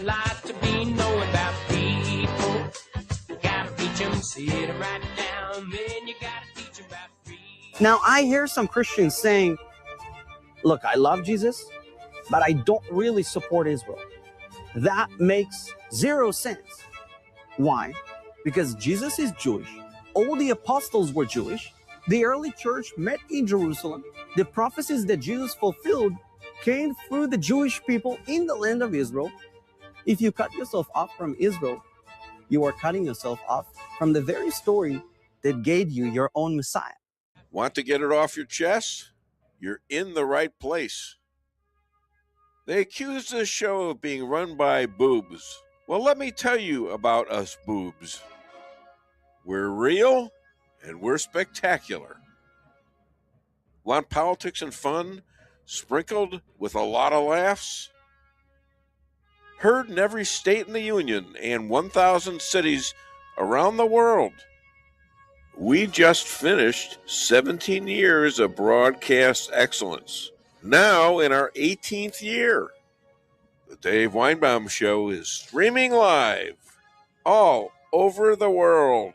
lot to be known about people. You gotta teach them, sit right down, then you gotta teach them about freedom. Now, I hear some Christians saying, look, I love Jesus, but I don't really support Israel. That makes zero sense. Why? Because Jesus is Jewish. All the apostles were Jewish. The early church met in Jerusalem. The prophecies that Jesus fulfilled came through the Jewish people in the land of Israel. If you cut yourself off from Israel, you are cutting yourself off from the very story that gave you your own Messiah. Want to get it off your chest? You're in the right place. They accuse this show of being run by boobs. Well, let me tell you about us boobs. We're real and we're spectacular. Want politics and fun sprinkled with a lot of laughs? Heard in every state in the Union and 1,000 cities around the world. We just finished 17 years of broadcast excellence. Now in our 18th year. The Dave Weinbaum Show is streaming live all over the world.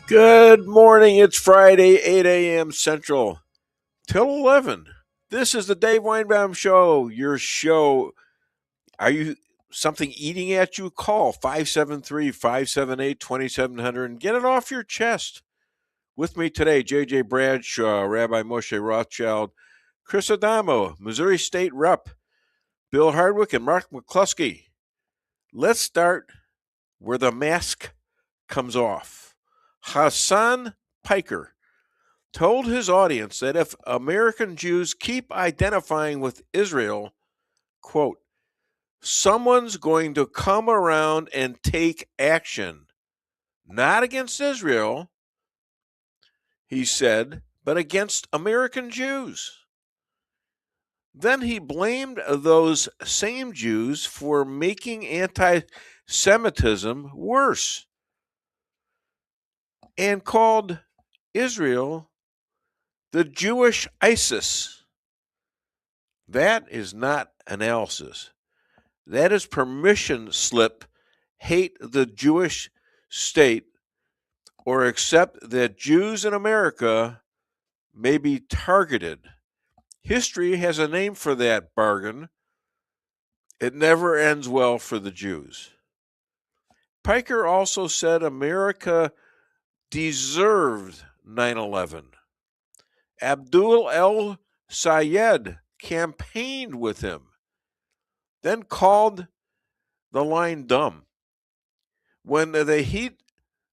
Good morning. It's Friday, 8 a.m. Central till 11. This is the Dave Weinbaum Show, your show. Are you something eating at you? Call 573-578-2700 and get it off your chest. With me today, J.J. Bradshaw, Rabbi Moshe Rothschild, Chris Adamo, Missouri State Rep, Bill Hardwick, and Mark McCloskey. Let's start where the mask comes off. Hassan Piker told his audience that if American Jews keep identifying with Israel, quote, someone's going to come around and take action, not against Israel, he said, but against American Jews. Then he blamed those same Jews for making anti-Semitism worse and called Israel the Jewish ISIS. That is not analysis. That is permission slip, hate the Jewish state, or accept that Jews in America may be targeted. History has a name for that bargain. It never ends well for the Jews. Piker also said America deserved 9/11. Abdul el-Sayed campaigned with him, then called the line dumb. When the heat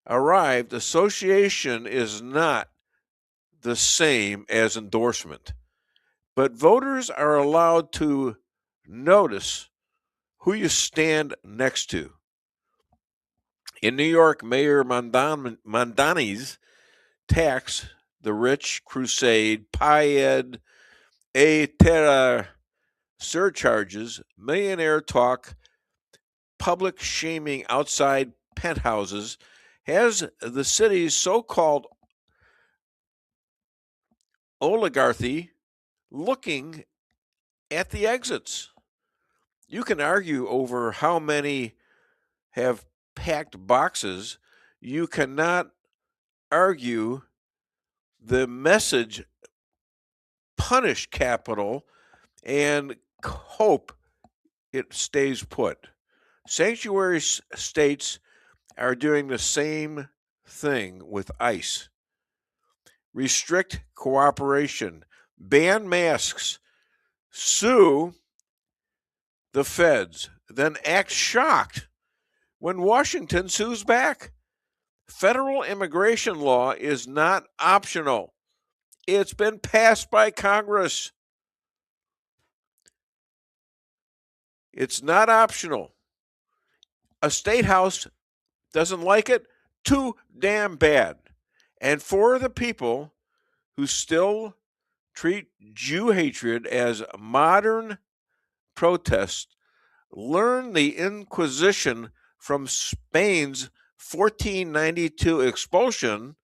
arrived, association is not the same as endorsement, but voters are allowed to notice who you stand next to. In New York, Mayor Mondani's tax the rich crusade, Payed a terror surcharges, millionaire talk, public shaming outside penthouses has the city's so-called oligarchy looking at the exits. You can argue over how many have packed boxes. You cannot argue the message, punish capital and hope it stays put. Sanctuary states are doing the same thing with ICE. Restrict cooperation, ban masks, sue the feds, then act shocked when Washington sues back. Federal immigration law is not optional. It's been passed by Congress. It's not optional. A state house doesn't like it, too damn bad. And for the people who still treat Jew hatred as modern protest, learn the Inquisition from Spain's 1492 expulsion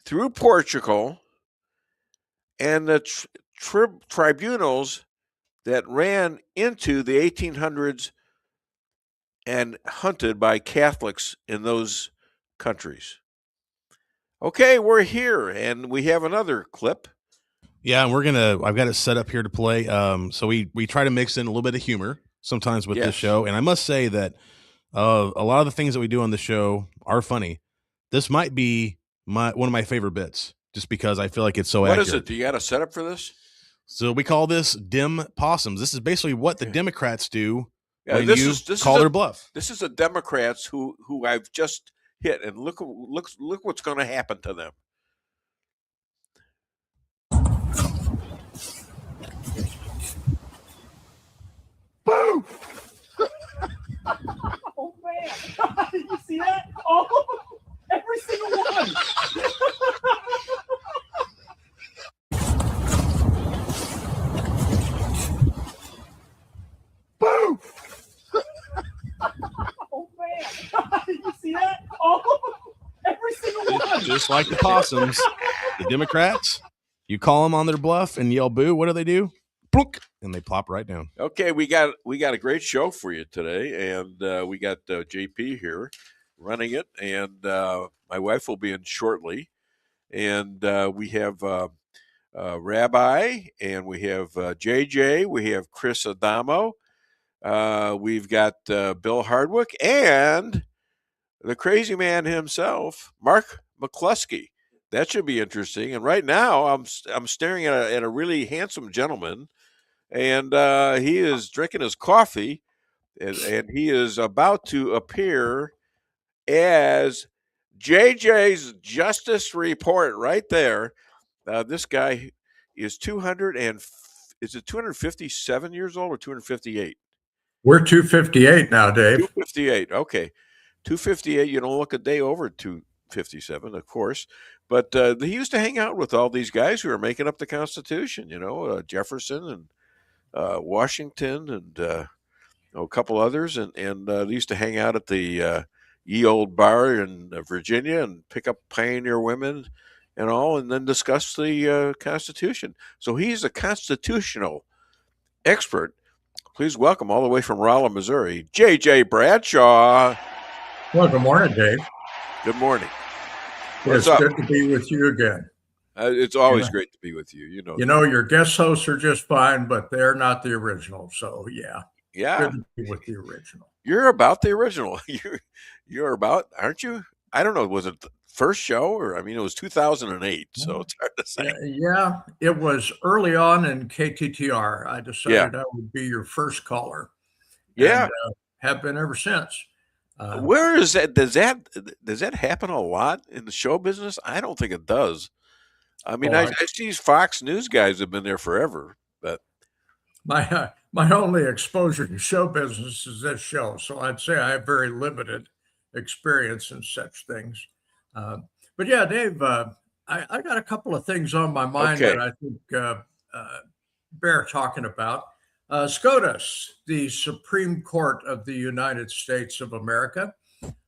through Portugal and the tribunals that ran into the 1800s and hunted by Catholics in those countries. Okay, we're here, and we have another clip. Yeah, and I've got it set up here to play. So we try to mix in a little bit of humor sometimes with this show. And I must say that a lot of the things that we do on the show are funny. This might be one of my favorite bits, just because I feel like it's so accurate. What is it? Do you got a setup for this? So we call this Dim Possums. This is basically what the Democrats do when this you is call their bluff. This is the Democrats who I've just hit, and look what's going to happen to them. Boom! Oh man! Did you see that? Oh, every single one! Boom! Oh man! Did you see that? Oh, every single one! Just like the possums, the Democrats, you call them on their bluff and yell boo. What do? Plunk, and they plop right down. Okay, we got a great show for you today, and we got JP here running it, and my wife will be in shortly, and we have Rabbi, and we have JJ, we have Chris Adamo, we've got Bill Hardwick, and the crazy man himself, Mark McCloskey. That should be interesting. And right now, I'm staring at a really handsome gentleman. And he is drinking his coffee, and he is about to appear as JJ's Justice Report right there. This guy is 257 years old or 258? We're 258 now, Dave. 258, okay. 258, you don't look a day over 257, of course. But he used to hang out with all these guys who are making up the Constitution, Jefferson and Washington and a couple others, and they used to hang out at the Ye Old Bar in Virginia and pick up pioneer women and all, and then discuss the Constitution. So he's a constitutional expert. Please welcome, all the way from Rolla, Missouri, J.J. Bradshaw. Well, good morning, Dave. Good morning. It's good to be with you again. It's always great to be with you. Your guest hosts are just fine, but they're not the original. So yeah, good to be with the original. You're about the original. You're about, aren't you? I don't know. Was it the first show, or it was 2008, so it's hard to say. Yeah, it was early on in KTTR. I decided I would be your first caller. Yeah, and, have been ever since. Where is that? Does that happen a lot in the show business? I don't think it does. I see these Fox News guys have been there forever, but my only exposure to show business is this show, so I'd say I have very limited experience in such things. But yeah, Dave, I got a couple of things on my mind that I think bear talking about. SCOTUS, the Supreme Court of the United States of America,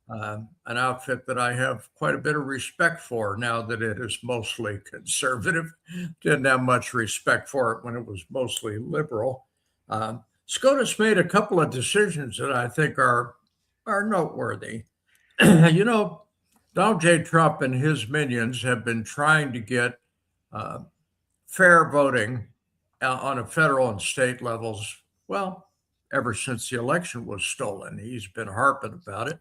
an outfit that I have quite a bit of respect for now that it is mostly conservative. Didn't have much respect for it when it was mostly liberal. SCOTUS made a couple of decisions that I think are noteworthy. Donald J. Trump and his minions have been trying to get fair voting on a federal and state levels, ever since the election was stolen. He's been harping about it.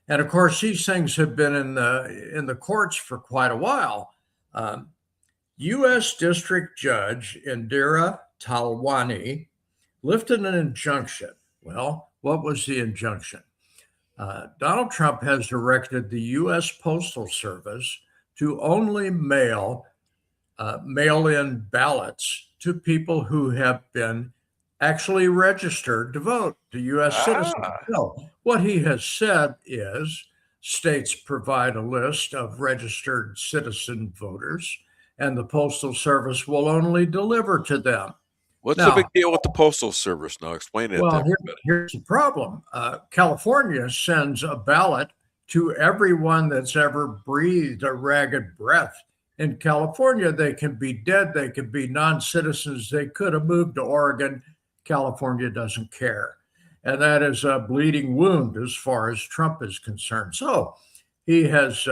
And of course, these things have been in the courts for quite a while. U.S. District Judge Indira Talwani lifted an injunction. Well, what was the injunction? Donald Trump has directed the U.S. Postal Service to only mail in ballots to people who have been actually registered to vote, to U.S. citizens. So what he has said is states provide a list of registered citizen voters, and the Postal Service will only deliver to them. What's the big deal with the Postal Service? Now, explain it. Well, here's the problem. California sends a ballot to everyone that's ever breathed a ragged breath. In California, they can be dead, they can be non-citizens, they could have moved to Oregon. California doesn't care. And that is a bleeding wound as far as Trump is concerned. So he has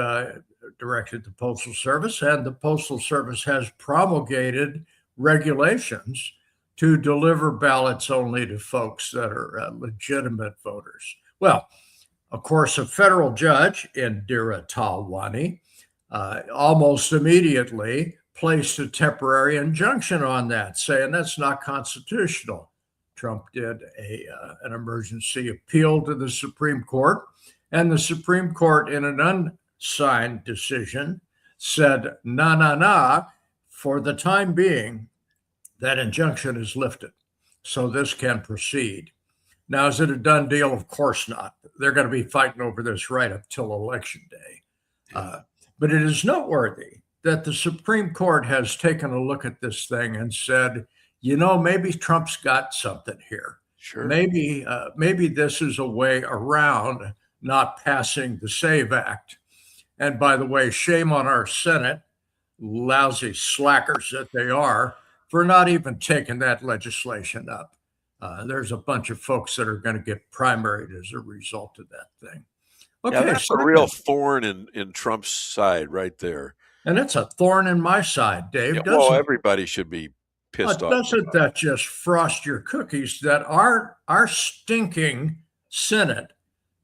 directed the Postal Service, and the Postal Service has promulgated regulations to deliver ballots only to folks that are legitimate voters. Well, of course, a federal judge in Dira Talwani almost immediately placed a temporary injunction on that, saying that's not constitutional. Trump did an emergency appeal to the Supreme Court, and the Supreme Court, in an unsigned decision, said, nah, for the time being, that injunction is lifted, so this can proceed. Now, is it a done deal? Of course not. They're going to be fighting over this right up till Election Day. But it is noteworthy that the Supreme Court has taken a look at this thing and said, maybe Trump's got something here. Sure. Maybe this is a way around not passing the SAVE Act. And by the way, shame on our Senate, lousy slackers that they are, for not even taking that legislation up. There's a bunch of folks that are going to get primaried as a result of that thing. Okay, yeah, that's a real thorn in Trump's side right there. And it's a thorn in my side, Dave. Yeah, well, everybody should be pissed off. Doesn't that just frost your cookies that our stinking Senate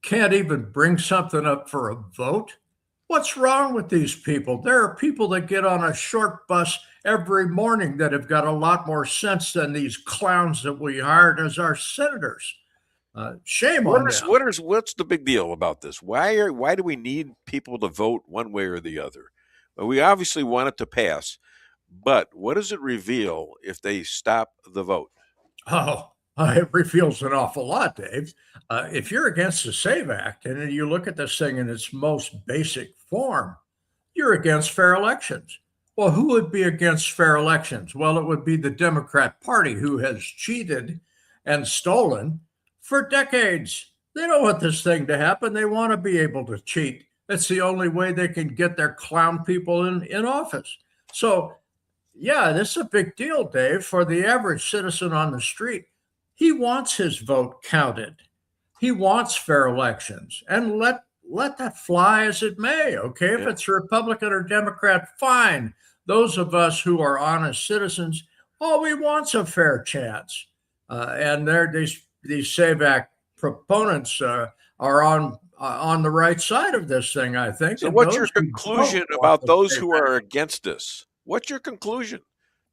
can't even bring something up for a vote? What's wrong with these people? There are people that get on a short bus every morning that have got a lot more sense than these clowns that we hired as our senators. Shame on them. What's the big deal about this? Why do we need people to vote one way or the other? Well, we obviously want it to pass, but what does it reveal if they stop the vote? Oh, it reveals an awful lot, Dave. If you're against the SAVE Act and you look at this thing in its most basic form, you're against fair elections. Well, who would be against fair elections? Well, it would be the Democrat Party, who has cheated and stolen for decades. They don't want this thing to happen. They want to be able to cheat. That's the only way they can get their clown people in office. So, yeah, this is a big deal, Dave, for the average citizen on the street. He wants his vote counted. He wants fair elections. And let that fly as it may, okay? If it's Republican or Democrat, fine. Those of us who are honest citizens, all we want's a fair chance. And these SAVE Act proponents are on the right side of this thing, I think. So what's your conclusion about those who are against this? What's your conclusion?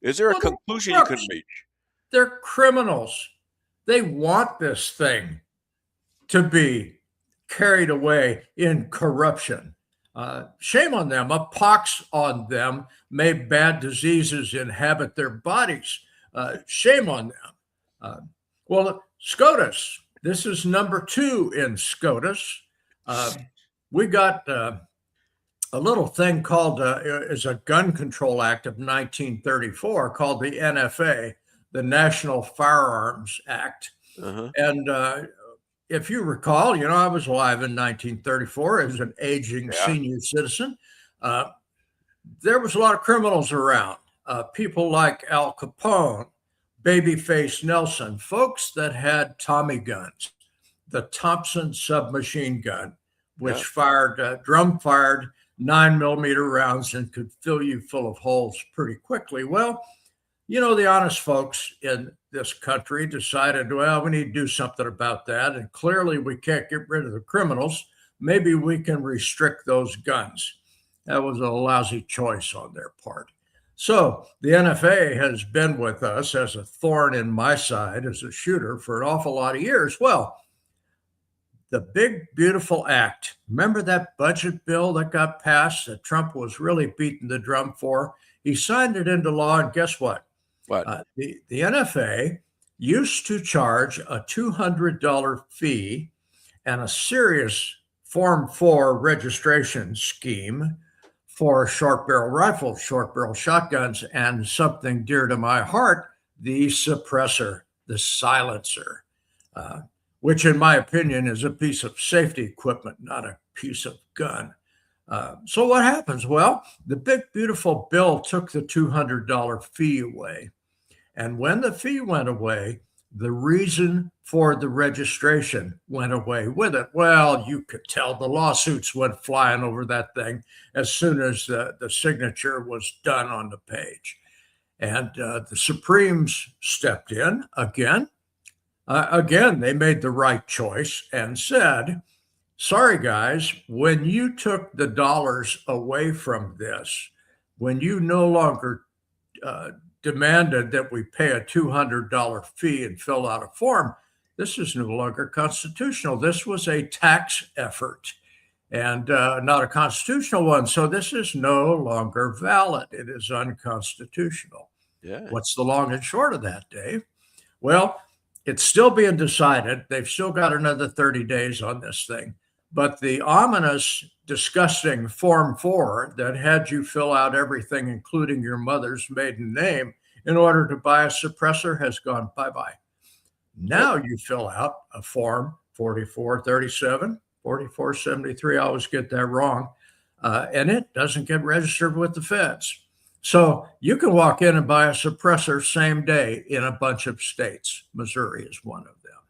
Is there a conclusion you can reach? They're criminals. They want this thing to be carried away in corruption. Shame on them. A pox on them. May bad diseases inhabit their bodies. Shame on them. Well, SCOTUS. This is number 2 in SCOTUS. We got a little thing called is a Gun Control Act of 1934 called the NFA, the National Firearms Act. And if you recall, I was alive in 1934 as an aging senior citizen. There was a lot of criminals around, people like Al Capone, Babyface Nelson, folks that had Tommy guns, the Thompson submachine gun, which fired drum-fired 9mm rounds and could fill you full of holes pretty quickly. Well, the honest folks in this country decided, well, we need to do something about that. And clearly we can't get rid of the criminals. Maybe we can restrict those guns. That was a lousy choice on their part. So the NFA has been with us as a thorn in my side as a shooter for an awful lot of years. Well, the big, beautiful act, remember that budget bill that got passed that Trump was really beating the drum for? He signed it into law, and guess what? What? The NFA used to charge a $200 fee and a serious Form 4 registration scheme for short barrel rifles, short barrel shotguns, and something dear to my heart, the suppressor, the silencer. which in my opinion is a piece of safety equipment, not a piece of gun. So what happens? Well, the big, beautiful bill took the $200 fee away. And when the fee went away, the reason for the registration went away with it. Well, you could tell the lawsuits went flying over that thing as soon as the signature was done on the page. And the Supremes stepped in again. Again, they made the right choice and said, sorry, guys, when you took the dollars away from this, when you no longer demanded that we pay a $200 fee and fill out a form, this is no longer constitutional. This was a tax effort and not a constitutional one. So this is no longer valid. It is unconstitutional. Yeah. What's the long and short of that, Dave? Well, it's still being decided. They've still got another 30 days on this thing. But the ominous, disgusting Form 4 that had you fill out everything, including your mother's maiden name, in order to buy a suppressor has gone bye-bye. Now you fill out a Form 4437, 4473, I always get that wrong, and it doesn't get registered with the feds. So you can walk in and buy a suppressor same day in a bunch of states. Missouri is one of them.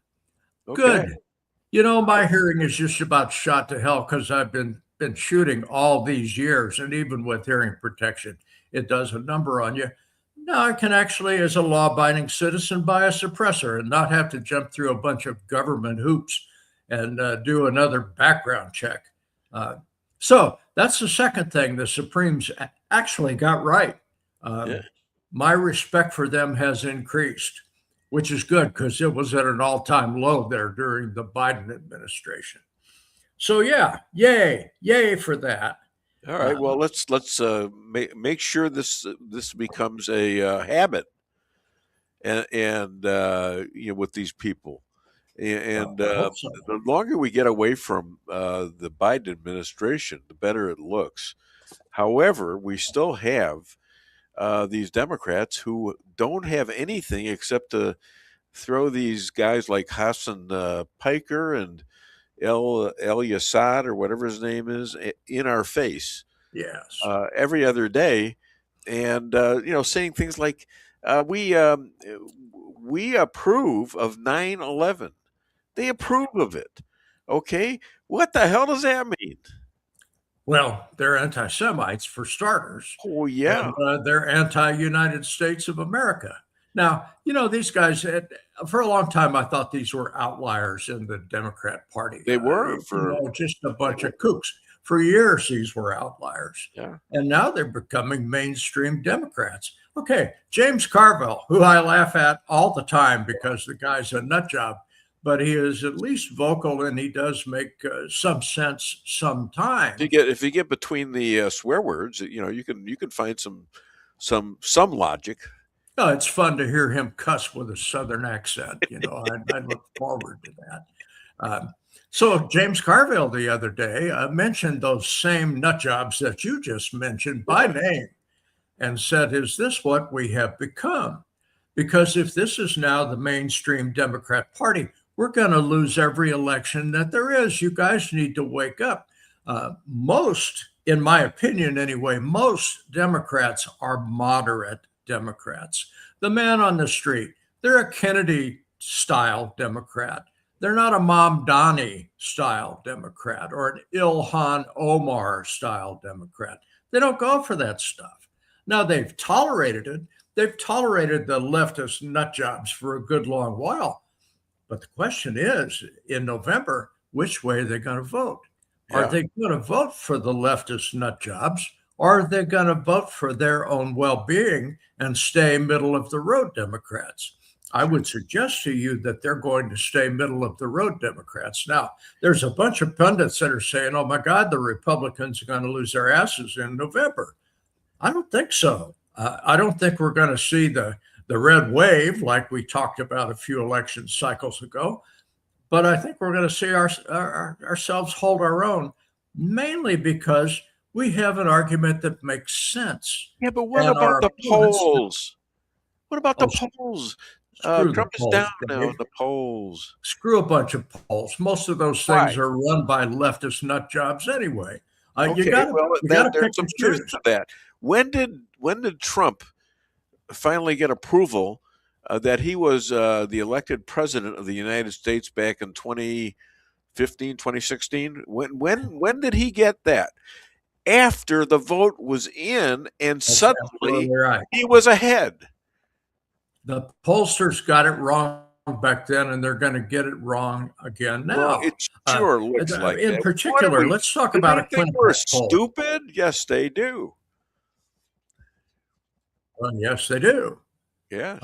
Okay. Good. You know, my hearing is just about shot to hell because I've been shooting all these years, and even with hearing protection, it does a number on you. Now I can actually, as a law-abiding citizen, buy a suppressor and not have to jump through a bunch of government hoops and do another background check. So that's the second thing the Supremes actually got right. My respect for them has increased, which is good because it was at an all-time low there during the Biden administration. So yeah, yay for that. All right. Well, let's make sure this becomes a habit, and with these people, and the longer we get away from the Biden administration, the better it looks. However, we still have these Democrats who don't have anything except to throw these guys like Hassan Piker and El Yassad or whatever his name is in our face. Yes. Every other day, and saying things like we approve of 9/11. They approve of it. Okay, what the hell does that mean? Well, they're anti-Semites for starters. Oh yeah, and, they're anti-United States of America. Now, these guys, for a long time, I thought these were outliers in the Democrat Party. They were just a bunch of kooks. For years, these were outliers. Yeah. And now they're becoming mainstream Democrats. Okay, James Carville, who I laugh at all the time because the guy's a nut job, but he is at least vocal and he does make some sense sometimes. If you get between the swear words, you can find some logic. No, it's fun to hear him cuss with a Southern accent. I look forward to that. So James Carville the other day mentioned those same nut jobs that you just mentioned by name and said, is this what we have become? Because if this is now the mainstream Democrat Party, we're going to lose every election that there is. You guys need to wake up. Most, in my opinion anyway, most Democrats are moderate Democrats. The man on the street, they're a Kennedy-style Democrat. They're not a Mamdani-style Democrat or an Ilhan Omar-style Democrat. They don't go for that stuff. Now, they've tolerated it. They've tolerated the leftist nut jobs for a good long while. But the question is, in November, which way are they going to vote? Yeah. Are they going to vote for the leftist nut jobs, or are they going to vote for their own well-being and stay middle-of-the-road Democrats? I would suggest to you that they're going to stay middle-of-the-road Democrats. Now, there's a bunch of pundits that are saying, oh, my God, the Republicans are going to lose their asses in November. I don't think so. I don't think we're going to see the red wave like we talked about a few election cycles ago. But I think we're going to see ourselves hold our own, mainly because we have an argument that makes sense. Yeah, but what about the polls? What about the polls? Screw the Trump is polls, down now in Dave. the polls. Screw a bunch of polls. Most of those Why? things are run by leftist nut jobs anyway. You Okay, got well, to pick there's and some truth choose. to that. When did Trump finally get approval that he was the elected president of the United States back in 2015, 2016? When did he get that? After the vote was in, and That's suddenly absolutely right. he was ahead. The pollsters got it wrong back then, and they're going to get it wrong again now. Well, it sure looks like in that. particular, let's talk about a Do they think we're Quinnipiac poll. stupid? Yes, they do. Well, yes, they do. Yes.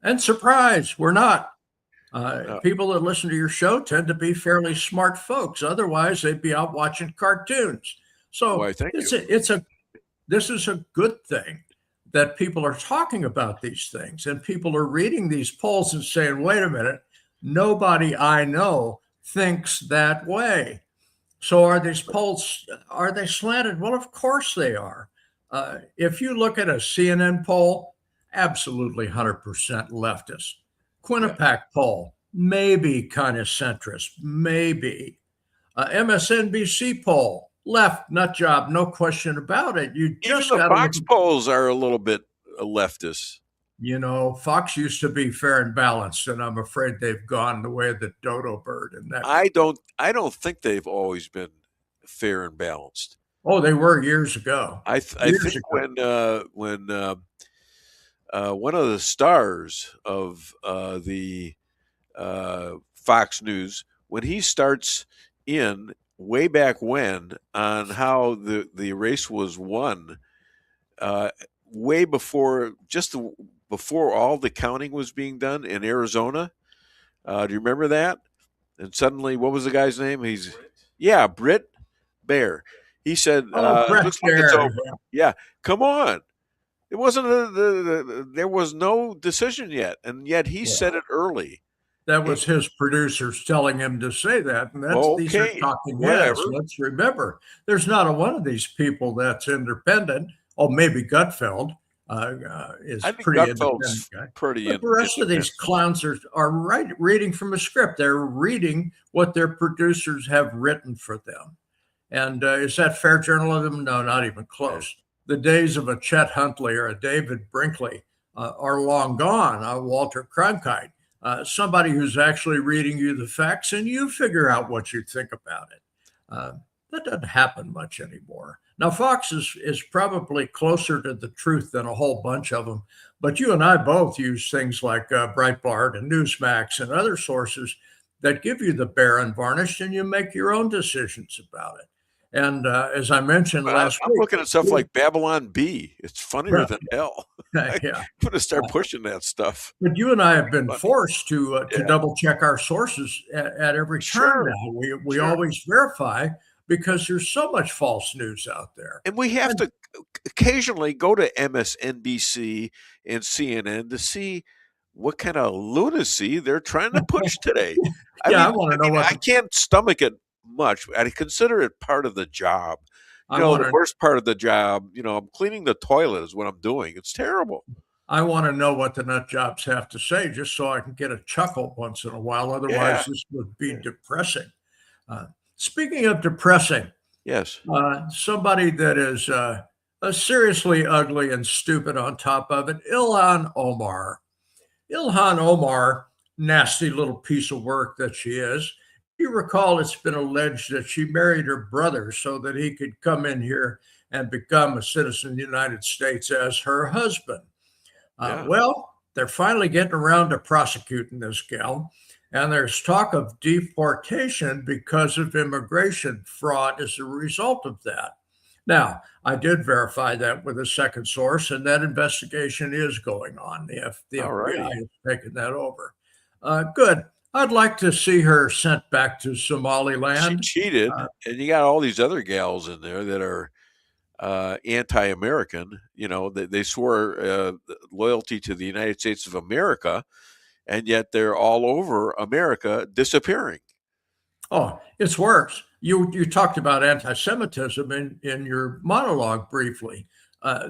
And surprise, we're not. No. People that listen to your show tend to be fairly smart folks. Otherwise, they'd be out watching cartoons. So Why, thank you. this is a good thing that people are talking about these things, and people are reading these polls and saying, wait a minute, nobody I know thinks that way. So are these polls, are they slanted? Well, of course they are. If you look at a CNN poll, absolutely 100% leftist. Quinnipiac poll, maybe kind of centrist, maybe. MSNBC poll, left, nut job, no question about it. You just Even the got Fox polls are a little bit leftist. You know, Fox used to be fair and balanced, and I'm afraid they've gone the way of the dodo bird. And that I don't think they've always been fair and balanced. Oh, they were years ago. I think when one of the stars of the Fox News, when he starts in way back when on how the race was won, way before before all the counting was being done in Arizona. Do you remember that? And suddenly, what was the guy's name? Britt Bear. He said, "Looks like it's over." Yeah, come on. It wasn't there was no decision yet, and yet he said it early. That was his producers telling him to say that, and these are talking heads. Let's remember, there's not a one of these people that's independent. Oh, maybe Gutfeld is pretty independent guy. But the rest of these clowns are reading from a script. They're reading what their producers have written for them. And is that fair journalism? No, not even close. The days of a Chet Huntley or a David Brinkley are long gone. Walter Cronkite, somebody who's actually reading you the facts and you figure out what you think about it. That doesn't happen much anymore. Now, Fox is probably closer to the truth than a whole bunch of them, but you and I both use things like Breitbart and Newsmax and other sources that give you the bare and varnished, and you make your own decisions about it. And as I mentioned last week, I'm looking at stuff like Babylon Bee. It's funnier than hell. Yeah, I'm going to start pushing that stuff. But you and I have been forced to double check our sources at every turn now. We always verify because there's so much false news out there. And we have to occasionally go to MSNBC and CNN to see what kind of lunacy they're trying to push today. I want to know I can't stomach it much. I consider it part of the job. The worst part of the job, I'm cleaning the toilet is what I'm doing. It's terrible. I want to know what the nut jobs have to say just so I can get a chuckle once in a while. Otherwise, this would be depressing. Speaking of depressing, yes, somebody that is seriously ugly and stupid on top of it, Ilhan Omar. Ilhan Omar, nasty little piece of work that she is. You recall it's been alleged that she married her brother so that he could come in here and become a citizen of the United States as her husband. Well, they're finally getting around to prosecuting this gal. And there's talk of deportation because of immigration fraud as a result of that. Now, I did verify that with a second source, and that investigation is going on. The FBI has taken that over. Good. I'd like to see her sent back to Somaliland. She cheated, and you got all these other gals in there that are anti-American. They swore loyalty to the United States of America, and yet they're all over America disappearing. Oh, it's worse. You talked about anti-Semitism in your monologue briefly.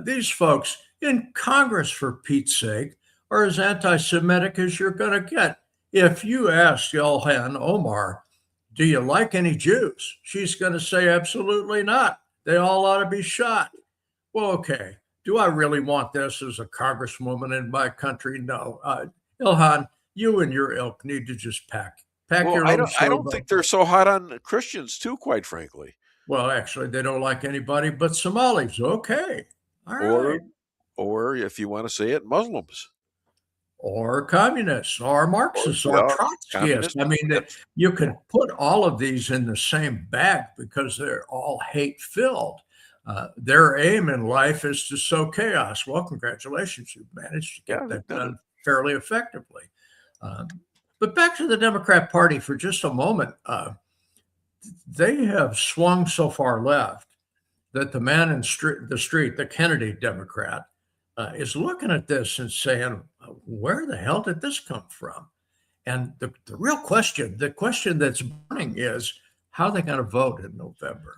These folks in Congress, for Pete's sake, are as anti-Semitic as you're going to get. If you ask Ilhan Omar, do you like any Jews? She's going to say, absolutely not. They all ought to be shot. Well, okay. Do I really want this as a congresswoman in my country? No. Ilhan, you and your ilk need to just pack Well, your I little don't showboat. think they're so hot on Christians too, quite frankly. Well, actually, they don't like anybody but Somalis. Okay. All right. Or if you want to say it, Muslims. Or communists, or Marxists, or Trotskyists. Communists. I mean, you could put all of these in the same bag because they're all hate-filled. Their aim in life is to sow chaos. Well, congratulations, you've managed to get that done fairly effectively. But back to the Democrat Party for just a moment. They have swung so far left that the man in the street, the Kennedy Democrat, is looking at this and saying, where the hell did this come from? And the real question, the question that's burning is, how are they going to vote in November?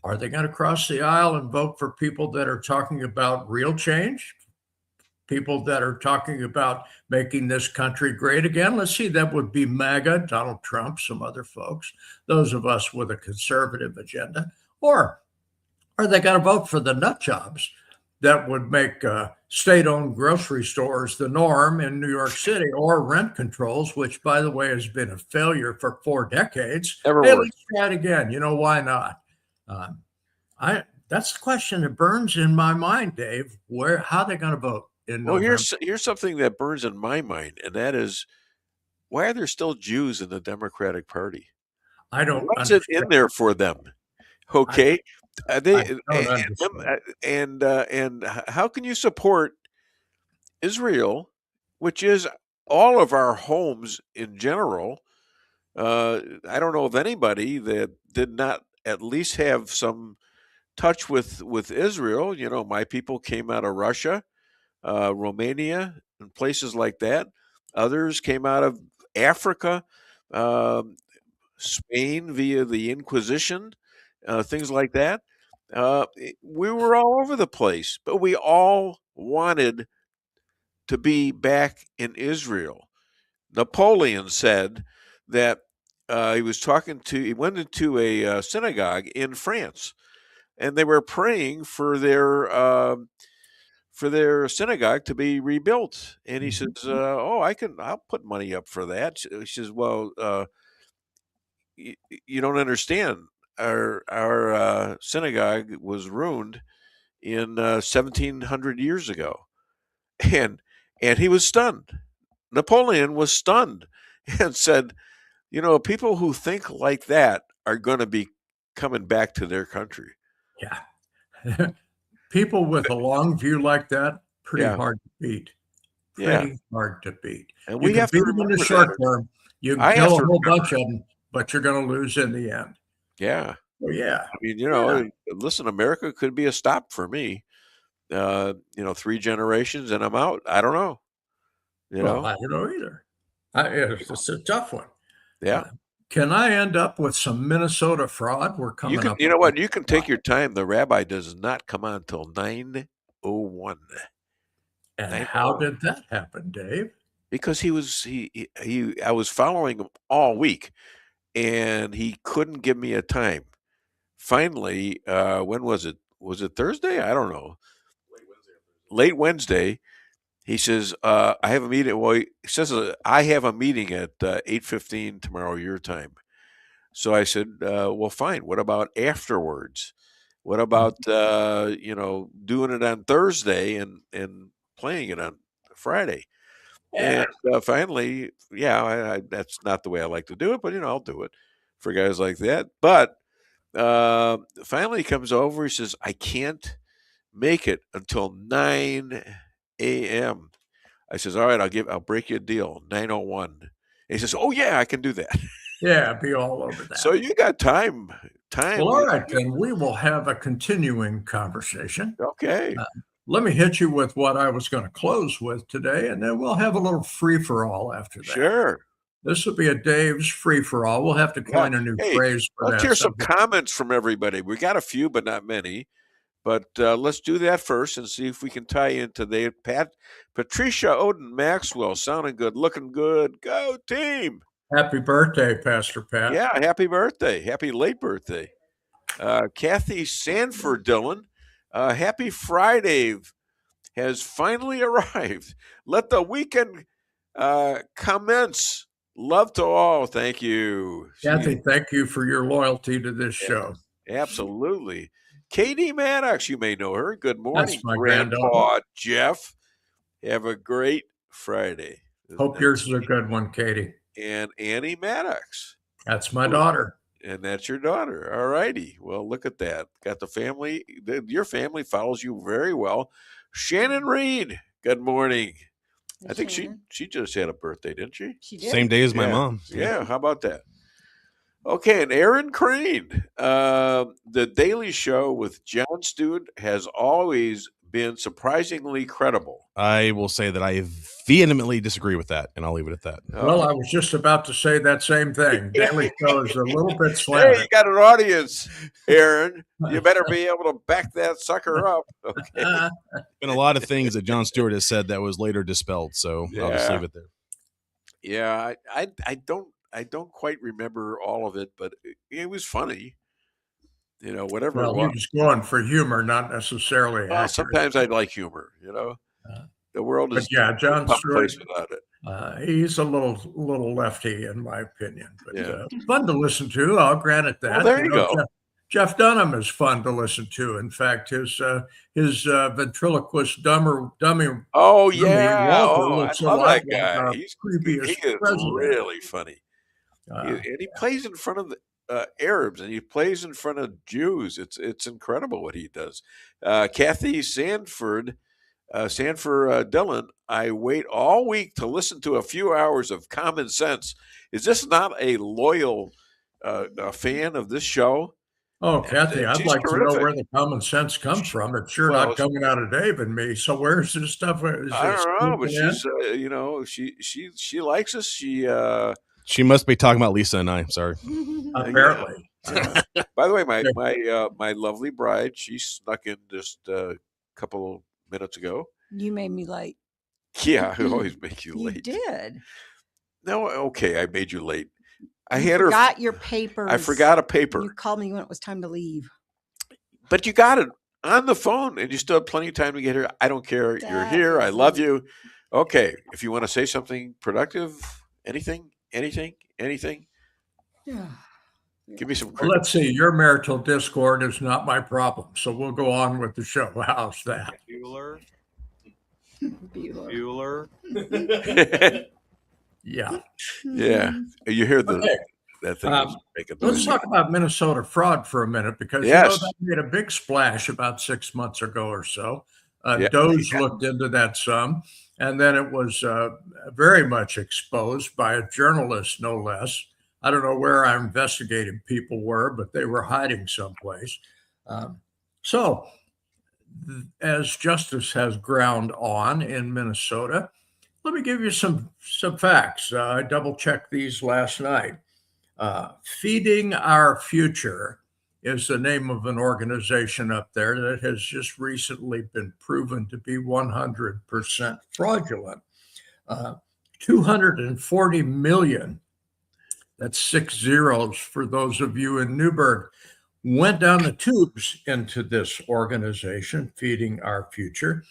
Are they going to cross the aisle and vote for people that are talking about real change? People that are talking about making this country great again? Let's see, that would be MAGA, Donald Trump, some other folks, those of us with a conservative agenda. Or are they going to vote for the nut jobs that would make state-owned grocery stores the norm in New York City, or rent controls, which, by the way, has been a failure for 4 decades? Hey, let's try it again. You know, why not? That's the question that burns in my mind, Dave. How are they going to vote in November? Well, here's something that burns in my mind, and that is, why are there still Jews in the Democratic Party? I don't. What's it in there for them? Okay, and how can you support Israel, which is all of our homes in general? I don't know of anybody that did not at least have some touch with Israel. You know, my people came out of Russia, Romania, and places like that. Others came out of Africa, Spain via the Inquisition, things like that. We were all over the place, but we all wanted to be back in Israel. Napoleon said that he went into a synagogue in France, and they were praying for their synagogue to be rebuilt. And he says, I'll put money up for that. He says, well, you don't understand. Our synagogue was ruined in 1700 years ago. And he was stunned. Napoleon was stunned and said, you know, people who think like that are going to be coming back to their country. Yeah. People with a long view like that, pretty hard to beat. Pretty hard to beat. And you we have beat to them in the remember short that. term. You can kill a whole bunch of them, but you're going to lose in the end. Yeah. Well, yeah. I mean, you know, listen, America could be a stop for me. 3 generations and I'm out. I don't know. You know? I don't know either. It's a tough one. Yeah. Can I end up with some Minnesota fraud? We're coming up. You know what? You can take your time. The rabbi does not come on until 9:01. And how did that happen, Dave? Because I was following him all week, and he couldn't give me a time. Finally, when was it? Was it Thursday? I don't know. Late Wednesday. He says, I have a meeting. Well, he says, I have a meeting at 8:15 tomorrow, your time. So I said, well, fine. What about afterwards? What about, doing it on Thursday and playing it on Friday? Yeah. And finally, that's not the way I like to do it, but, I'll do it for guys like that. But finally he comes over. He says, I can't make it until 9 a.m. I says, all right, I'll break you a deal, 9:01. And he says, oh yeah, I can do that. Yeah, be all over that. So you got time. Well, all right, then we will have a continuing conversation. Okay. Let me hit you with what I was going to close with today, and then we'll have a little free-for-all after that. Sure. This will be a Dave's free-for-all. We'll have to coin a new phrase for that. Let's hear some comments from everybody. We got a few, but not many. But let's do that first and see if we can tie into the Patricia Oden Maxwell, sounding good, looking good. Go team! Happy birthday, Pastor Pat. Yeah, happy birthday. Happy late birthday. Kathy Sanford Dillon, happy Friday has finally arrived. Let the weekend commence. Love to all. Thank you. Kathy, thank you for your loyalty to this show. Absolutely. Katie Maddox, you may know her. Good morning, That's my Grandpa granddaughter. Jeff. Have a great Friday. Hope yours is a good one, Katie. And Annie Maddox. That's my daughter. And that's your daughter. All righty. Well, look at that. Got the family. Your family follows you very well. Shannon Reed. Good morning. I think she just had a birthday, didn't she? She did. Same day as my mom. Yeah. How about that? Okay, and Aaron Crane, the Daily Show with Jon Stewart has always been surprisingly credible. I will say that I vehemently disagree with that, and I'll leave it at that. Well, I was just about to say that same thing. Daily Show is a little bit slanted. Hey, you got an audience, Aaron. You better be able to back that sucker up. Okay. Been a lot of things that Jon Stewart has said that was later dispelled, so I'll just leave it there. Yeah, I don't quite remember all of it, but it was funny. You know, whatever. Well, he was going for humor, not necessarily. Well, sometimes I like humor. You know, the world is Jon a tough Stewart, place without it. He's a little lefty, in my opinion, but fun to listen to. I'll grant it that. Well, there you go. Jeff Dunham is fun to listen to. In fact, his ventriloquist dummy. Oh yeah, Walter I love that guy. He is president. really funny, and he plays in front of the Arabs, and he plays in front of Jews. It's incredible what he does. Kathy Sanford Dillon, I wait all week to listen to a few hours of common sense. Is this not a loyal fan of this show? Oh, Kathy, I'd like to know where the common sense comes from. It's sure not coming out of Dave and me. So where's this stuff? I don't know, but she's she likes us. She must be talking about Lisa and I. Sorry. Apparently. By the way, my lovely bride, she snuck in just a couple minutes ago. You made me late. Yeah, I always make you late. You did. No, okay, I made you late. I forgot your papers. I forgot a paper. You called me when it was time to leave. But you got it on the phone, and you still have plenty of time to get here. I don't care. You're here. I love you. Okay, if you want to say something productive, anything. Yeah. Give me some Well, credit. let's see. Your marital discord is not my problem, so we'll go on with the show. How's that? Bueller. Yeah. Yeah. You hear that thing. Let's talk about Minnesota fraud for a minute, because that made a big splash about 6 months ago or so. Doge looked into that some, and then it was very much exposed by a journalist, no less. I don't know where our investigative people were, but they were hiding someplace. So as justice has ground on in Minnesota, let me give you some facts. I double-checked these last night. Feeding Our Future is the name of an organization up there that has just recently been proven to be 100% fraudulent. 240 million, that's 6 zeros for those of you in Newburgh, went down the tubes into this organization, Feeding Our Future,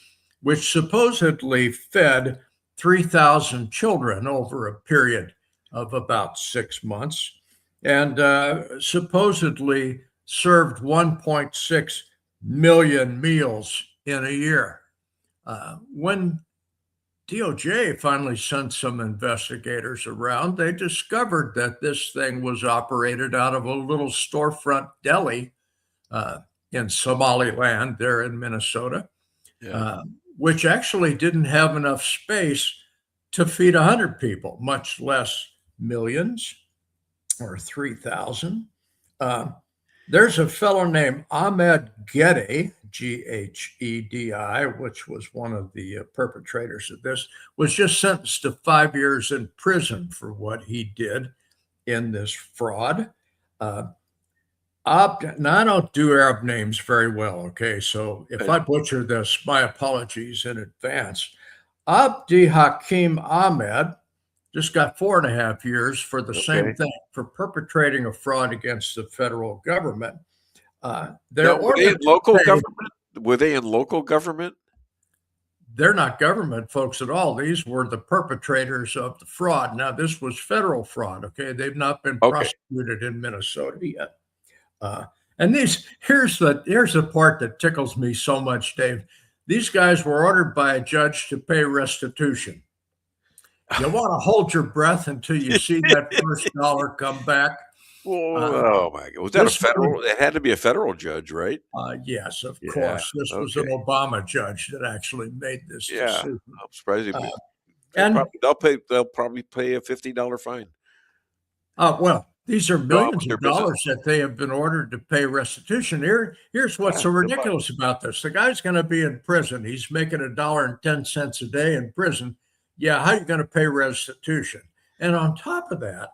which supposedly fed 3,000 children over a period of about 6 months, and supposedly served 1.6 million meals in a year. When DOJ finally sent some investigators around, they discovered that this thing was operated out of a little storefront deli in Somaliland there in Minnesota, which actually didn't have enough space to feed 100 people, much less millions or 3,000. There's a fellow named Ahmed Ghedi, Ghedi, which was one of the perpetrators of this, was just sentenced to 5 years in prison for what he did in this fraud. Now, I don't do Arab names very well, okay? So if I butcher this, my apologies in advance. Abdi Hakim Ahmed just got 4.5 years for the same thing, for perpetrating a fraud against the federal government. Now, were they in local government? Were they in local government? They're not government folks at all. These were the perpetrators of the fraud. Now, this was federal fraud, okay? They've not been prosecuted in Minnesota yet. And here's the part that tickles me so much, Dave. These guys were ordered by a judge to pay restitution. You want to hold your breath until you see that first dollar come back. Oh my God! Was that a federal? It had to be a federal judge, right? Yes, of course. This was an Obama judge that actually made this decision. I'm surprised. They'll probably pay a $50 fine. Well, these are millions of dollars that they have been ordered to pay restitution. Here's what's so ridiculous about this. The guy's going to be in prison. He's making $1.10 a day in prison. Yeah, how are you going to pay restitution? And on top of that,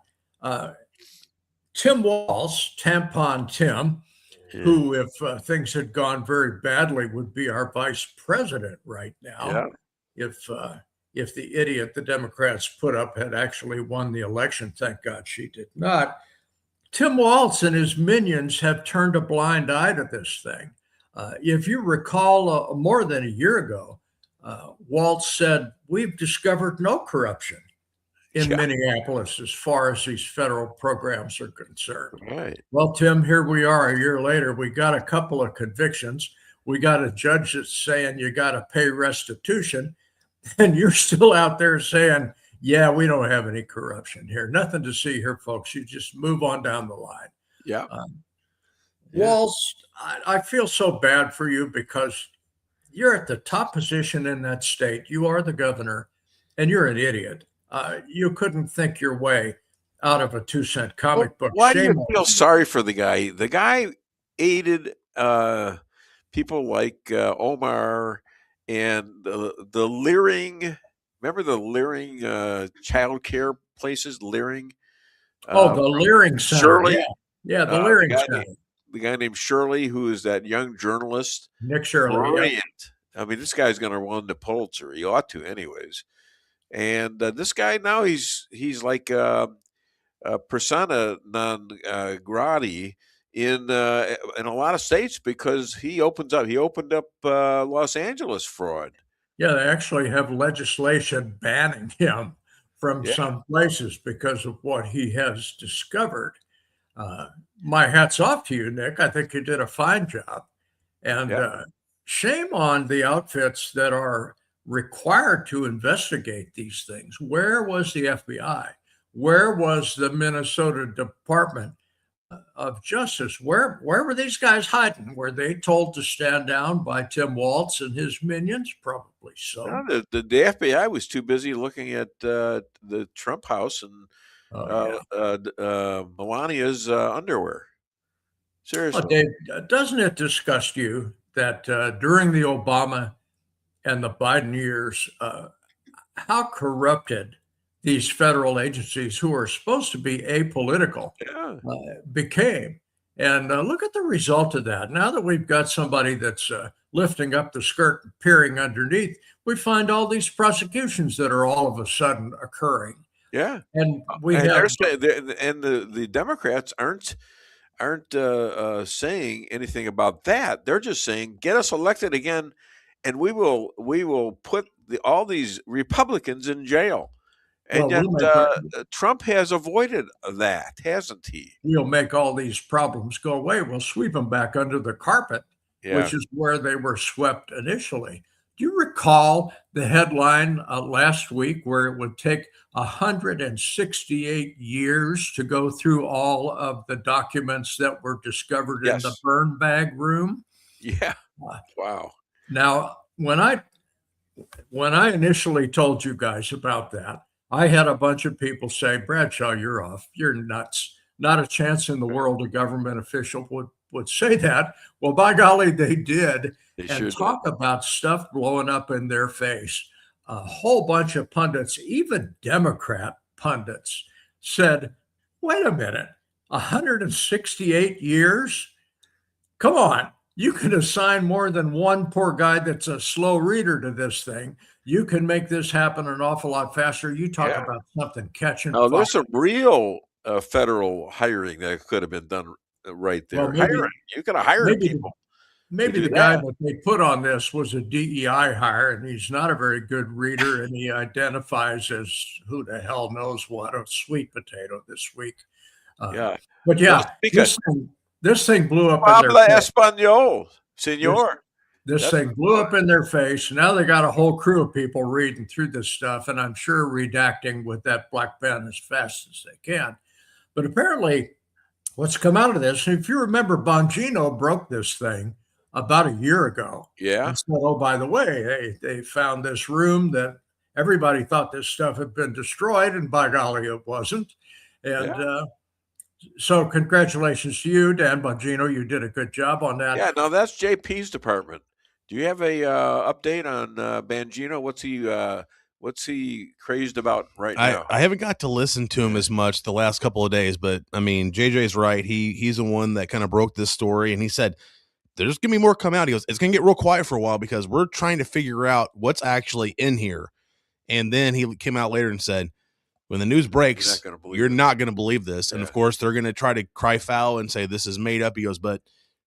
Tim Walz, Tampon Tim, who, if things had gone very badly, would be our vice president right now. If the idiot the Democrats put up had actually won the election. Thank God she did not. Tim Walz and his minions have turned a blind eye to this thing. If you recall, more than a year ago, Walz said, we've discovered no corruption in Minneapolis as far as these federal programs are concerned. Right. Well, Tim, here we are a year later. We got a couple of convictions. We got a judge that's saying you got to pay restitution. And you're still out there saying, yeah, we don't have any corruption here. Nothing to see here, folks. You just move on down the line. Yeah. Walz, I feel so bad for you because you're at the top position in that state. You are the governor, and you're an idiot. You couldn't think your way out of a 2-cent comic book. Why do you feel sorry for the guy? The guy aided people like Omar and the Leering. Remember the Leering child care places? Leering. The Leering Center. Shirley. Yeah, the Leering Center. The guy named Shirley, who is that young journalist. Nick Shirley. Brilliant. I mean, this guy's going to win the Pulitzer. He ought to, anyways. And this guy now he's like a persona non grata in a lot of states because he opened up Los Angeles fraud. Yeah, they actually have legislation banning him from some places because of what he has discovered. My hat's off to you, Nick. I think you did a fine job. And shame on the outfits that are required to investigate these things. Where was the FBI? Where was the Minnesota Department of Justice? Where were these guys hiding? Were they told to stand down by Tim Walz and his minions? Probably so. No, the FBI was too busy looking at the Trump house and Melania's underwear. Seriously. Dave, doesn't it disgust you that during the Obama and the Biden years, how corrupted these federal agencies, who are supposed to be apolitical, became? And look at the result of that. Now that we've got somebody that's lifting up the skirt and peering underneath, we find all these prosecutions that are all of a sudden occurring. Yeah, and the Democrats aren't saying anything about that. They're just saying, get us elected again, and we will put all these Republicans in jail. And yet Trump has avoided that, hasn't he? We'll make all these problems go away. We'll sweep them back under the carpet, which is where they were swept initially. Do you recall the headline last week where it would take 168 years to go through all of the documents that were discovered in the burn bag room? Yeah. Wow. Now, when I initially told you guys about that, I had a bunch of people say, Bradshaw, you're off. You're nuts. Not a chance in the world a government official would say that. Well, by golly, they did. And talk about stuff blowing up in their face. A whole bunch of pundits, even Democrat pundits, said, wait a minute, 168 years? Come on. You can assign more than one poor guy that's a slow reader to this thing. You can make this happen an awful lot faster. You talk about something catching fire. There's a real federal hiring that could have been done right there. Well, maybe, you could have hired people. Maybe the guy that they put on this was a DEI hire, and he's not a very good reader, and he identifies as who the hell knows what, a sweet potato this week. But yeah, this thing blew up in their face. Español, senor. This thing blew up in their face. Now they got a whole crew of people reading through this stuff, and I'm sure redacting with that black pen as fast as they can. But apparently, what's come out of this, and if you remember, Bongino broke this thing about a year ago. Yeah. And said, oh, by the way, they found this room that everybody thought this stuff had been destroyed, and by golly, it wasn't. And so congratulations to you, Dan Bongino. You did a good job on that. Yeah, no, that's JP's department. Do you have a update on Bongino? What's he crazed about right now? I haven't got to listen to him as much the last couple of days, but I mean, JJ's right. He's the one that kind of broke this story, and he said there's gonna be more come out. He goes, it's gonna get real quiet for a while because we're trying to figure out what's actually in here. And then he came out later and said, when the news breaks, you're not gonna believe this. Yeah. And of course, they're gonna try to cry foul and say this is made up. He goes, but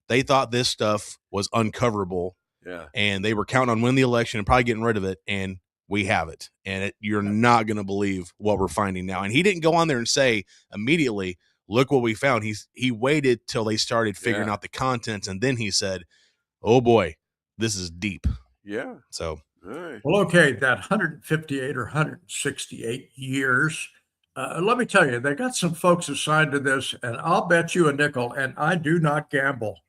they thought this stuff was uncoverable. Yeah. And they were counting on winning the election and probably getting rid of it. And we have it. And you're not going to believe what we're finding now. And he didn't go on there and say immediately, look what we found. He waited till they started figuring out the contents. And then he said, oh boy, this is deep. Yeah. So, right. Well, okay. That 158 or 168 years. Let me tell you, they got some folks assigned to this, and I'll bet you a nickel, and I do not gamble.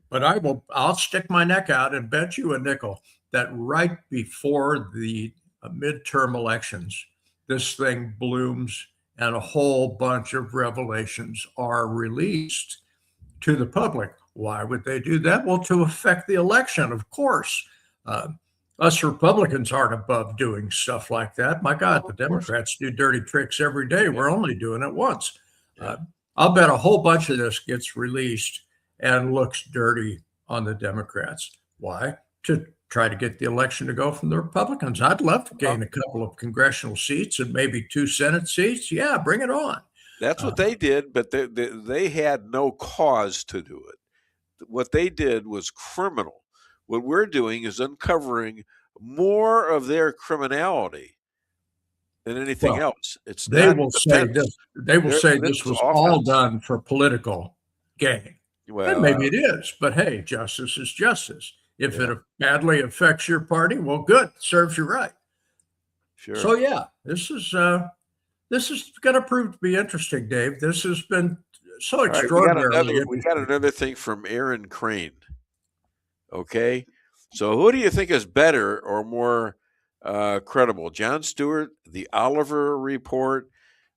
But I'll stick my neck out and bet you a nickel that right before the midterm elections, this thing blooms and a whole bunch of revelations are released to the public. Why would they do that? Well, to affect the election, of course. Us Republicans aren't above doing stuff like that. My God, the Democrats do dirty tricks every day. We're only doing it once. I'll bet a whole bunch of this gets released and looks dirty on the Democrats. Why? To try to get the election to go from the Republicans. I'd love to gain a couple of congressional seats and maybe 2 Senate seats. Yeah, bring it on. That's what they did, but they had no cause to do it. What they did was criminal. What we're doing is uncovering more of their criminality than anything else. They will say this was all done for political gain. Well, and maybe it is, but hey, justice is justice. If it badly affects your party, well, good, serves you right. Sure. So yeah, this is going to prove to be interesting, Dave. This has been so extraordinary. We got another thing from Aaron Crane. Okay, so who do you think is better or more credible, Jon Stewart, the Oliver Report,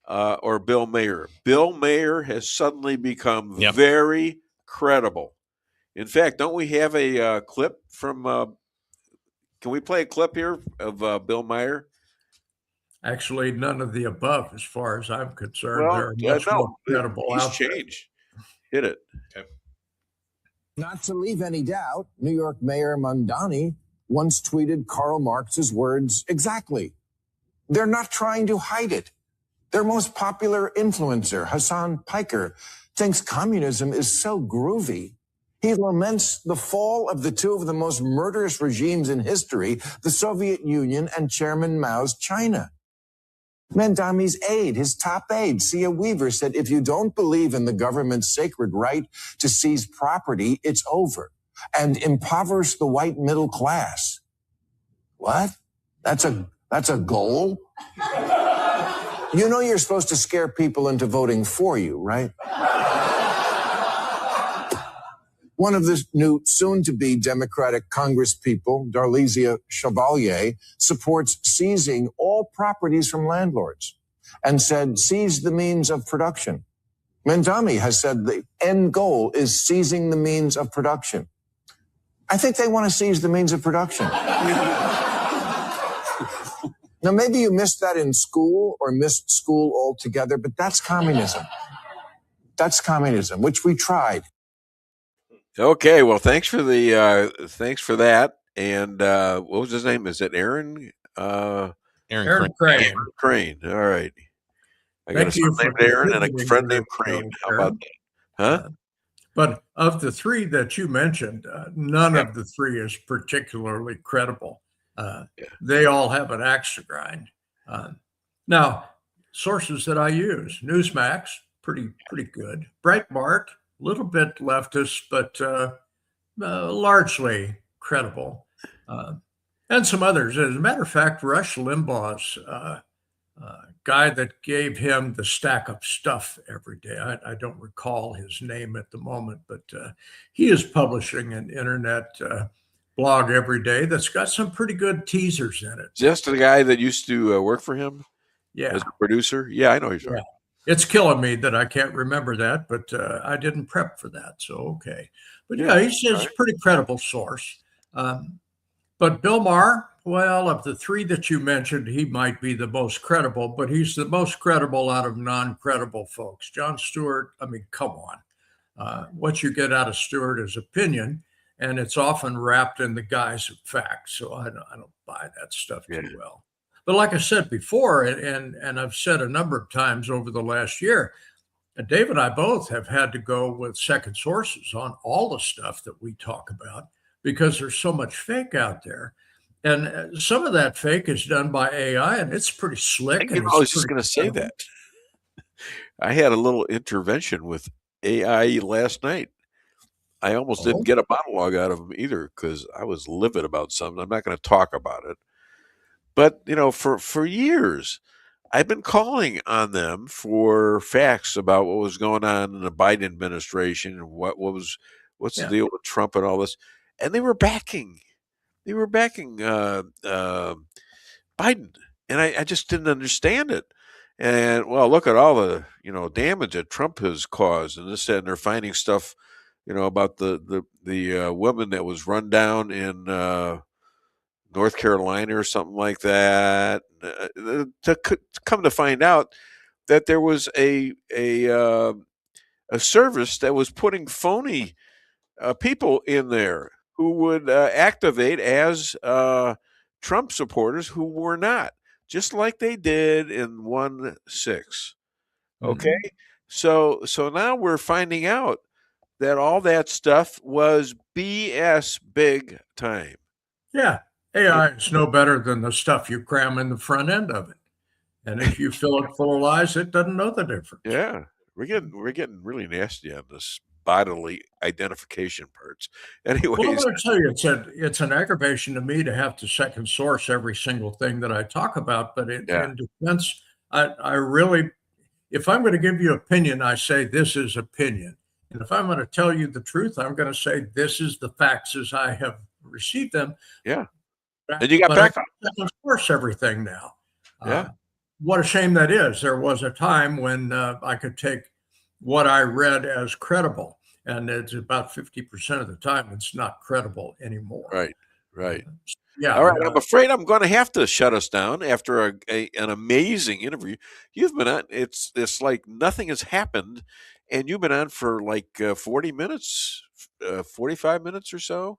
or Bill Maher? Bill Maher has suddenly become very credible. In fact, don't we have a clip from? Can we play a clip here of Bill Maher? Actually, none of the above, as far as I'm concerned. They're much more credible. He's changed. Hit it. Okay. Not to leave any doubt, New York Mayor Mamdani once tweeted Karl Marx's words exactly. They're not trying to hide it. Their most popular influencer, Hassan Piker, thinks communism is so groovy. He laments the fall of the two of the most murderous regimes in history, the Soviet Union and Chairman Mao's China. Mamdani's aide, his top aide, Sia Weaver, said, if you don't believe in the government's sacred right to seize property, it's over, and impoverish the white middle class. What? That's a goal? You know you're supposed to scare people into voting for you, right? One of the new soon-to-be Democratic congresspeople, Darlisia Chevalier, supports seizing all properties from landlords and said, seize the means of production. Mamdani has said the end goal is seizing the means of production. I think they want to seize the means of production. Now, maybe you missed that in school or missed school altogether, but that's communism. That's communism, which we tried. Okay, well, thanks for that. And what was his name? Is it Aaron? Aaron Crane. Crane. All right. I got a Thank you son for named Aaron and a contributing friend to named this show, Crane. How Aaron. about that? Huh? But of the three that you mentioned, none of the three is particularly credible. They all have an axe to grind. Now, sources that I use: Newsmax, pretty good. Breitbart, a little bit leftist, but largely credible. And some others. As a matter of fact, Rush Limbaugh's guy that gave him the stack of stuff every day. I don't recall his name at the moment, but he is publishing an internet blog every day that's got some pretty good teasers in it. Just the guy that used to work for him as a producer? Yeah, I know he's right. It's killing me that I can't remember that, but I didn't prep for that, so okay. But he's a pretty credible source. But Bill Maher, well, of the three that you mentioned, he might be the most credible, but he's the most credible out of non-credible folks. Jon Stewart, I mean, come on. What you get out of Stewart is opinion, and it's often wrapped in the guise of facts. So I don't buy that stuff too well. But like I said before, and I've said a number of times over the last year, Dave and I both have had to go with second sources on all the stuff that we talk about because there's so much fake out there. And some of that fake is done by AI, and it's pretty slick. I was just going to say that. I had a little intervention with AI last night. I almost didn't get a monologue out of him either because I was livid about something. I'm not going to talk about it. But, for years, I've been calling on them for facts about what was going on in the Biden administration and what's the deal with Trump and all this. And they were backing Biden. And I just didn't understand it. And, well, look at all the, damage that Trump has caused and this, that, and they're finding stuff, about the woman that was run down in North Carolina or something like that. To come to find out that there was a service that was putting phony people in there who would activate as Trump supporters who were not, just like they did in 1/6. Okay, so now we're finding out that all that stuff was BS big time. Yeah. AI is no better than the stuff you cram in the front end of it. And if you fill it full of lies, it doesn't know the difference. Yeah. We're getting really nasty on this bodily identification parts. Anyways. Well, I'm going to tell you, it's an aggravation to me to have to second source every single thing that I talk about. But in defense, I really, if I'm going to give you opinion, I say this is opinion. And if I'm going to tell you the truth, I'm going to say this is the facts as I have received them. Yeah. And you got back on. Of course, everything now. Yeah. What a shame that is. There was a time when I could take what I read as credible, and it's about 50% of the time it's not credible anymore. Right. Yeah. All right. I'm afraid I'm going to have to shut us down after an amazing interview. You've been on. It's like nothing has happened, and you've been on for like 40 minutes, 45 minutes or so.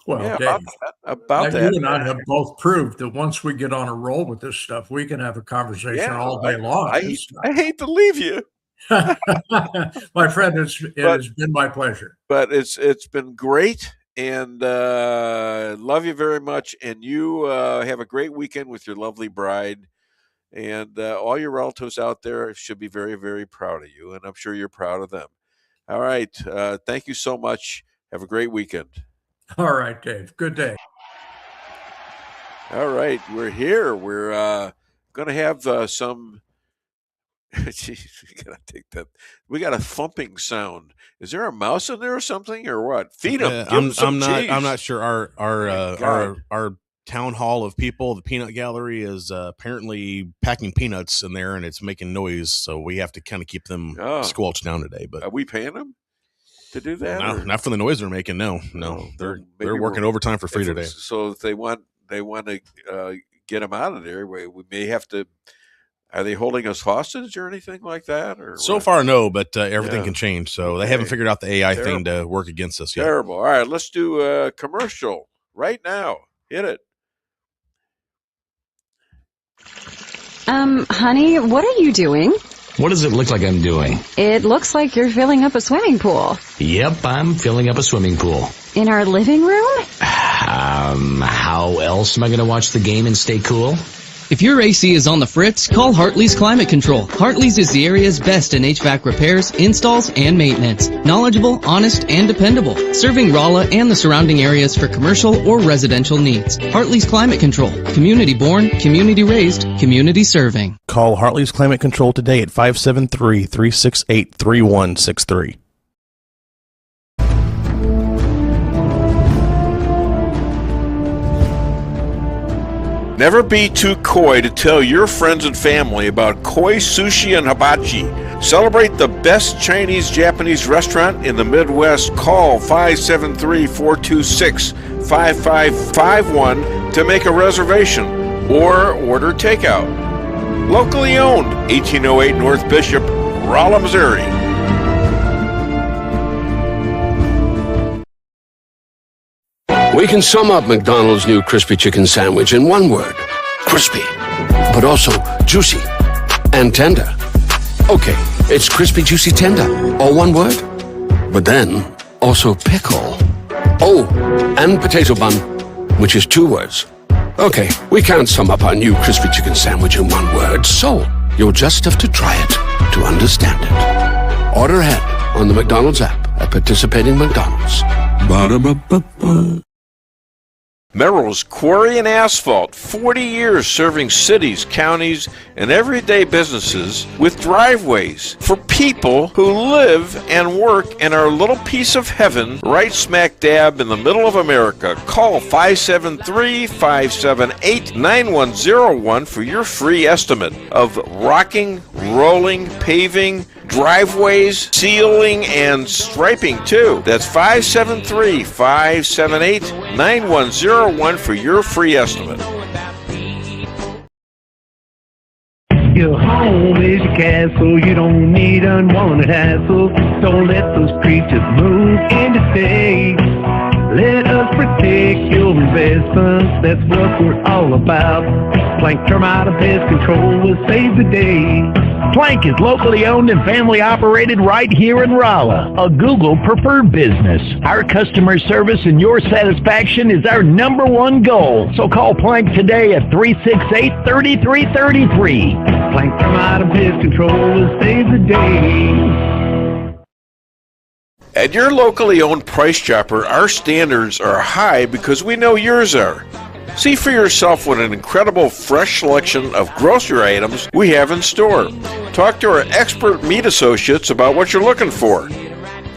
Well, yeah, Dave, about that. You and I have both proved that once we get on a roll with this stuff, we can have a conversation all day long. I hate to leave you. My friend, it has been my pleasure. But it's been great, and love you very much. And you have a great weekend with your lovely bride. And all your relatives out there should be very, very proud of you. And I'm sure you're proud of them. All right. Thank you so much. Have a great weekend. All right, Dave. Good day. All right. We're here. We're going to have some. Geez, we got to take that. We got a thumping sound. Is there a mouse in there or something, or what? Feed him. I'm not sure. Our town hall of people, the peanut gallery, is apparently packing peanuts in there, and it's making noise. So we have to kind of keep them squelched down today. But are we paying them to do that? No, not for the noise they're making. No, they're working overtime for free today. So if they want to get them out of there, we may have to Are they holding us hostage or anything like that? Or So what? far, no, but everything can change. So they haven't Okay. figured out the AI thing Terrible. to work against us yet. Terrible. All right, let's do a commercial right now. Hit it. Honey, what are you doing? What does it look like I'm doing? It looks like you're filling up a swimming pool. Yep, I'm filling up a swimming pool. In our living room? How else am I going to watch the game and stay cool? If your AC is on the fritz, call Hartley's Climate Control. Hartley's is the area's best in HVAC repairs, installs, and maintenance. Knowledgeable, honest, and dependable. Serving Rolla and the surrounding areas for commercial or residential needs. Hartley's Climate Control. Community born, community raised, community serving. Call Hartley's Climate Control today at 573-368-3163. Never be too coy to tell your friends and family about koi sushi and hibachi. Celebrate the best Chinese-Japanese restaurant in the Midwest. Call 573-426-5551 to make a reservation or order takeout. Locally owned, 1808 North Bishop, Rolla, Missouri. We can sum up McDonald's new crispy chicken sandwich in one word. Crispy. But also juicy and tender. Okay, it's crispy, juicy, tender. All one word. But then, also pickle. Oh, and potato bun, which is two words. Okay, we can't sum up our new crispy chicken sandwich in one word, so you'll just have to try it to understand it. Order ahead on the McDonald's app at participating McDonald's. Ba-da-ba-ba-ba. Merrill's Quarry and Asphalt, 40 years serving cities, counties, and everyday businesses with driveways for people who live and work in our little piece of heaven right smack dab in the middle of America. Call 573-578-9101 for your free estimate of rocking, rolling, paving, driveways, sealing, and striping too. That's 573-578-9101 for your free estimate. Your home is your castle. You don't need unwanted hassle. Don't let those creatures move in to stay. Let us protect your investments. That's what we're all about. Plank Termite and Pest Control will save the day. Plank is locally owned and family operated right here in Rolla, a Google preferred business. Our customer service and your satisfaction is our number one goal. So call Plank today at 368-3333. Plank Termite and Pest Control will save the day. At your locally owned Price Chopper, our standards are high because we know yours are. See for yourself what an incredible fresh selection of grocery items we have in store. Talk to our expert meat associates about what you're looking for.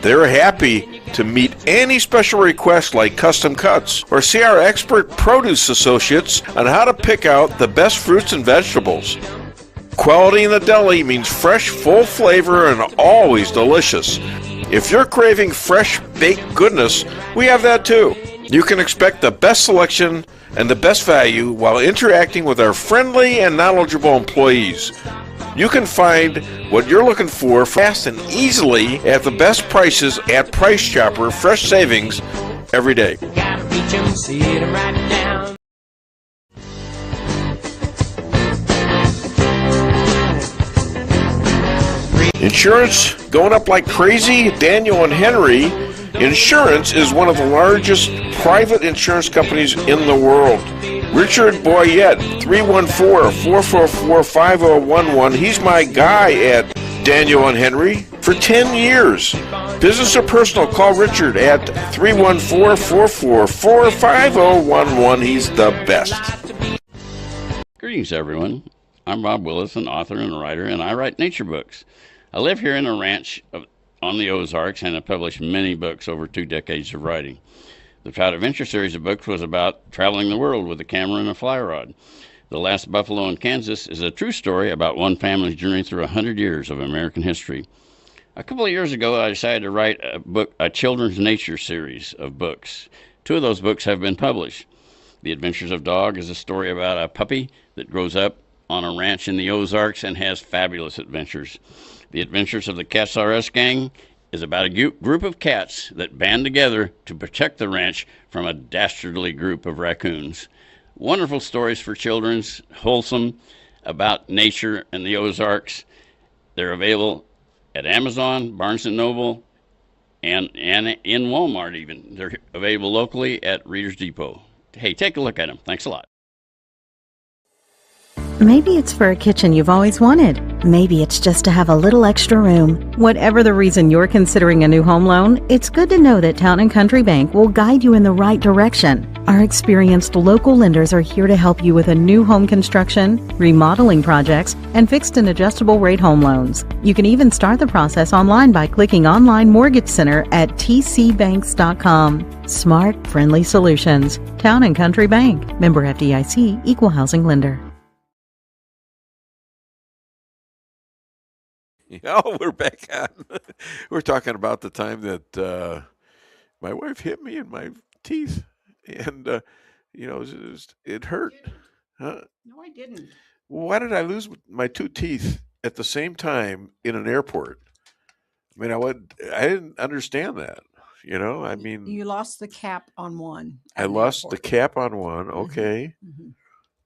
They're happy to meet any special requests like custom cuts, or see our expert produce associates on how to pick out the best fruits and vegetables. Quality in the deli means fresh, full flavor, and always delicious. If you're craving fresh baked goodness, we have that too. You can expect the best selection and the best value while interacting with our friendly and knowledgeable employees. You can find what you're looking for fast and easily at the best prices at Price Chopper. Fresh savings every day. Gotta reach 'em, sit 'em right down. Insurance going up like crazy? Daniel and Henry Insurance is one of the largest private insurance companies in the world. Richard Boyette, 314-444-5011. He's my guy at Daniel and Henry for 10 years. Business or personal, call Richard at 314-444-5011. He's the best. Greetings, everyone. I'm Rob Willis, an author and writer, and I write nature books. I live here in a ranch on the Ozarks and have published many books over 2 decades of writing. The Trout Adventure series of books was about traveling the world with a camera and a fly rod. The Last Buffalo in Kansas is a true story about one family's journey through 100 years of American history. A couple of years ago, I decided to write a children's nature series of books. 2 of those books have been published. The Adventures of Dog is a story about a puppy that grows up on a ranch in the Ozarks and has fabulous adventures. The Adventures of the Cats R Us Gang is about a group of cats that band together to protect the ranch from a dastardly group of raccoons. Wonderful stories for children, wholesome, about nature and the Ozarks. They're available at Amazon, Barnes & Noble, and in Walmart even. They're available locally at Reader's Depot. Hey, take a look at them. Thanks a lot. Maybe it's for a kitchen you've always wanted. Maybe it's just to have a little extra room. Whatever the reason you're considering a new home loan, it's good to know that Town & Country Bank will guide you in the right direction. Our experienced local lenders are here to help you with a new home construction, remodeling projects, and fixed and adjustable rate home loans. You can even start the process online by clicking Online Mortgage Center at tcbanks.com. Smart, friendly solutions. Town & Country Bank. Member FDIC, Equal Housing Lender. Oh, we're back on. We're talking about the time that my wife hit me in my teeth, and it hurt. Huh? No, I didn't. Why did I lose my two teeth at the same time in an airport? I mean, I didn't understand that. I mean, You lost the cap on one. I lost the cap on one. Okay. Mm-hmm.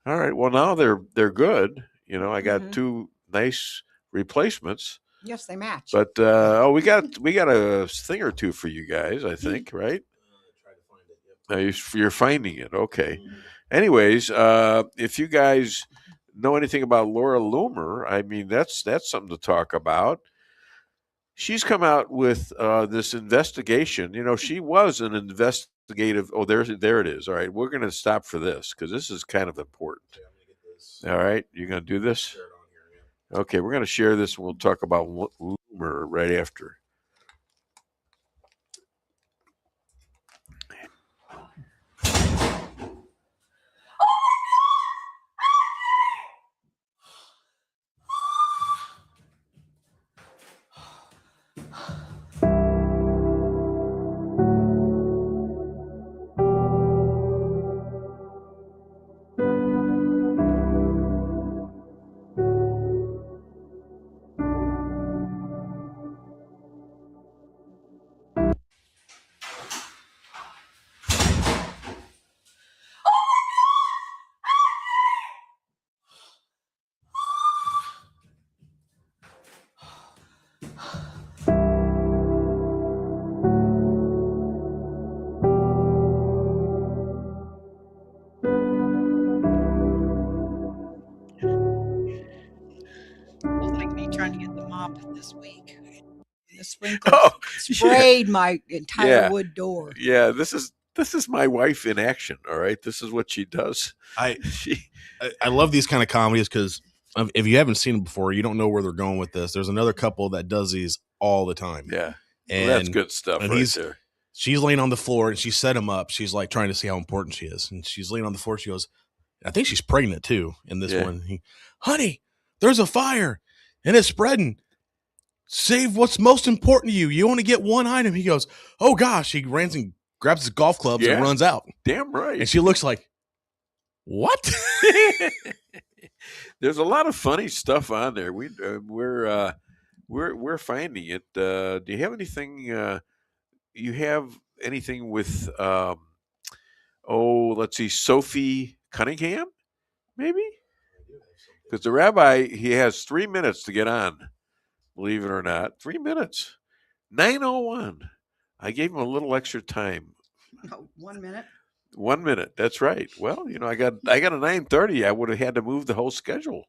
All right. Well, now they're good. I got two nice replacements. Yes, they match. But we got a thing or two for you guys, I think, right? You're finding it, okay. Anyways, if you guys know anything about Laura Loomer, I mean that's something to talk about. She's come out with this investigation. She was an investigative. Oh, there it is. All right, we're going to stop for this because this is kind of important. All right, you're going to do this. Okay, we're going to share this, and we'll talk about Loomer right after. Like me trying to get the mop this week. The sprinkles sprayed my entire wood door. Yeah, this is my wife in action. All right, this is what she does. I love these kind of comedies because if you haven't seen them before, you don't know where they're going with this. There's another couple that does these all the time. Yeah, and that's good stuff right there. She's laying on the floor and she set him up. She's like trying to see how important she is, and she's laying on the floor. She goes, I think she's pregnant too in this one. Honey, there's a fire and it's spreading. Save what's most important to you. You only get one item. He goes, oh gosh. He runs and grabs his golf clubs and runs out. Damn right. And she looks like, what? There's a lot of funny stuff on there. We're finding it. Do you have anything? You have anything with? Let's see, Sophie Cunningham, maybe. Because the rabbi, he has 3 minutes to get on. Believe it or not, 3 minutes. 9:01. I gave him a little extra time. No, 1 minute. 1 minute. That's right. Well, I got a 9:30. I would have had to move the whole schedule.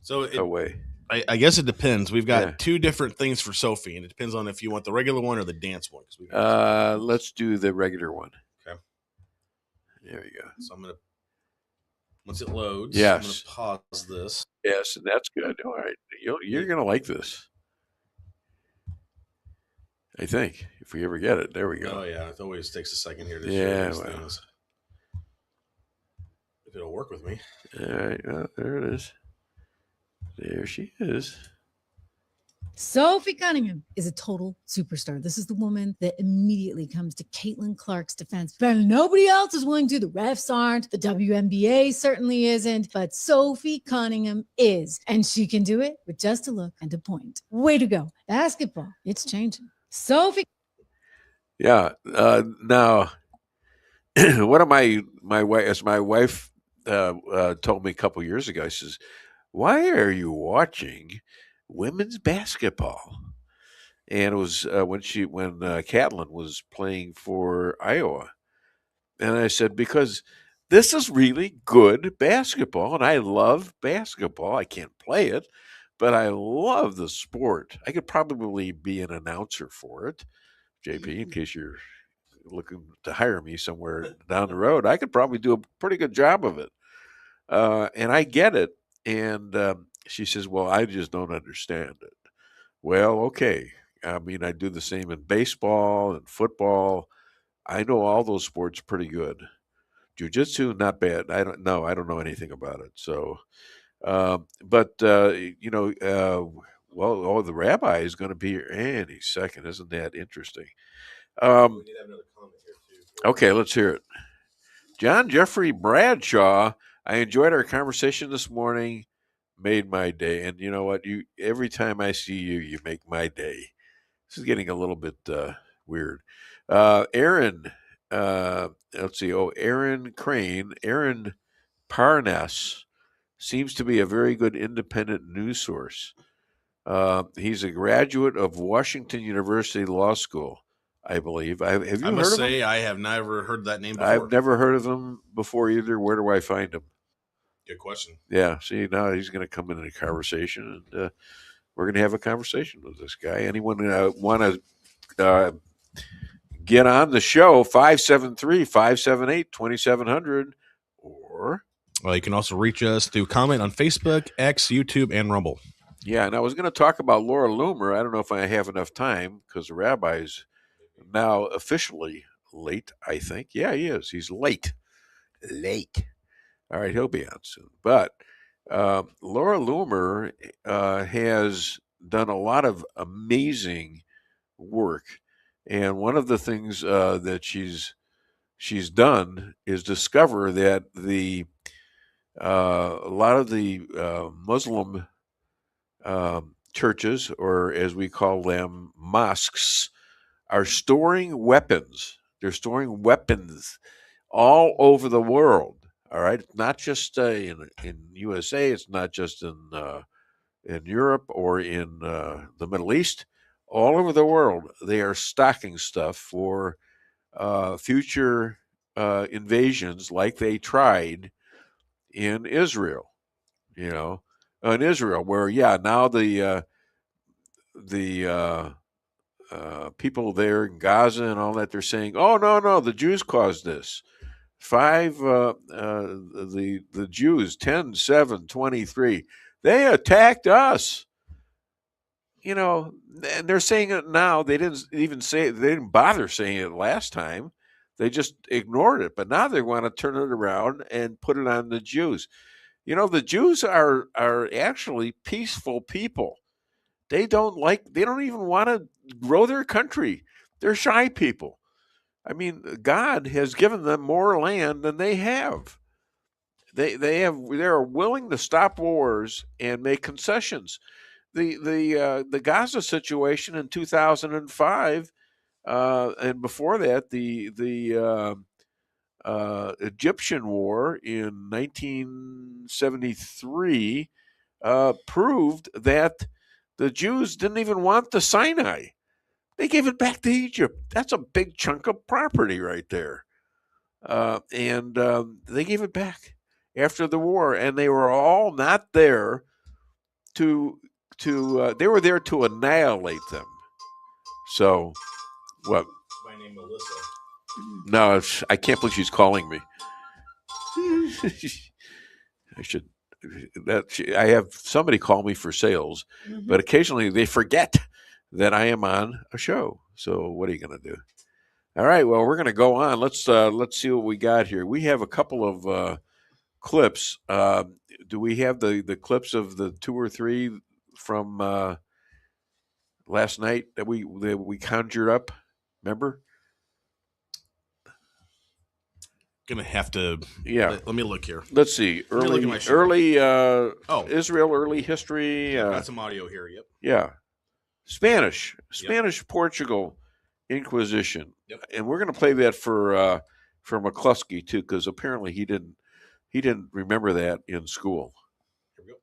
Away. I guess it depends. We've got two different things for Sophie, and it depends on if you want the regular one or the dance one. Let's do the regular one. Okay. There we go. So I'm gonna. Once it loads, yes. I'm going to pause this. Yes, and that's good. All right. You're going to like this. I think, if we ever get it. There we go. Oh, yeah. It always takes a second here to share these things. If it'll work with me. All right. There it is. There she is. Sophie Cunningham is a total superstar. This is the woman that immediately comes to Caitlin Clark's defense. But nobody else is willing to. The refs aren't. The WNBA certainly isn't. But Sophie Cunningham is. And she can do it with just a look and a point. Way to go. Basketball, it's changing. Sophie. Yeah. Now, one of my wife told me a couple years ago, she says, "Why are you watching women's basketball?" And it was when Catlin was playing for Iowa, and I said, "Because this is really good basketball, and I love basketball. I can't play it, but I love the sport. I could probably be an announcer for it, JP, in case you're looking to hire me somewhere down the road. I could probably do a pretty good job of it, and I get it." And she says, "Well, I just don't understand it." Well, okay. I mean, I do the same in baseball and football. I know all those sports pretty good. Jiu-jitsu, not bad. I don't know anything about it. So, but the rabbi is going to be here any second. Isn't that interesting? Okay, let's hear it. John Jeffrey Bradshaw. I enjoyed our conversation this morning. Made my day. And you know what? Every time I see you, you make my day. This is getting a little bit weird. Aaron, let's see. Aaron Crane, Aaron Parnas seems to be a very good independent news source. He's a graduate of Washington University Law School, I believe. Have you heard of him? I must say, I have never heard that name before. I've never heard of him before either. Where do I find him? Good question. Yeah, see, now he's going to come into the conversation, and we're going to have a conversation with this guy. Anyone want to get on the show, 573-578-2700, or... Well, you can also reach us through comment on Facebook, X, YouTube, and Rumble. Yeah, and I was going to talk about Laura Loomer. I don't know if I have enough time because the rabbi's now officially late, I think. Yeah, he is. He's late. Late. All right, he'll be on soon. But Laura Loomer has done a lot of amazing work. And one of the things that she's done is discover that a lot of the Muslim churches, or as we call them, mosques, are storing weapons. They're storing weapons all over the world. All right, it's not just in USA. It's not just in Europe or in the Middle East. All over the world, they are stocking stuff for future invasions, like they tried in Israel. In Israel, where now the people there in Gaza and all that, they're saying, "Oh no, the Jews caused this." The Jews, 10/7/23, they attacked us. And they're saying it now. They didn't bother saying it last time. They just ignored it. But now they want to turn it around and put it on the Jews. The Jews are actually peaceful people. They don't even want to grow their country. They're shy people. I mean, God has given them more land than they have. They're willing to stop wars and make concessions. The Gaza situation in 2005, and before that, the Egyptian war in 1973 proved that the Jews didn't even want the Sinai. They gave it back to Egypt. That's a big chunk of property right there. And they gave it back after the war, and they were all not there they were there to annihilate them. So, what? My name Melissa. No, I can't believe she's calling me. I have somebody call me for sales, but occasionally they forget that I am on a show. So what are you going to do? All right, well, we're going to go on. Let's see what we got here. We have a couple of clips. Do we have the clips of the two or three from last night that we conjured up. Remember? Gonna have to. Yeah. Let me look here. Let's see. Early Israel, early history. Got some audio here. Yep. Yeah. Spanish, Portugal, Inquisition. Yep. And we're going to play that for McCloskey too, because apparently he didn't remember that in school. Here we go.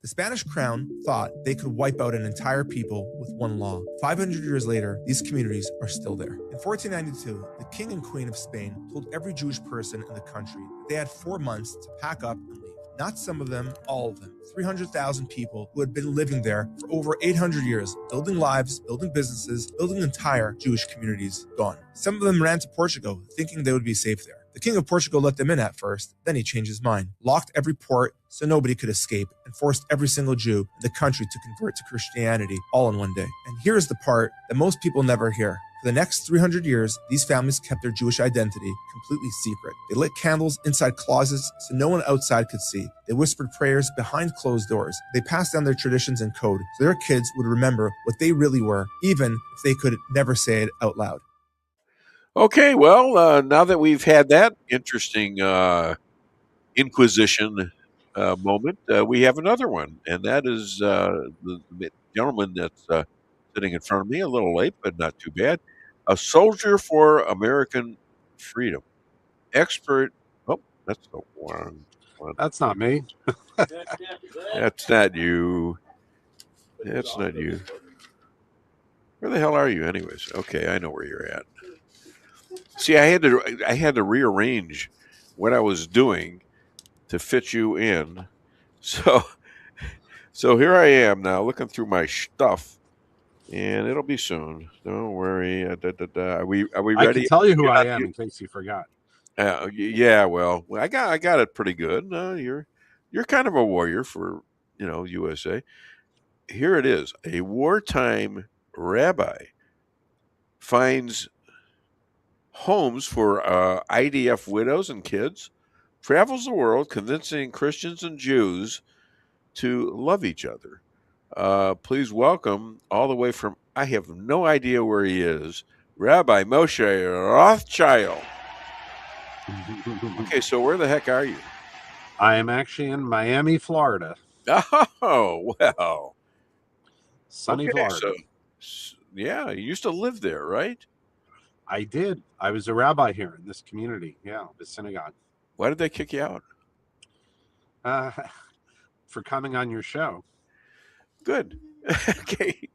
The Spanish crown thought they could wipe out an entire people with one law. 500 years later, these communities are still there. In 1492, the king and queen of Spain told every Jewish person in the country that they had 4 months to pack up and leave. Not some of them, all of them. 300,000 people who had been living there for over 800 years, building lives, building businesses, building entire Jewish communities, gone. Some of them ran to Portugal, thinking they would be safe there. The king of Portugal let them in at first, then he changed his mind, locked every port so nobody could escape, and forced every single Jew in the country to convert to Christianity all in one day. And here's the part that most people never hear. For the next 300 years, these families kept their Jewish identity completely secret. They lit candles inside closets so no one outside could see. They whispered prayers behind closed doors. They passed down their traditions and code so their kids would remember what they really were, even if they could never say it out loud. Okay, well, now that we've had that interesting Inquisition moment, we have another one, and that is the gentleman that's sitting in front of me, a little late, but not too bad. A soldier for American freedom. Expert. Oh, that's the one. That's not me. That's not you. That's not you. Where the hell are you, anyways? Okay, I know where you're at. See, I had to rearrange what I was doing to fit you in. So here I am now, looking through my stuff, and it'll be soon. Don't worry. Are we ready? I can tell you who I am in case you forgot. Yeah. Well, I got it pretty good. You're kind of a warrior for USA. Here it is. A wartime rabbi finds homes for IDF widows and kids, travels the world convincing Christians and Jews to love each other. Please welcome, all the way from, I have no idea where he is, Rabbi Moshe Rothschild. Okay, so where the heck are you? I am actually in Miami, Florida. Oh, well. Sunny Florida. So, yeah, you used to live there, right? I did. I was a rabbi here in this community. Yeah, the synagogue. Why did they kick you out? For coming on your show. Good. Okay.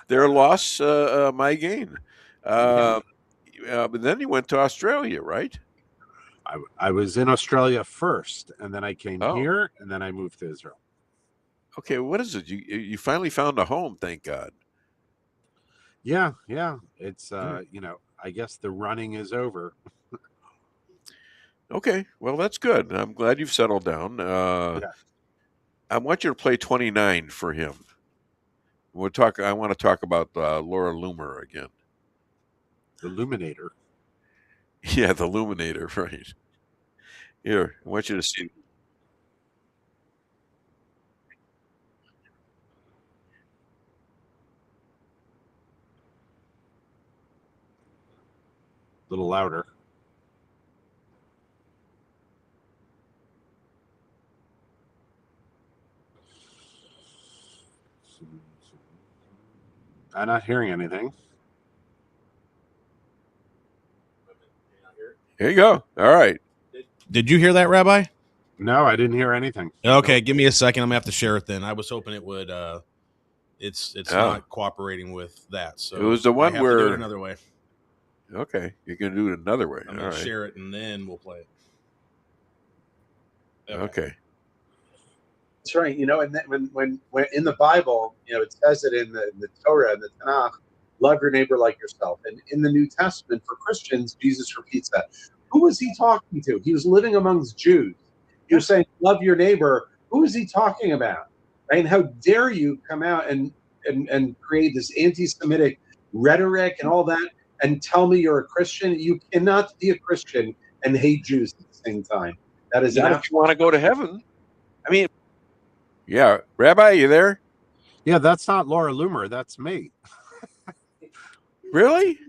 Their loss, my gain. But then you went to Australia, right? I was in Australia first, and then I came here, and then I moved to Israel. Okay, what is it? You finally found a home, thank God. Yeah. It's I guess the running is over. Okay, well that's good. I'm glad you've settled down. I want you to play 29 for him. I want to talk about Laura Loomer again. The Luminator. Yeah, the Luminator, right. Here, I want you to see. A little louder. I'm not hearing anything. Here you go. All right. Did you hear that, Rabbi? No, I didn't hear anything. Okay, give me a second. I'm gonna have to share it then. I was hoping it would. It's not cooperating with that. So it was the one I have where to do it another way. Okay, you're gonna do it another way. I'm gonna share it and then we'll play it. Okay. That's right. And then when in the Bible, it says it in the Torah and the Tanakh, love your neighbor like yourself. And in the New Testament, for Christians, Jesus repeats that. Who was he talking to? He was living amongst Jews. He was saying, love your neighbor. Who is he talking about? Right? And how dare you come out and create this anti-Semitic rhetoric and all that and tell me you're a Christian? You cannot be a Christian and hate Jews at the same time. That is not if you want to go to heaven. I mean, yeah, Rabbi, you there? Yeah, that's not Laura Loomer. That's me. Really?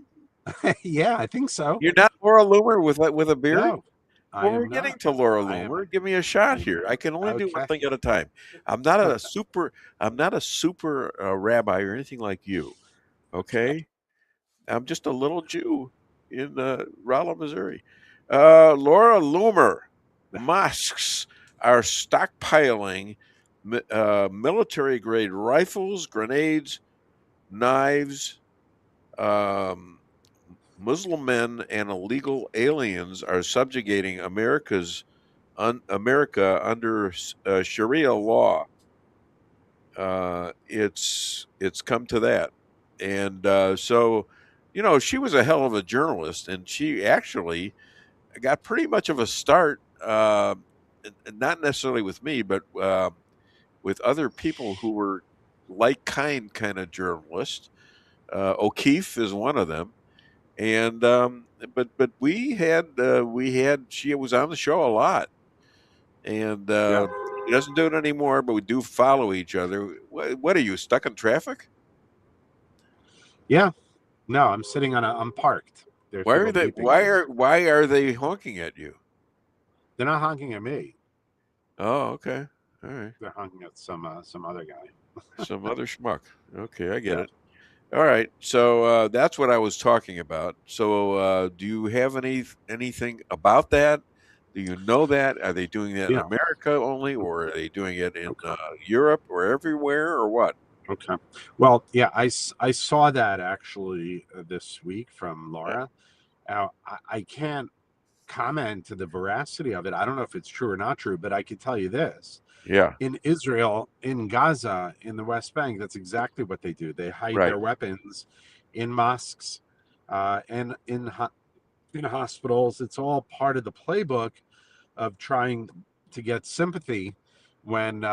Yeah, I think so. You're not Laura Loomer with a beard? No, I Well, we're am getting not. to Laura I am. Loomer. Give me a shot here. I can only do one Okay. thing at a time. I'm not a super. I'm not a super rabbi or anything like you. Okay, I'm just a little Jew in Rolla, Missouri. Laura Loomer. Mosques are stockpiling military grade rifles, grenades, knives. Muslim men and illegal aliens are subjugating America under Sharia law. It's come to that, and so she was a hell of a journalist, and she actually got pretty much of a start. Not necessarily with me, but with other people who were like kind of journalists. O'Keefe is one of them. And but we had she was on the show a lot, and she doesn't do it anymore. But we do follow each other. What are you, stuck in traffic? Yeah. No, I'm sitting I'm parked. There's Why are people they beeping. why are they honking at you? They're not honking at me. Oh, okay, all right. They're honking at some other guy. Some other schmuck. Okay, I get Yeah. it. All right, so that's what I was talking about. So, do you have anything about that? Do you know that? Are they doing that in Yeah. America only, or are they doing it in Europe or everywhere, or what? Okay. Well, yeah, I saw that actually this week from Yeah. Laura. Now, I can't comment to the veracity of it. I don't know if it's true or not true, but I can tell you this. Yeah, In Israel, in Gaza, in the West Bank, that's exactly what they do. They hide right. their weapons in mosques and in hospitals. It's all part of the playbook of trying to get sympathy when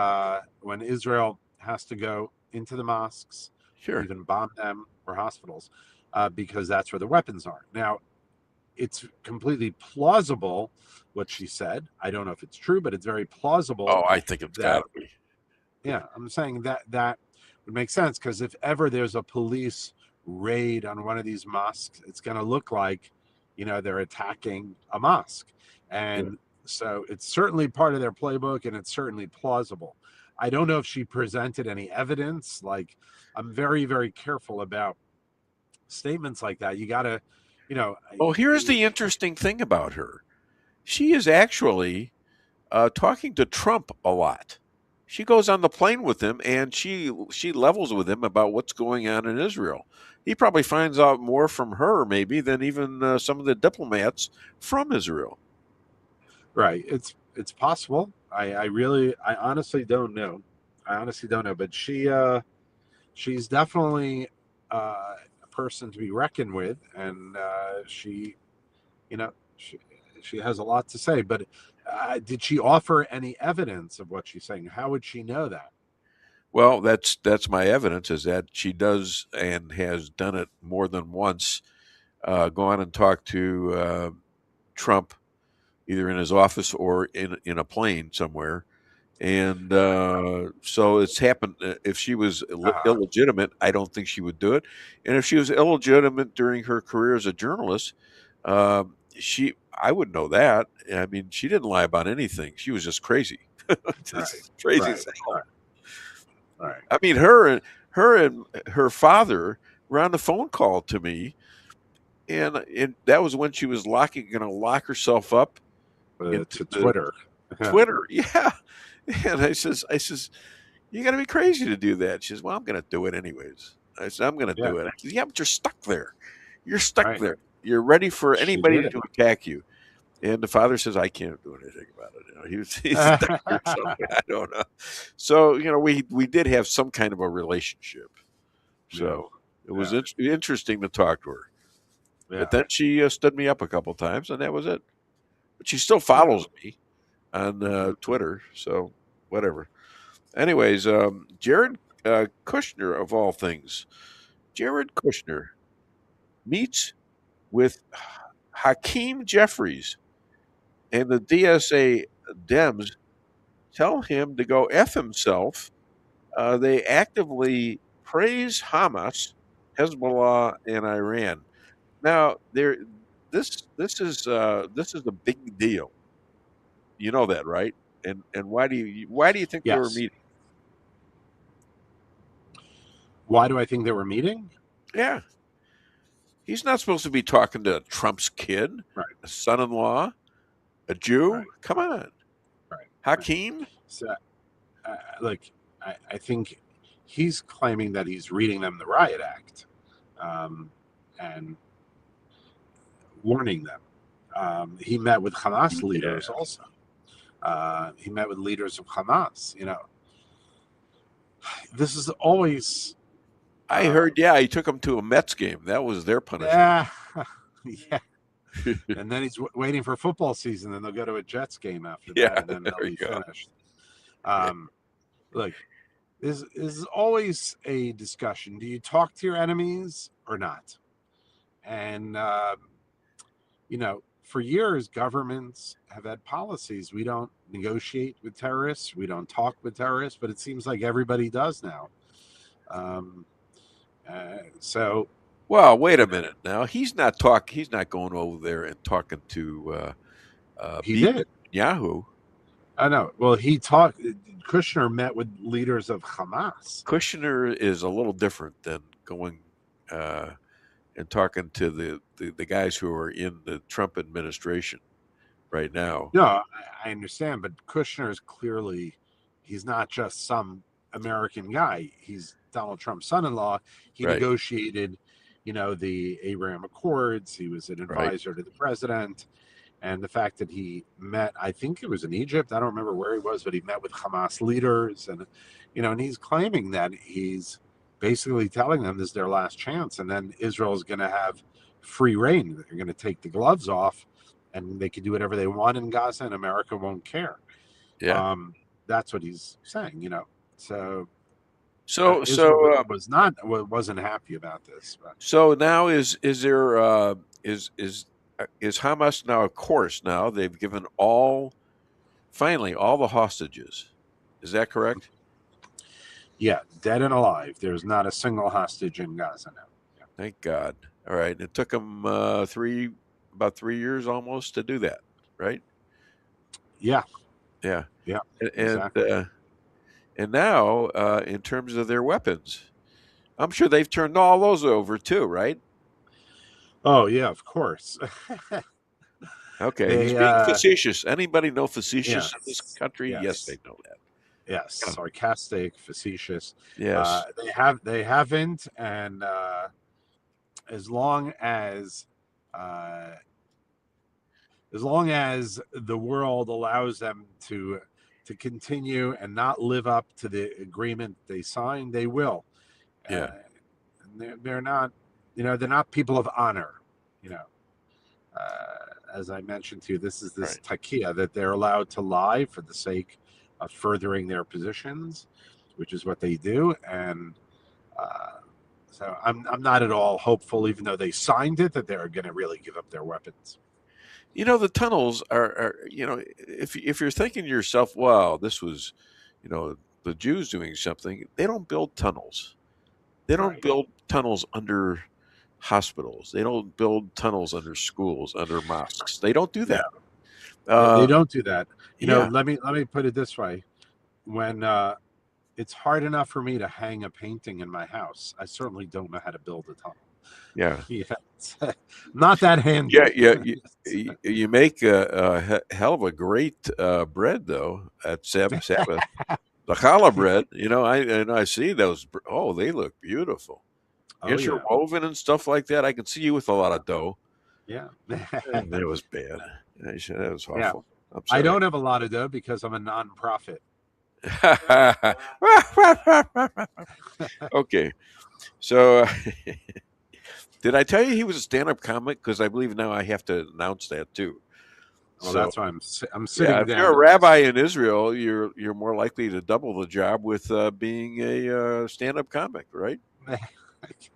Israel has to go into the mosques, Sure. even bomb them, or hospitals, because that's where the weapons are. Now, it's completely plausible what she said. I don't know if it's true, but it's very plausible. Oh, I think it's got to be. Yeah, I'm saying that would make sense, because if ever there's a police raid on one of these mosques, it's going to look like, they're attacking a mosque. And so it's certainly part of their playbook, and it's certainly plausible. I don't know if she presented any evidence. Like, I'm very, very careful about statements like that. You got to, Well, here's the interesting thing about her. She is actually talking to Trump a lot. She goes on the plane with him, and she levels with him about what's going on in Israel. He probably finds out more from her, maybe, than even some of the diplomats from Israel. Right. It's possible. I honestly don't know. But she's definitely a person to be reckoned with, and she has a lot to say. But did she offer any evidence of what she's saying? How would she know that? Well, that's my evidence, is that she does and has done it more than once. Go on and talk to Trump, either in his office or in a plane somewhere. And so it's happened. If she was illegitimate, I don't think she would do it. And if she was illegitimate during her career as a journalist, I would know that. I mean, she didn't lie about anything. She was just crazy. Crazy as hell. Right. I mean, her and her father were on the phone call to me, and that was when she was going to lock herself up to Twitter. Twitter, yeah. And I says, you got to be crazy to do that. She says, well, I'm going to do it anyways. I said, I'm going to do it. I said, yeah, but you're stuck there. You're stuck there. You're ready for anybody to attack you. And the father says, I can't do anything about it. He's stuck here somewhere. I don't know. So, we did have some kind of a relationship. So it was interesting to talk to her. Yeah. But then she stood me up a couple times, and that was it. But she still follows me on Twitter, so whatever. Anyways, Jared Kushner, of all things, Jared Kushner meets with Hakeem Jeffries, and the DSA Dems tell him to go F himself they actively praise Hamas, Hezbollah, and Iran. Now, this is a big deal. You know that, right? And why do you think they were Yes. meeting? Why do I think they were meeting? Yeah, he's not supposed to be talking to Trump's kid, right? A son-in-law, a Jew. Right. Come on, right? Hakeem. So, I think he's claiming that he's reading them the riot act, and warning them. He met with Hamas leaders also. He met with leaders of Hamas. This is always. I heard, he took them to a Mets game. That was their punishment. Yeah. And then he's waiting for football season, and they'll go to a Jets game after Yeah, that, and then they'll there be you go. finished. Look, this is always a discussion. Do you talk to your enemies or not? And for years, governments have had policies. We don't negotiate with terrorists. We don't talk with terrorists, but it seems like everybody does now. So, well, wait a minute now. He's not going over there and talking to he did. Yahoo. I know. Well, Kushner met with leaders of Hamas. Kushner is a little different than going and talking to the guys who are in the Trump administration right now. No, I understand, but Kushner is clearly, he's not just some American guy. He's Donald Trump's son-in-law. He Right. negotiated, the Abraham Accords. He was an advisor to the president. And the fact that he met, I think it was in Egypt. I don't remember where he was, but he met with Hamas leaders. And, and he's claiming that he's basically telling them this is their last chance. And then Israel is going to have free reign. They're going to take the gloves off and they can do whatever they want in Gaza and America won't care. Yeah. That's what he's saying, So Israel wasn't happy about this. But. So now is Hamas now? Of course, now they've given finally all the hostages. Is that correct? Yeah, dead and alive. There's not a single hostage in Gaza now. Yeah. Thank God. All right, it took them about 3 years almost to do that, right? Yeah. Yeah. Yeah. And exactly. And now, in terms of their weapons, I'm sure they've turned all those over too, right? Oh yeah, of course. Okay, he's being facetious. Anybody know facetious in this country? Yes, they know that. Yes, sarcastic, facetious. Yes, they haven't, and as long as the world allows them to continue and not live up to the agreement they signed, they will. Yeah, they're not, they're not people of honor. As I mentioned to you, this is this takia that they're allowed to lie for the sake of furthering their positions, which is what they do. And so I'm not at all hopeful, even though they signed it, that they're going to really give up their weapons. The tunnels are if you're thinking to yourself, wow, this was, the Jews doing something. They don't build tunnels. They don't build tunnels under hospitals. They don't build tunnels under schools, under mosques. They don't do that. They don't do that. Yeah. Let me put it this way: when it's hard enough for me to hang a painting in my house, I certainly don't know how to build a tunnel. Yeah. Not that handy. Yeah. You make a hell of a great bread though at Sabbath. The challah bread, I see those. Oh, they look beautiful. Interwoven and stuff like that. I can see you with a lot of dough. Yeah. That was bad. That was awful. Yeah. I don't have a lot of dough because I'm a non-profit. Okay. So, did I tell you he was a stand-up comic? Because I believe now I have to announce that too. Well, that's why I'm sitting down. If you're a rabbi in Israel, you're more likely to double the job with being a stand-up comic, right?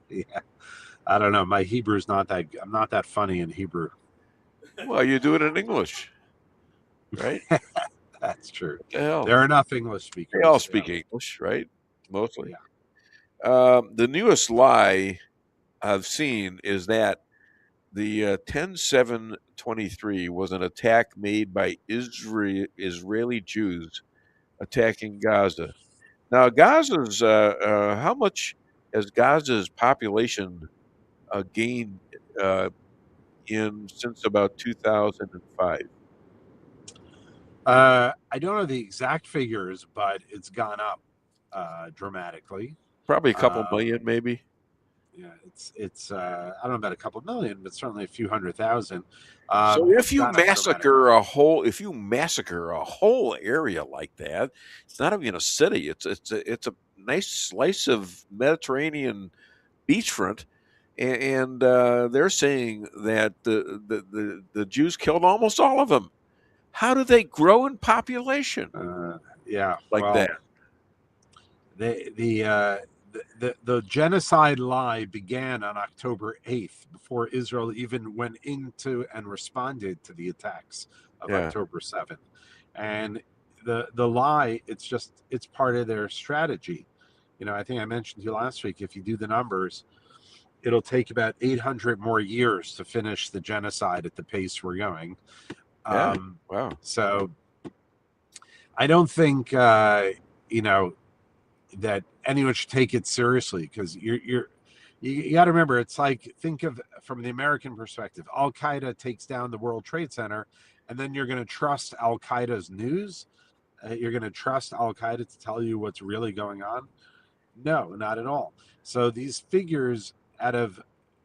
Yeah, I don't know. My Hebrew's not that. I'm not that funny in Hebrew. Well, you do it in English, right? That's true. What the hell? There are enough English speakers. They all speak English, right? mostly. Yeah. The newest lie I've seen is that the 10/7/23 was an attack made by Israeli Jews attacking Gaza. Now, Gaza's how much has Gaza's population gained in since about 2005? I don't know the exact figures, but it's gone up dramatically. Probably a couple million, maybe. Yeah, it's I don't know about a couple million, but certainly a few 100,000. So if It's you gone up dramatically. massacre a whole area like that, it's not even a city. It's a nice slice of Mediterranean beachfront, and they're saying that the Jews killed almost all of them. How do they grow in population Yeah, like well, that? the genocide lie began on October 8th, before Israel even went into and responded to the attacks of Yeah. October 7th. And the lie, it's part of their strategy. I think I mentioned to you last week, if you do the numbers, it'll take about 800 more years to finish the genocide at the pace we're going. Yeah. Wow. So I don't think that anyone should take it seriously, because you got to remember, it's like, think of from the American perspective. Al Qaeda takes down the World Trade Center, and then you're going to trust Al Qaeda's news? You're going to trust Al Qaeda to tell you what's really going on? No, not at all. So these figures out of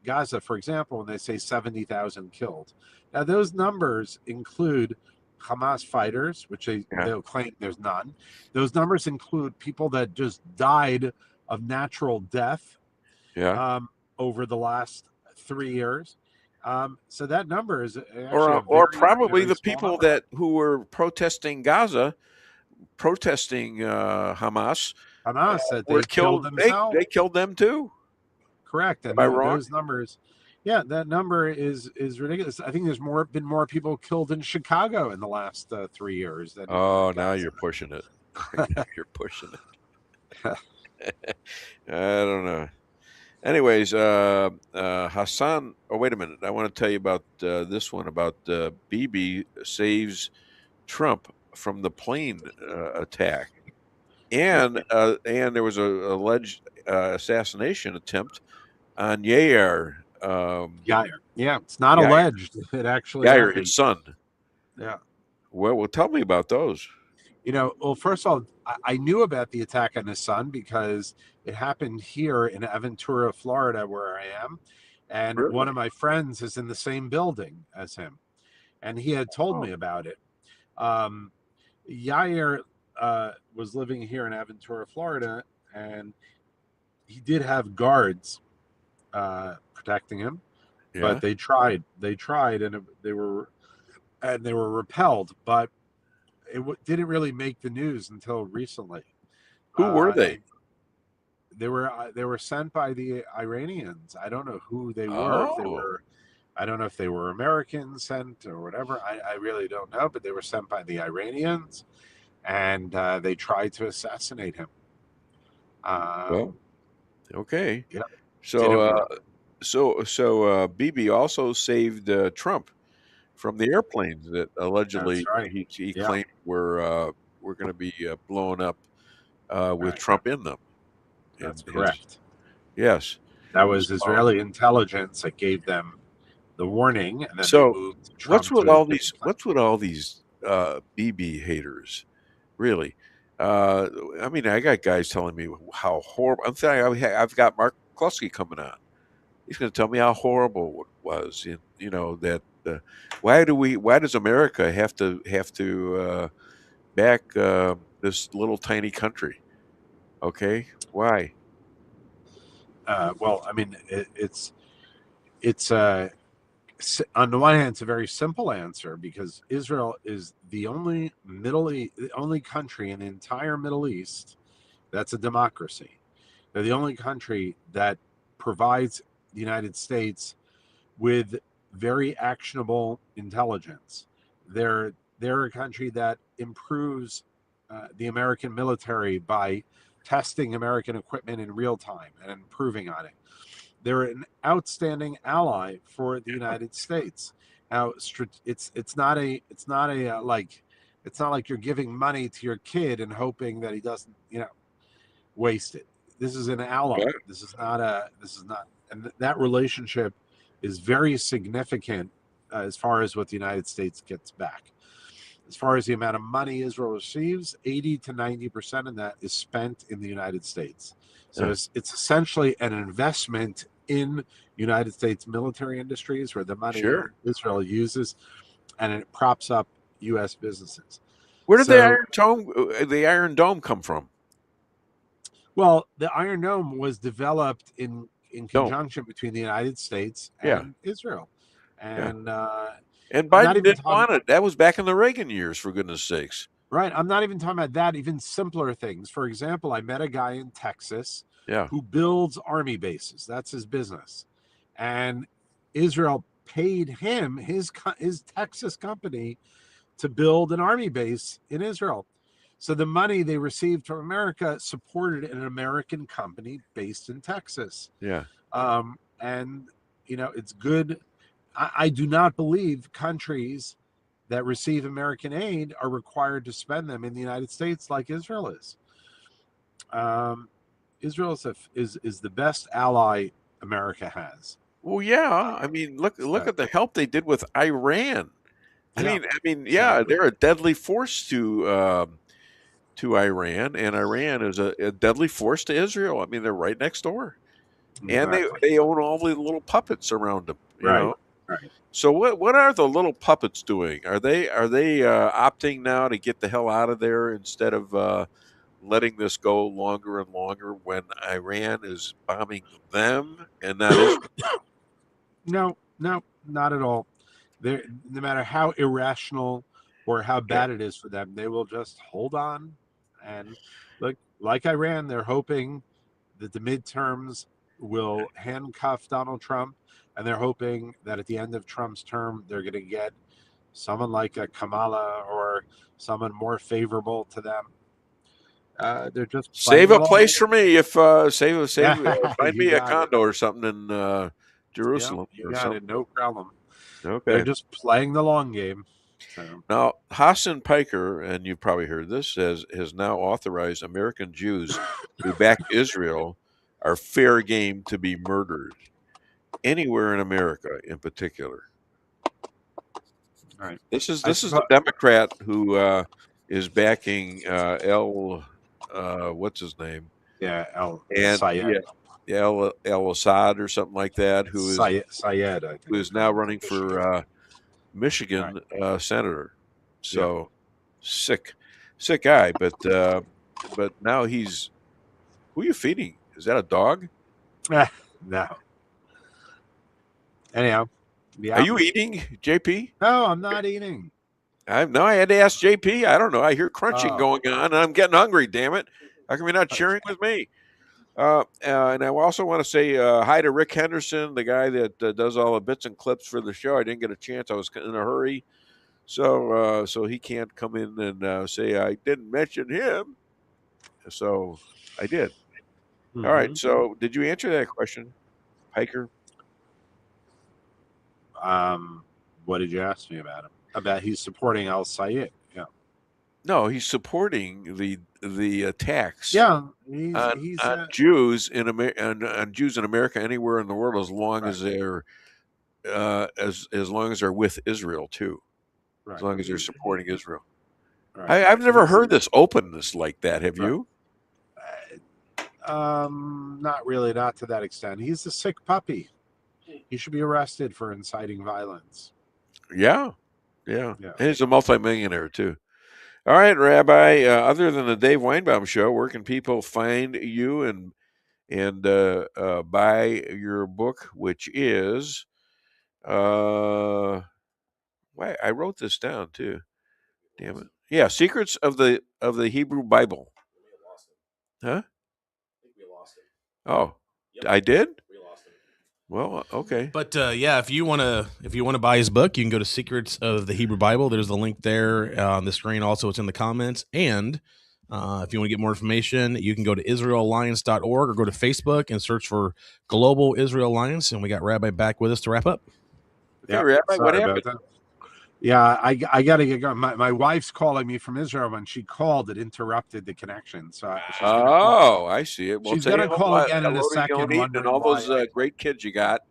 Gaza, for example, when they say 70,000 killed, now those numbers include Hamas fighters, which they'll claim there's none. Those numbers include people that just died of natural death over the last 3 years. So that number is actually Or probably the people who were protesting Gaza, protesting Hamas said were they killed themselves. They killed them too. Correct. And Am I wrong? those numbers, yeah, that number is ridiculous. I think there's been more people killed in Chicago in the last 3 years than. Now you're pushing it. You're pushing it. I don't know. Anyways, Hassan. Oh, wait a minute. I want to tell you about this one about Bibi saves Trump from the plane attack, and there was a alleged assassination attempt on Yair. Yair. Yeah, it's not Yair. alleged. It actually Yair, happened. his son. Yeah. Well, tell me about those. Well, first of all, I knew about the attack on his son because it happened here in Aventura, Florida, where I am. And Really? one of my friends is in the same building as him. And he had told me about it. Yair was living here in Aventura, Florida, and he did have guards protecting him. Yeah. But they tried, and they were repelled. But it didn't really make the news until recently. Who were they? They were sent by the Iranians. I don't know who they were. Oh. I don't know if they were Americans sent or whatever. I really don't know. But they were sent by the Iranians, and they tried to assassinate him. Well, okay. Yeah. So Bibi also saved Trump from the airplanes that allegedly he claimed were going to be blown up with Trump in them. That's correct. Yes. That was Israeli intelligence that gave them the warning, and then So they moved Trump what's with all these Bibi haters? Really? I mean, I got guys telling me how horrible. I'm saying I've got Mark McCloskey coming on. He's going to tell me how horrible it was. That why does America have to back this little tiny country? Okay, why? Well, I mean, it's on the one hand, it's a very simple answer, because Israel is the only country in the entire Middle East that's a democracy. They're the only country that provides the United States with very actionable intelligence. They're a country that improves the American military by testing American equipment in real time and improving on it. They're an outstanding ally for the United States. Now, it's not like you're giving money to your kid and hoping that he doesn't, waste it. This is an ally. Yeah. This is not, and that relationship is very significant as far as what the United States gets back. As far as the amount of money Israel receives, 80 to 90% of that is spent in the United States. So it's essentially an investment in United States military industries where the money Israel uses, and it props up U.S. businesses. Where did the Iron Dome come from? Well, the Iron Dome was developed in conjunction between the United States and Israel. And Biden didn't want it. That was back in the Reagan years, for goodness sakes. Right. I'm not even talking about that, even simpler things. For example, I met a guy in Texas who builds army bases. That's his business. And Israel paid him, his Texas company, to build an army base in Israel. So the money they received from America supported an American company based in Texas. Yeah. And, it's good. I do not believe countries that receive American aid are required to spend them in the United States like Israel is. Israel is the best ally America has. Well, yeah. I mean, look at the help they did with Iran. I mean, they're a deadly force to Iran, and Iran is a deadly force to Israel. I mean, they're right next door, and they own all the little puppets around them. You know? Right. So what are the little puppets doing? Are they opting now to get the hell out of there instead of letting this go longer and longer when Iran is bombing them and not Israel? No, not at all. No matter how irrational or how bad it is for them, they will just hold on. And like Iran, they're hoping that the midterms will handcuff Donald Trump. And they're hoping that at the end of Trump's term, they're going to get someone like a Kamala or someone more favorable to them. They're just save a place for me if find me a condo or something in Jerusalem. You got it, no problem. Okay, they're just playing the long game. So. Now, Hassan Piker, and you've probably heard this, has now authorized American Jews who back Israel are fair game to be murdered. Anywhere in America, in particular. All right. This is a Democrat who is backing what's his name? Yeah, Syed. El Assad or something like that. Who is Syed? Who is now running for Michigan senator? So sick guy. But now he's. Who are you feeding? Is that a dog? No. Anyhow, are you eating, JP? No, I'm not eating. I had to ask JP. I don't know. I hear crunching going on, and I'm getting hungry. Damn it! How come you're not sharing with me? And I also want to say hi to Rick Henderson, the guy that does all the bits and clips for the show. I didn't get a chance. I was in a hurry, so he can't come in and say I didn't mention him. So I did. Mm-hmm. All right. So did you answer that question, Piker? What did you ask me about him? About he's supporting Al Sayed? Yeah. No, he's supporting the attacks. Yeah, on Jews in America, anywhere in the world, as long as they're as long as they're with Israel too, as long as they're supporting Israel. Right. I've never heard this openness like that. Have you? Not really, not to that extent. He's a sick puppy. He should be arrested for inciting violence. Yeah. And he's a multimillionaire too. All right, Rabbi. Other than the Dave Weinbaum Show, where can people find you and buy your book, which is? I wrote this down too. Damn it! Yeah, Secrets of the Hebrew Bible. Huh? I think we lost it. Oh, yep. I did. Well, okay. But if you want to buy his book, you can go to Secrets of the Hebrew Bible. There's the link there on the screen. Also, it's in the comments. And If you want to get more information, you can go to israelalliance.org or go to Facebook and search for Global Israel Alliance. And we got Rabbi back with us to wrap up. Okay, Rabbi, what happened? Yeah, I got to get going. My wife's calling me from Israel. When she called, it interrupted the connection. So she's going to call. I see it. Well, She's going to call again in a second, and wondering all why those great kids you got.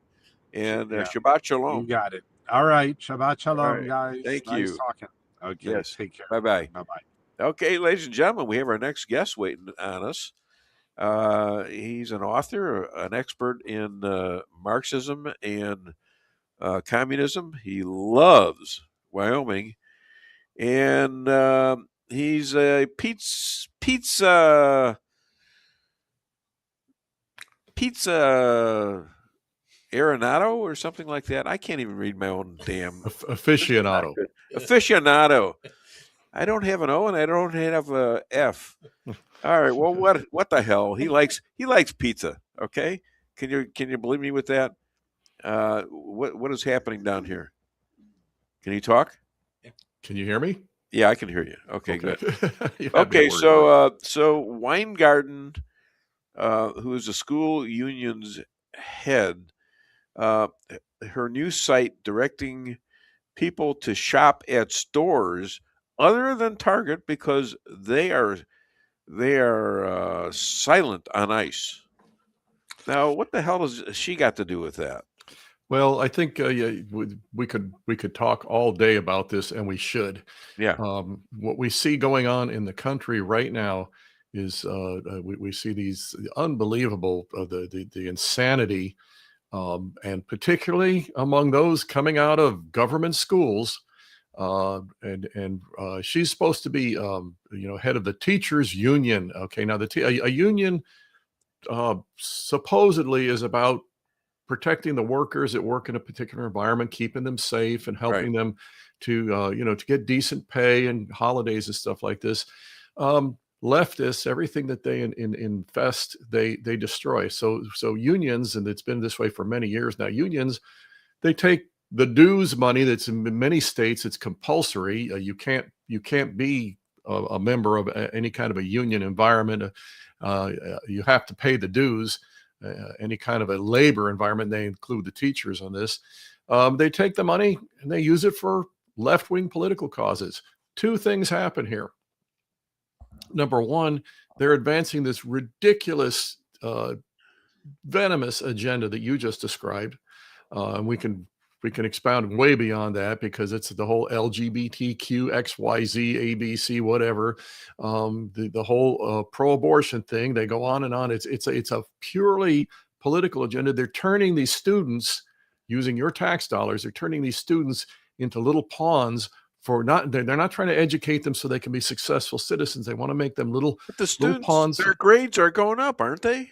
And Shabbat Shalom. You got it. All right. Shabbat Shalom, guys. Thank nice you. talking. Okay. Yes. Take care. Bye-bye. Bye-bye. Okay, ladies and gentlemen, we have our next guest waiting on us. He's an author, an expert in Marxism and communism. He loves Wyoming, and he's a pizza arenado or something like that. I can't even read my own damn aficionado. Aficionado. I don't have an O and I don't have a F. All right. Well, what the hell? He likes pizza. Okay. Can you believe me with that? What is happening down here? Can you talk? Can you hear me? Yeah, I can hear you. Okay. Good. Okay. So Weingarten, who is the school union's head, her new site directing people to shop at stores other than Target because they are silent on ICE. Now, what the hell has she got to do with that? Well, I think we could talk all day about this, and we should. Yeah. What we see going on in the country right now is we see these unbelievable the insanity, and particularly among those coming out of government schools. And she's supposed to be head of the teachers union. Okay, now a union supposedly is about protecting the workers that work in a particular environment, keeping them safe and helping them to to get decent pay and holidays and stuff like this. Leftists, everything that they infest, they destroy. So unions, and it's been this way for many years now, unions, they take the dues money that's in many states, it's compulsory. You can't be a member of any kind of a union environment. You have to pay the dues. Any kind of a labor environment, they include the teachers on this. They take the money and they use it for left-wing political causes. Two things happen here. Number one, they're advancing this ridiculous, venomous agenda that you just described. And we can expound way beyond that because it's the whole LGBTQ, XYZ, ABC, whatever. The whole pro-abortion thing. They go on and on. It's a purely political agenda. They're turning these students, using your tax dollars, they're turning these students into little pawns for they're not trying to educate them so they can be successful citizens. They want to make them little pawns. Their grades are going up, aren't they?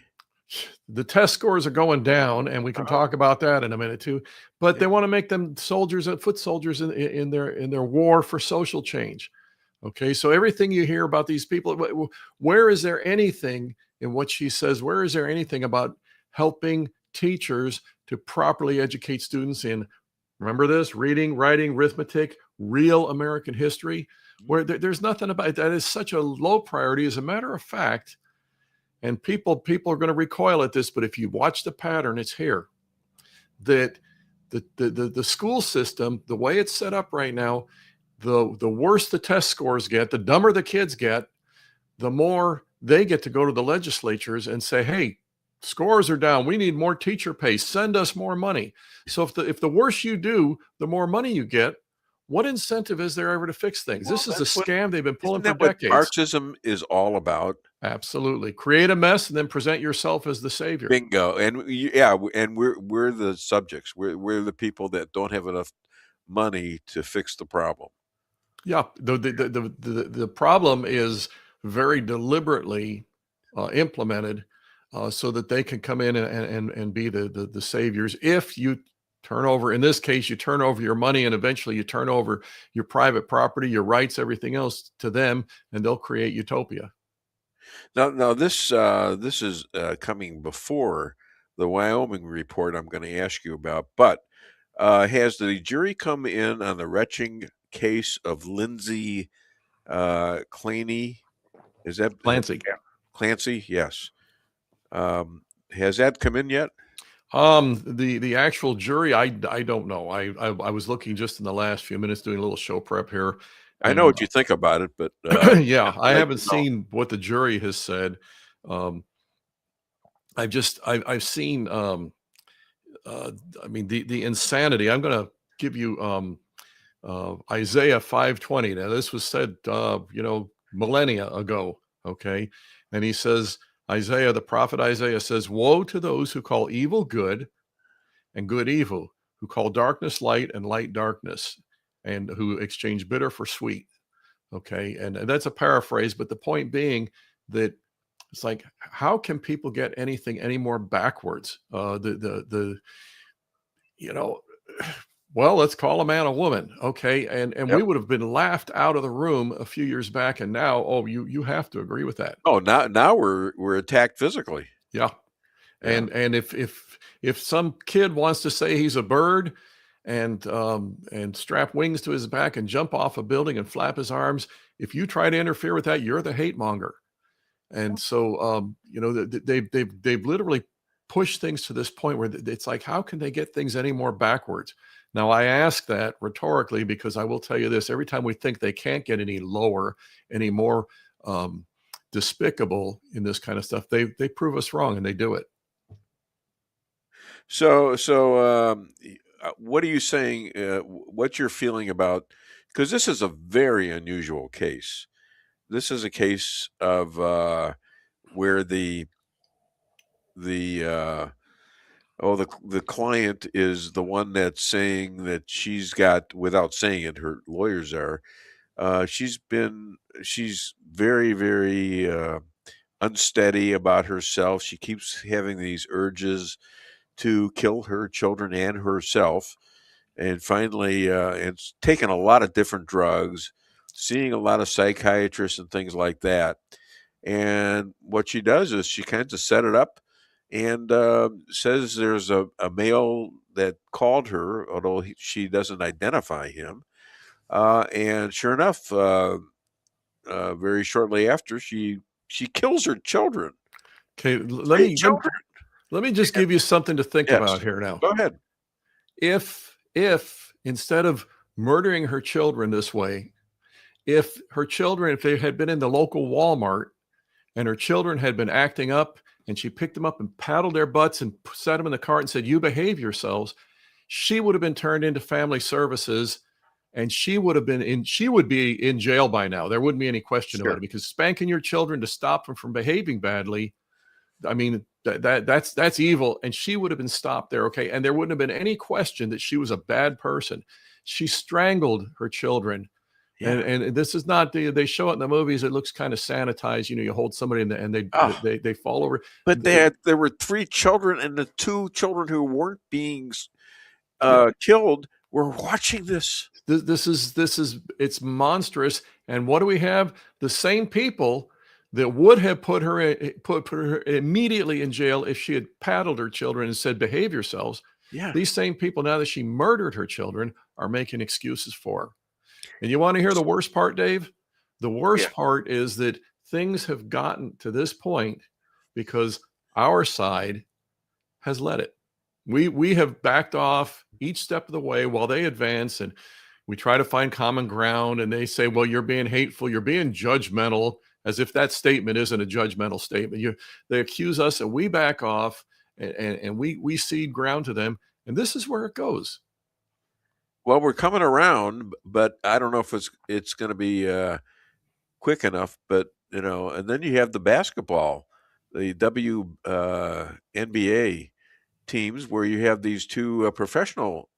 The test scores are going down, and we can talk about that in a minute too. But they want to make them foot soldiers in their war for social change. Okay, so everything you hear about these people, where is there anything in what she says? Where is there anything about helping teachers to properly educate students in, remember this, reading, writing, arithmetic, real American history? Where there's nothing about it. That is such a low priority. As a matter of fact. And people are going to recoil at this, but if you watch the pattern, it's here. That the school system, the way it's set up right now, the worse the test scores get, the dumber the kids get, the more they get to go to the legislatures and say, hey, scores are down. We need more teacher pay. Send us more money. So if the worse you do, the more money you get. What incentive is there ever to fix things? Well, this is a scam they've been pulling for decades. What Marxism is all about. Absolutely. Create a mess and then present yourself as the savior. Bingo. And and we're the subjects. We're the people that don't have enough money to fix the problem. Yeah. The problem is very deliberately implemented so that they can come in and be the saviors. If you turn over, in this case, you turn over your money and eventually you turn over your private property, your rights, everything else to them, and they'll create utopia. Now this is coming before the Wyoming report I'm going to ask you about, but has the jury come in on the retching case of Lindsay Claney Is that Clancy? Clancy, yes. Has that come in yet? The actual jury, I don't know. I was looking just in the last few minutes doing a little show prep here. I know what you think about it, but yeah, I haven't seen what the jury has said. I've seen. I mean, the insanity. I'm going to give you Isaiah 5:20. Now, this was said, millennia ago. Okay, and he says, Isaiah, the prophet Isaiah says, "Woe to those who call evil good, and good evil, who call darkness light and light darkness, and who exchange bitter for sweet." Okay, and that's a paraphrase, but the point being that it's like, how can people get anything any more backwards? Well, let's call a man a woman, okay? And we would have been laughed out of the room a few years back, and now, you have to agree with that. Oh, now we're attacked physically. Yeah, and if some kid wants to say he's a bird and strap wings to his back and jump off a building and flap his arms, if you try to interfere with that, you're the hate monger. And so, they've literally pushed things to this point where it's like, how can they get things any more backwards? Now, I ask that rhetorically because I will tell you this: every time we think they can't get any lower, any more despicable in this kind of stuff, they prove us wrong, and they do it. So, what are you saying? What you're feeling about? Because this is a very unusual case. This is a case of where the client is the one that's saying that she's got, without saying it, her lawyers are. She's very, very unsteady about herself. She keeps having these urges to kill her children and herself, and finally, it's taken a lot of different drugs, seeing a lot of psychiatrists and things like that. And what she does is she kind of set it up and says there's a male that called her, although she doesn't identify him. And sure enough, very shortly after, she kills her children. Okay, let me just give you something to think about here now. Go ahead. If instead of murdering her children this way, if they had been in the local Walmart and her children had been acting up and she picked them up and paddled their butts and set them in the cart and said, "You behave yourselves," she would have been turned into family services, and she would be in jail by now. There wouldn't be any question about it, because spanking your children to stop them from behaving badly, I mean, that's evil, and she would have been stopped there, okay? And there wouldn't have been any question that she was a bad person. She strangled her children. Yeah. And this is not they show it in the movies. It looks kind of sanitized. You hold somebody and they fall over. But there were 3 children, and the 2 children who weren't being killed were watching this. This is it's monstrous. And what do we have? The same people that would have put her immediately in jail if she had paddled her children and said, "Behave yourselves." Yeah. These same people, now that she murdered her children, are making excuses for her. And you want to hear the worst part, Dave? The worst part is that things have gotten to this point because our side has let it. We have backed off each step of the way while they advance, and we try to find common ground, and they say, "Well, you're being hateful, you're being judgmental," as if that statement isn't a judgmental statement. They accuse us, and we back off, and we cede ground to them, and this is where it goes. Well, we're coming around, but I don't know if it's going to be quick enough. But and then you have the basketball, the WNBA teams, where you have these 2 professional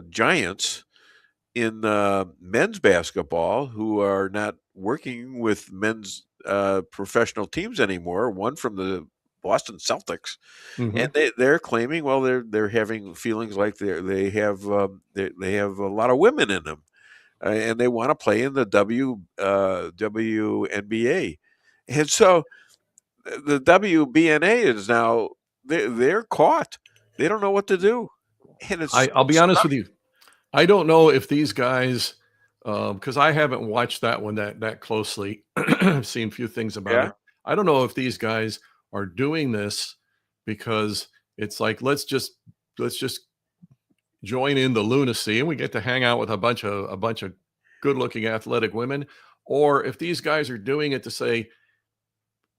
giants in men's basketball who are not working with men's professional teams anymore. One from the Boston Celtics, and they're claiming, well, they're having feelings like they have a lot of women in them, and they want to play in the WNBA, and so the WBNA is now they're caught. They don't know what to do, and I'll be honest with you. I don't know if these guys because I haven't watched that one that closely. I've seen a few things about it. I don't know if these guys are doing this because it's like let's just join in the lunacy and we get to hang out with a bunch of good-looking athletic women, or if these guys are doing it to say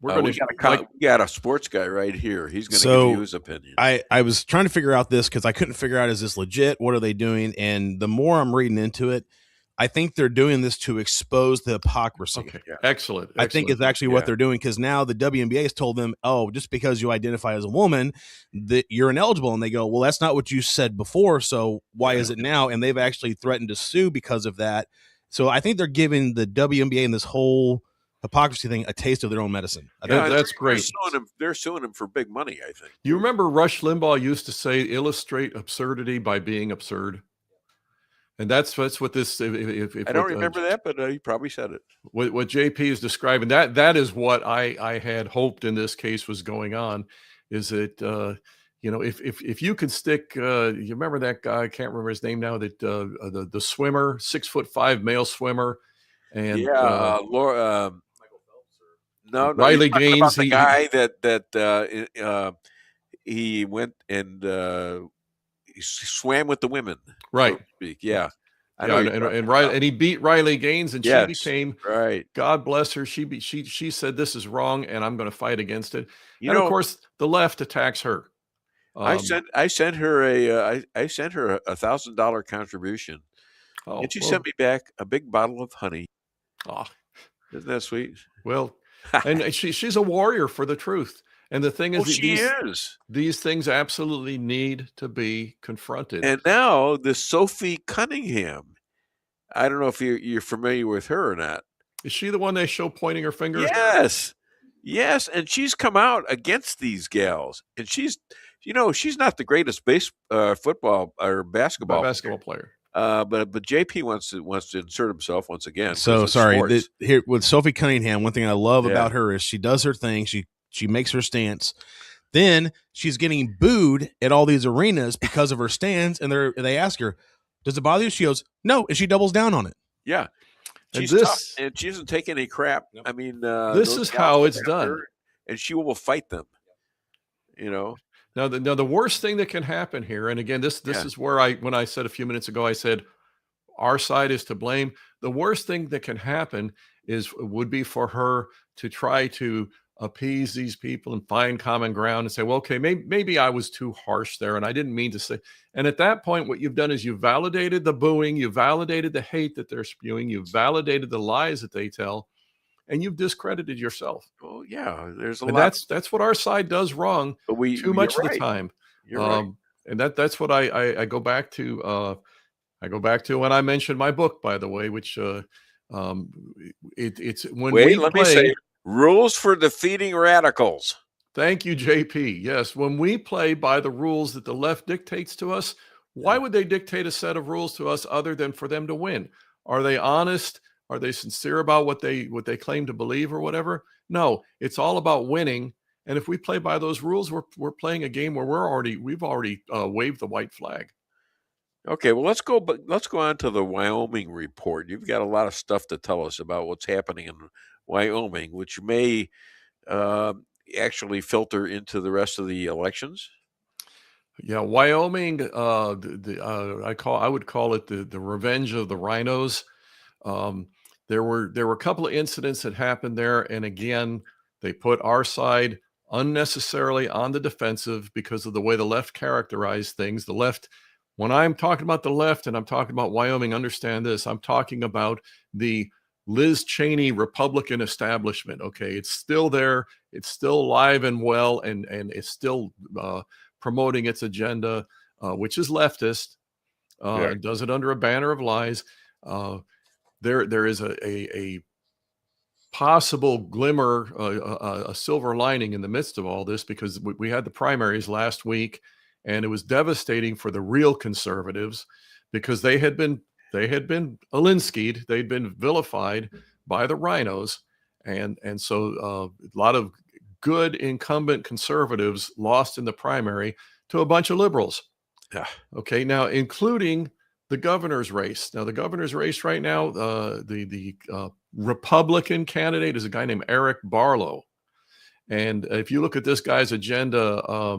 we're going to we got a sports guy right here. He's going to give you his opinion. I was trying to figure out this because I couldn't figure out, is this legit? What are they doing? And the more I'm reading into it, I think they're doing this to expose the hypocrisy. Okay, excellent. I think it's actually what they're doing, because now the WNBA has told them, oh, just because you identify as a woman, that you're ineligible. And they go, well, that's not what you said before, so why is it now? And they've actually threatened to sue because of that. So I think they're giving the WNBA and this whole hypocrisy thing a taste of their own medicine. That's great. They're suing him for big money, I think. You remember Rush Limbaugh used to say, illustrate absurdity by being absurd? And that's what this. I don't remember that, but he probably said it. What JP is describing, that is what I had hoped in this case was going on. Is that if you could stick, you remember that guy? I can't remember his name now. That the swimmer, 6'5" male swimmer, and Laura. No, Riley Gaines. The guy that he went and. He swam with the women, right? So to speak. Yeah, and he beat Riley Gaines, and she became right. God bless her. She said this is wrong, and I'm going to fight against it. Of course, the left attacks her. I sent her a $1,000 contribution, and she sent me back a big bottle of honey. Oh, isn't that sweet? Well, and she's a warrior for the truth. And the thing is, these things absolutely need to be confronted. And now this Sophie Cunningham, I don't know if you're familiar with her or not. Is she the one they show pointing her finger? Yes. And she's come out against these gals. And she's not the greatest football or basketball player. But JP wants to insert himself once again. So sorry. Here with Sophie Cunningham, one thing I love about her is she does her thing. She makes her stance. Then she's getting booed at all these arenas because of her stance, and they ask her, "Does it bother you?" She goes, "No," and she doubles down on it. Yeah, she's tough, and she doesn't take any crap. I mean, this is how it's done, and she will fight them. Now the worst thing that can happen here, and again, this is where when I said a few minutes ago, I said our side is to blame. The worst thing that can happen would be for her to try to appease these people and find common ground and say, well, okay, maybe I was too harsh there and I didn't mean to say. And at that point, what you've done is you've validated the booing, you validated the hate that they're spewing, you've validated the lies that they tell, and you've discredited yourself. Well, yeah, there's a lot. That's what our side does wrong too much of the time. You're right. And that's what I go back to. I go back to when I mentioned my book, by the way, which it's when let me say Rules for Defeating Radicals. Thank you, JP. Yes, when we play by the rules that the left dictates to us, why would they dictate a set of rules to us other than for them to win? Are they honest? Are they sincere about what they claim to believe or whatever? No, it's all about winning. And if we play by those rules, we're playing a game where we've already waved the white flag. Okay, well, let's go on to the Wyoming report. You've got a lot of stuff to tell us about what's happening in Wyoming, which may actually filter into the rest of the elections. Yeah, Wyoming. I would call it the revenge of the rhinos. There were a couple of incidents that happened there, and again, they put our side unnecessarily on the defensive because of the way the left characterized things. The left. When I'm talking about the left and I'm talking about Wyoming, understand this. I'm talking about the Liz Cheney Republican establishment. Okay, it's still there. It's still alive and well, and it's still promoting its agenda, which is leftist. It does it under a banner of lies. There is a possible glimmer, a silver lining in the midst of all this, because we had the primaries last week. And it was devastating for the real conservatives because they had been Alinsky'd, they'd been vilified by the rhinos, and so a lot of good incumbent conservatives lost in the primary to a bunch of liberals. Yeah. Okay, now including the governor's race. Now, the governor's race right now, the Republican candidate is a guy named Eric Barlow. And if you look at this guy's agenda,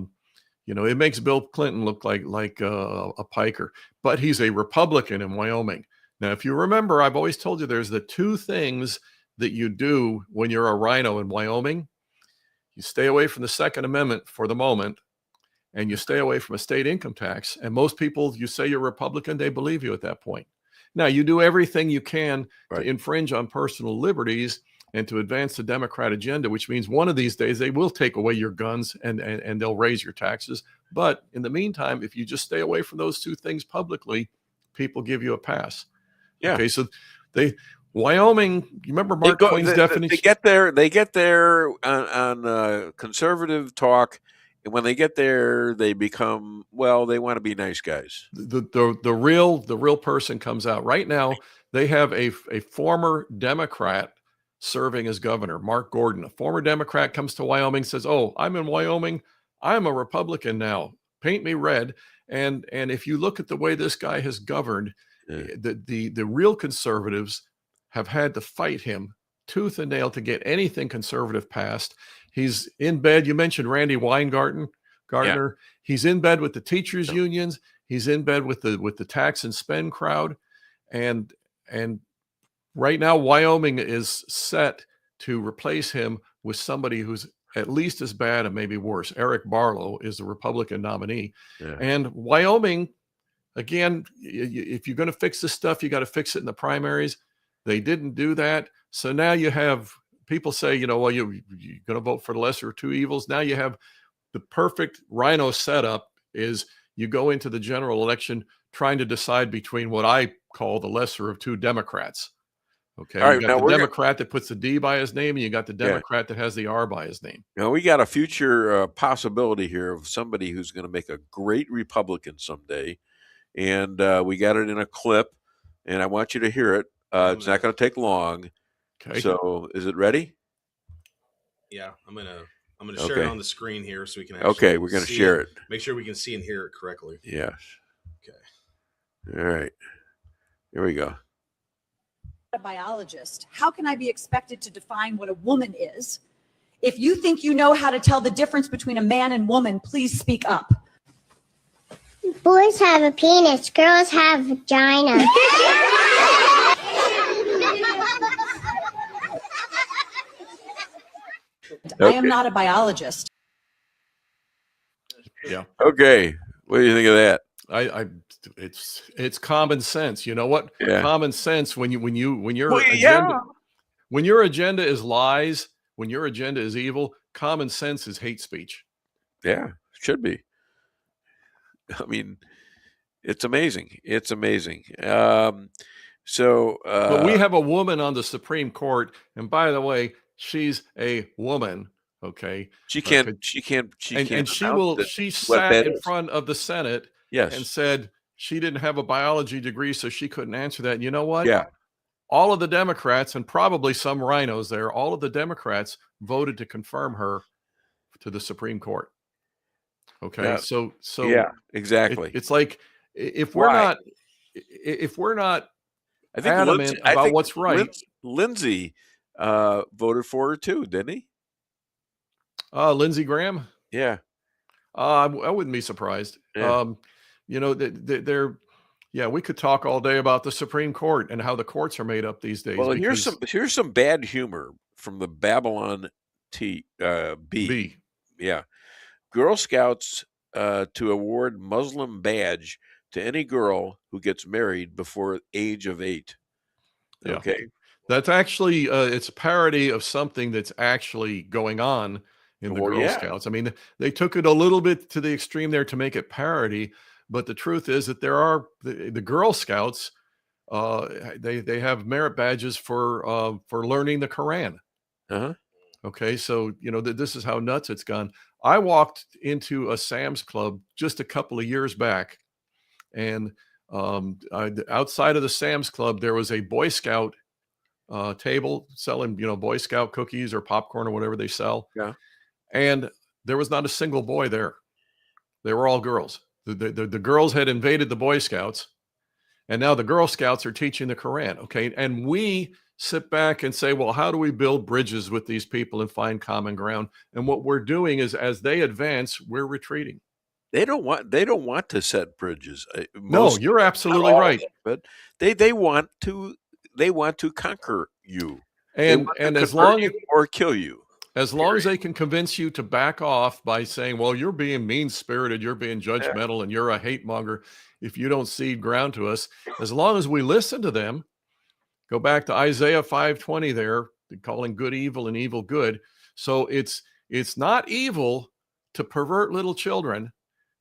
it makes Bill Clinton look like a piker, but he's a Republican in Wyoming. Now, if you remember, I've always told you there's the two things that you do when you're a rhino in Wyoming. You stay away from the Second Amendment for the moment, and you stay away from a state income tax. And most people, you say you're Republican, they believe you at that point. Now, you do everything you can to infringe on personal liberties and to advance the Democrat agenda, which means one of these days they will take away your guns and they'll raise your taxes. But in the meantime, if you just stay away from those two things publicly, people give you a pass. Yeah. Okay, so Wyoming, you remember Mark Twain's definition? They get there on conservative talk, and when they get there, they become, they want to be nice guys. The real person comes out. Right now, they have a former Democrat serving as governor, Mark Gordon. A former Democrat comes to Wyoming, says, "Oh, I'm in Wyoming. I'm a Republican now. Paint me red." And if you look at the way this guy has governed, the real conservatives have had to fight him tooth and nail to get anything conservative passed. He's in bed. You mentioned Randy Weingarten. Yeah. He's in bed with the teachers' unions. He's in bed with the tax and spend crowd. And right now, Wyoming is set to replace him with somebody who's at least as bad and maybe worse. Eric Barlow is the Republican nominee. Yeah. And Wyoming, again, if you're going to fix this stuff, you got to fix it in the primaries. They didn't do that. So now you have people say, you're going to vote for the lesser of two evils. Now you have the perfect rhino setup is you go into the general election trying to decide between what I call the lesser of two Democrats. Okay. All right, you got the Democrat that puts the D by his name, and you got the Democrat that has the R by his name. Now, we got a future possibility here of somebody who's going to make a great Republican someday. And we got it in a clip, and I want you to hear it. It's not going to take long. Okay. So, is it ready? Yeah, I'm gonna share it on the screen here so we can actually we're going to share it. Make sure we can see and hear it correctly. Yes. Okay. All right. Here we go. A biologist. How can I be expected to define what a woman is? If you think you know how to tell the difference between a man and woman, please speak up. Boys have a penis, girls have a vagina. I am not a biologist. Yeah. Okay. What do you think of that? It's common sense. You know what? Yeah. Common sense when your agenda is lies, when your agenda is evil, common sense is hate speech. Yeah, should be. I mean, it's amazing. It's amazing. But we have a woman on the Supreme Court, and by the way, she's a woman. Okay, she can't. And she sat in front of the Senate. Yes. And said she didn't have a biology degree, so she couldn't answer that. And you know what? Yeah. All of the Democrats, and probably some rhinos there, all of the Democrats voted to confirm her to the Supreme Court. Okay. Yeah. So yeah, exactly. It's like if we're not adamant about what's right. Lindsey voted for her too, didn't he? Lindsey Graham? Yeah. I wouldn't be surprised. Yeah. We could talk all day about the Supreme Court and how the courts are made up these days. Well, here's some bad humor from the Babylon B. Yeah. Girl Scouts to award Muslim badge to any girl who gets married before age of 8. Yeah. Okay. That's actually it's a parody of something that's actually going on in the Girl Scouts. I mean, they took it a little bit to the extreme there to make it parody, but the truth is that there are the Girl Scouts. They have merit badges for learning the Quran. Uh-huh. Okay, so this is how nuts it's gone. I walked into a Sam's Club just a couple of years back, and outside of the Sam's Club there was a Boy Scout table selling Boy Scout cookies or popcorn or whatever they sell. Yeah. And there was not a single boy there. They were all girls. The girls had invaded the Boy Scouts, And now the Girl Scouts are teaching the Quran. Okay. And we sit back and say, well, how do we build bridges with these people and find common ground? And what we're doing is, as they advance, we're retreating. They don't want to set bridges. No, you're absolutely right. But they want to conquer you. And as long as or kill you. As long as they can convince you to back off by saying, well, you're being mean-spirited, you're being judgmental, and you're a hate monger if you don't cede ground to us, as long as we listen to them, go back to Isaiah 5:20 there, calling good evil and evil good. So it's not evil to pervert little children,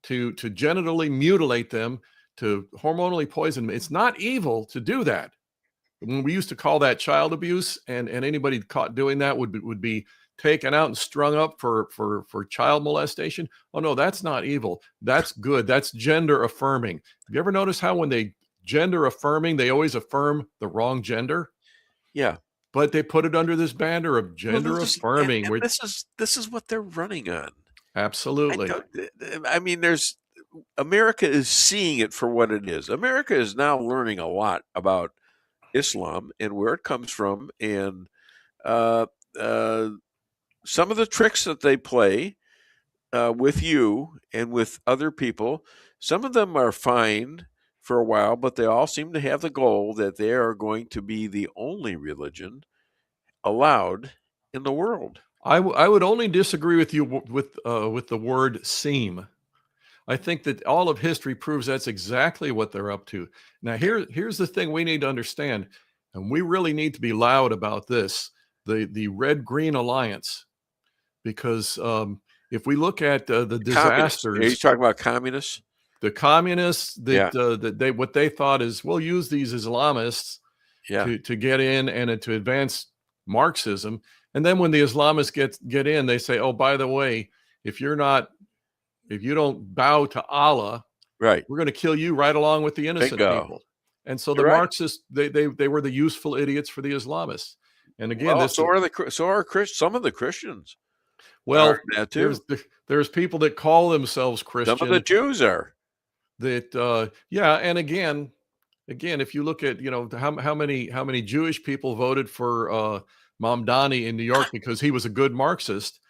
to genitally mutilate them, to hormonally poison them. It's not evil to do that. When we used to call that child abuse, and anybody caught doing that would be taken out and strung up for child molestation. Oh no, that's not evil. That's good. That's gender affirming. Have you ever noticed how when they gender affirming, they always affirm the wrong gender? Yeah. But they put it under this banner of gender affirming. And this is what they're running on. Absolutely. I mean, America is seeing it for what it is. America is now learning a lot about Islam and where it comes from, and some of the tricks that they play with you and with other people. Some of them are fine for a while, but they all seem to have the goal that they are going to be the only religion allowed in the world. I would only disagree with you with the word seem. I think that all of history proves that's exactly what they're up to. Now, here's the thing we need to understand, and we really need to be loud about this, the Red-Green Alliance, because if we look at the disasters... Are you talking about communists? The communists, what they thought is, we'll use these Islamists to get in and to advance Marxism. And then when the Islamists get in, they say, oh, by the way, if you don't bow to Allah, right, we're going to kill you right along with the innocent people. And so the Marxists, they were the useful idiots for the Islamists. And again, some of the Christians. Well, there's people that call themselves Christian. Some of the Jews are. That and again, if you look at how many Jewish people voted for Mamdani in New York because he was a good Marxist,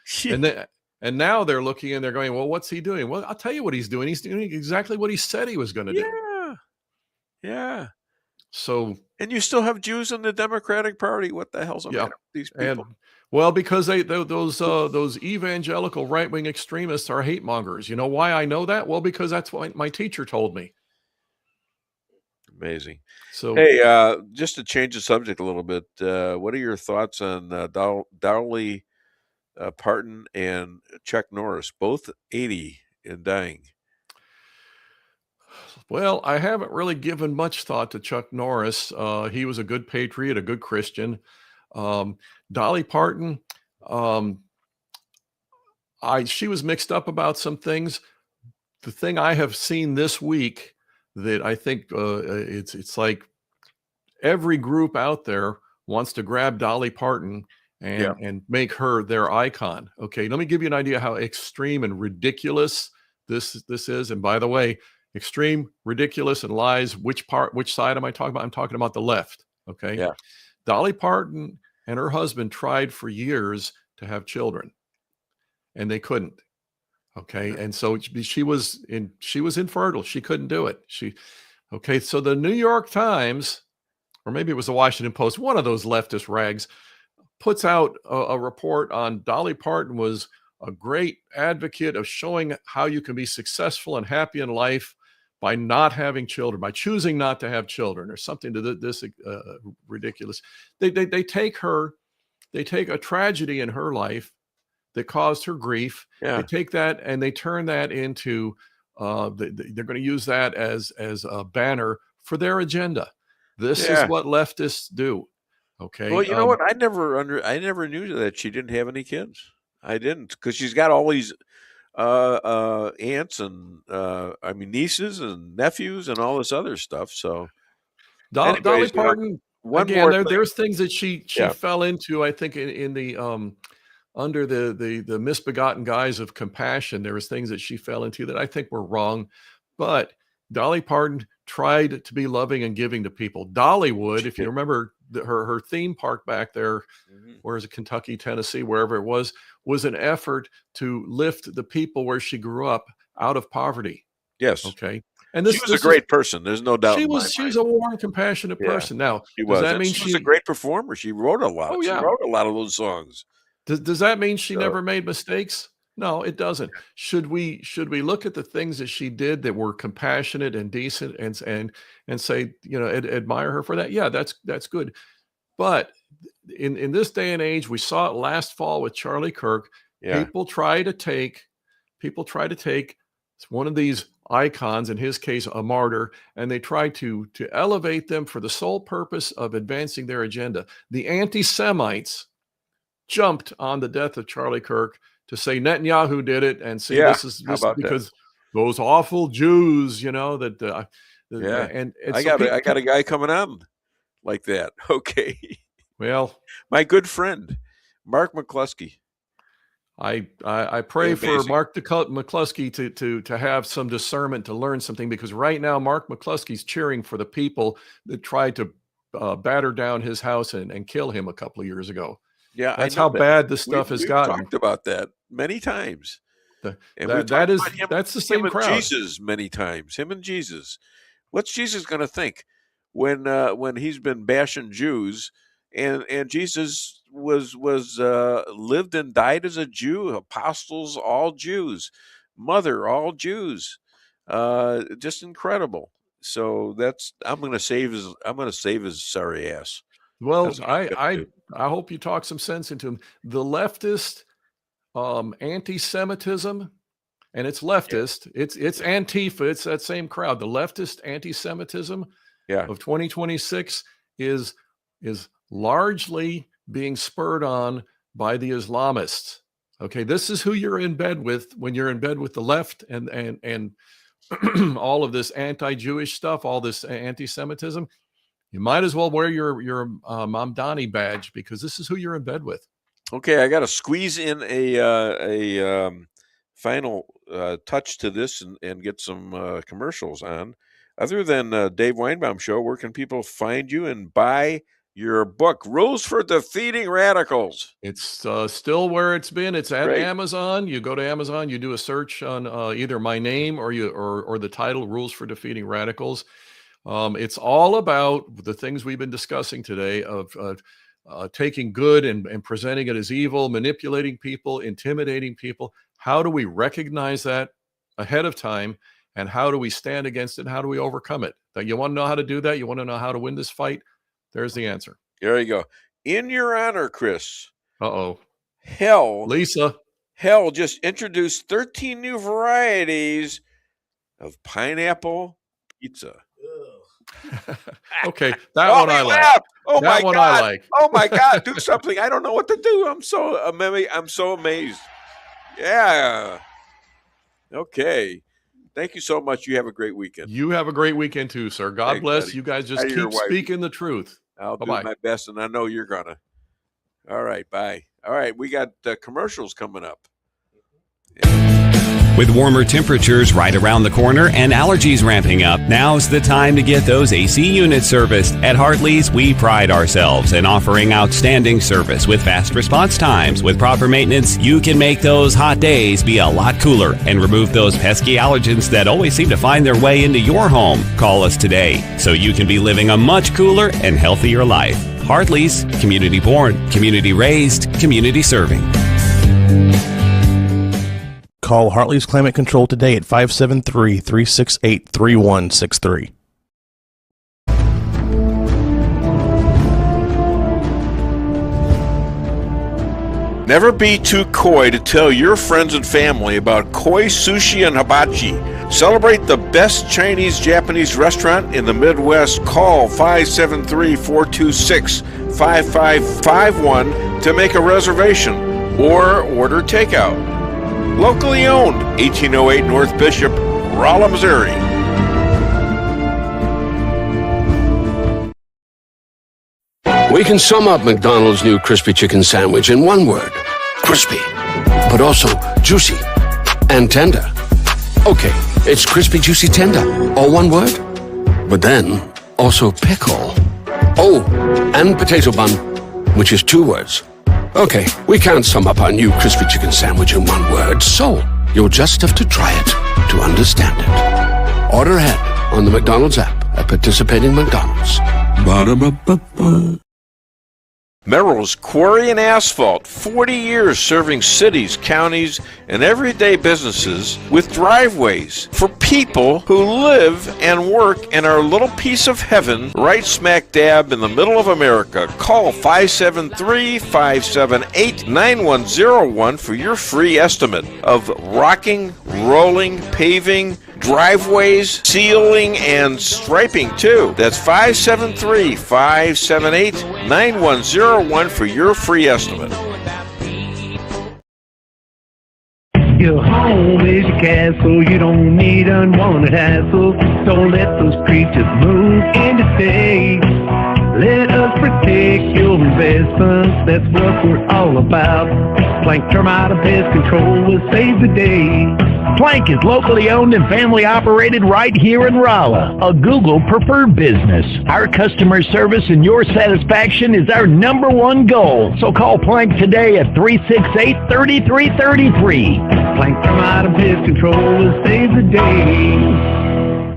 and now they're looking and they're going, well, what's he doing? Well, I'll tell you what he's doing. He's doing exactly what he said he was going to do. Yeah. So, and you still have Jews in the Democratic Party. What the hell's up with these people? Well, because those evangelical right-wing extremists are hate mongers. You know why I know that? Well, because that's what my teacher told me. Amazing. So, hey, just to change the subject a little bit, what are your thoughts on Dolly Parton and Chuck Norris, both 80 and dying? Well, I haven't really given much thought to Chuck Norris. He was a good patriot, a good Christian. Dolly Parton, she was mixed up about some things. The thing I have seen this week that I think it's like every group out there wants to grab Dolly Parton and make her their icon. Okay, let me give you an idea how extreme and ridiculous this is. And by the way, extreme, ridiculous, and lies. Which side am I talking about? I'm talking about the left. Okay. Yeah. Dolly Parton and her husband tried for years to have children, and they couldn't. Okay. And so she was infertile. She couldn't do it. So the New York Times, or maybe it was the Washington Post, one of those leftist rags, puts out a report on Dolly Parton was a great advocate of showing how you can be successful and happy in life by not having children, by choosing not to have children, or something to this ridiculous. They take a tragedy in her life that caused her grief. Yeah. They take that and they turn that into they're going to use that as a banner for their agenda. This is what leftists do. Okay. Well, you know what? I never knew that she didn't have any kids. I didn't, because she's got all these aunts and nieces and nephews and all this other stuff. So Dolly Parton, there's things that she fell into, I think, in the under the misbegotten guise of compassion. There was things that she fell into that I think were wrong. But Dolly Parton tried to be loving and giving to people. Dollywood, if you remember her theme park back there, where is it, Kentucky, Tennessee, wherever it was an effort to lift the people where she grew up out of poverty. Yes. Okay. And she was a great person. There's no doubt. She's a warm, compassionate person. Now, does that mean she was a great performer? She wrote a lot. She wrote a lot of those songs. Does that mean she never made mistakes? No, it doesn't. Should we look at the things that she did that were compassionate and decent and say, admire her for that? Yeah, that's good. But in this day and age, we saw it last fall with Charlie Kirk. Yeah. People try to take one of these icons, in his case, a martyr, and they try to elevate them for the sole purpose of advancing their agenda. The anti-Semites jumped on the death of Charlie Kirk to say Netanyahu did it, and say this is because those awful Jews, and I got a guy coming on like that. Okay. Well, my good friend, Mark McCloskey. I pray for Mark McCloskey to have some discernment, to learn something, because right now Mark McCloskey's cheering for the people that tried to batter down his house and kill him a couple of years ago. Yeah, that's how bad this stuff has gotten. We've talked about that many times. That's the same crowd. Jesus many times. Him and Jesus. What's Jesus going to think when he's been bashing Jews, and Jesus was lived and died as a Jew, apostles all Jews, mother all Jews, just incredible. So I'm going to save his sorry ass. Well, I hope you talk some sense into him. The leftist anti-Semitism, and it's leftist. It's Antifa. It's that same crowd. The leftist anti-Semitism of 2026 is largely being spurred on by the Islamists. Okay, this is who you're in bed with when you're in bed with the left and all of this anti-Jewish stuff, all this anti-Semitism. You might as well wear your Mamdani badge, because this is who you're in bed with. Okay, I got to squeeze in a final touch to this and get some commercials on. Other than Dave Weinbaum Show, where can people find you and buy your book, Rules for Defeating Radicals? It's still where it's been. It's at Amazon. You go to Amazon, you do a search on either my name or the title, Rules for Defeating Radicals. It's all about the things we've been discussing today of taking good and presenting it as evil, manipulating people, intimidating people. How do we recognize that ahead of time? And how do we stand against it? And how do we overcome it? That you want to know how to do that? You want to know how to win this fight? There's the answer. There you go. In your honor, Chris. Hell just introduced 13 new varieties of pineapple pizza. Okay, that one I like. Oh that my one God! I like. Oh my God! Do something. I don't know what to do. I'm so amazed. Yeah. Okay. Thank you so much. You have a great weekend. You have a great weekend too, sir. God bless. You guys just keep speaking the truth. I'll do my best, and I know you're gonna. All right. Bye. All right. We got commercials coming up. With warmer temperatures right around the corner and allergies ramping up, now's the time to get those AC units serviced. At Hartley's, we pride ourselves in offering outstanding service with fast response times. With proper maintenance, you can make those hot days be a lot cooler and remove those pesky allergens that always seem to find their way into your home. Call us today so you can be living a much cooler and healthier life. Hartley's, community born, community raised, community serving. Call Hartley's Climate Control today at 573-368-3163. Never be too coy to tell your friends and family about koi sushi and hibachi. Celebrate the best Chinese-Japanese restaurant in the Midwest. Call 573-426-5551 to make a reservation or order takeout. Locally owned, 1808 North Bishop, Rolla, Missouri. We can sum up McDonald's new crispy chicken sandwich in one word. Crispy. But also juicy and tender. Okay, it's crispy, juicy, tender. All one word? but then also pickle. Oh, and potato bun, which is 2 words. Okay, we can't sum up our new crispy chicken sandwich in 1 word, so you'll just have to try it to understand it. Order ahead on the McDonald's app at participating McDonald's. Ba-da-ba-ba-ba. Merrill's Quarry and Asphalt, 40 years serving cities, counties, and everyday businesses with driveways for people who live and work in our little piece of heaven right smack dab in the middle of America. Call 573-578-9101 for your free estimate of rocking, rolling, paving, driveways, sealing, and striping too. That's 573-578-9101 for your free estimate. Your home is your castle, you don't need unwanted hassle. Don't let those creatures move in to stay. Let us protect your investments, that's what we're all about. Plank Termite and Pest Control will save the day. Plank is locally owned and family operated right here in Rolla, a Google preferred business. Our customer service and your satisfaction is our #1 goal. So call Plank today at 368-3333. Plank Termite and Pest Control will save the day.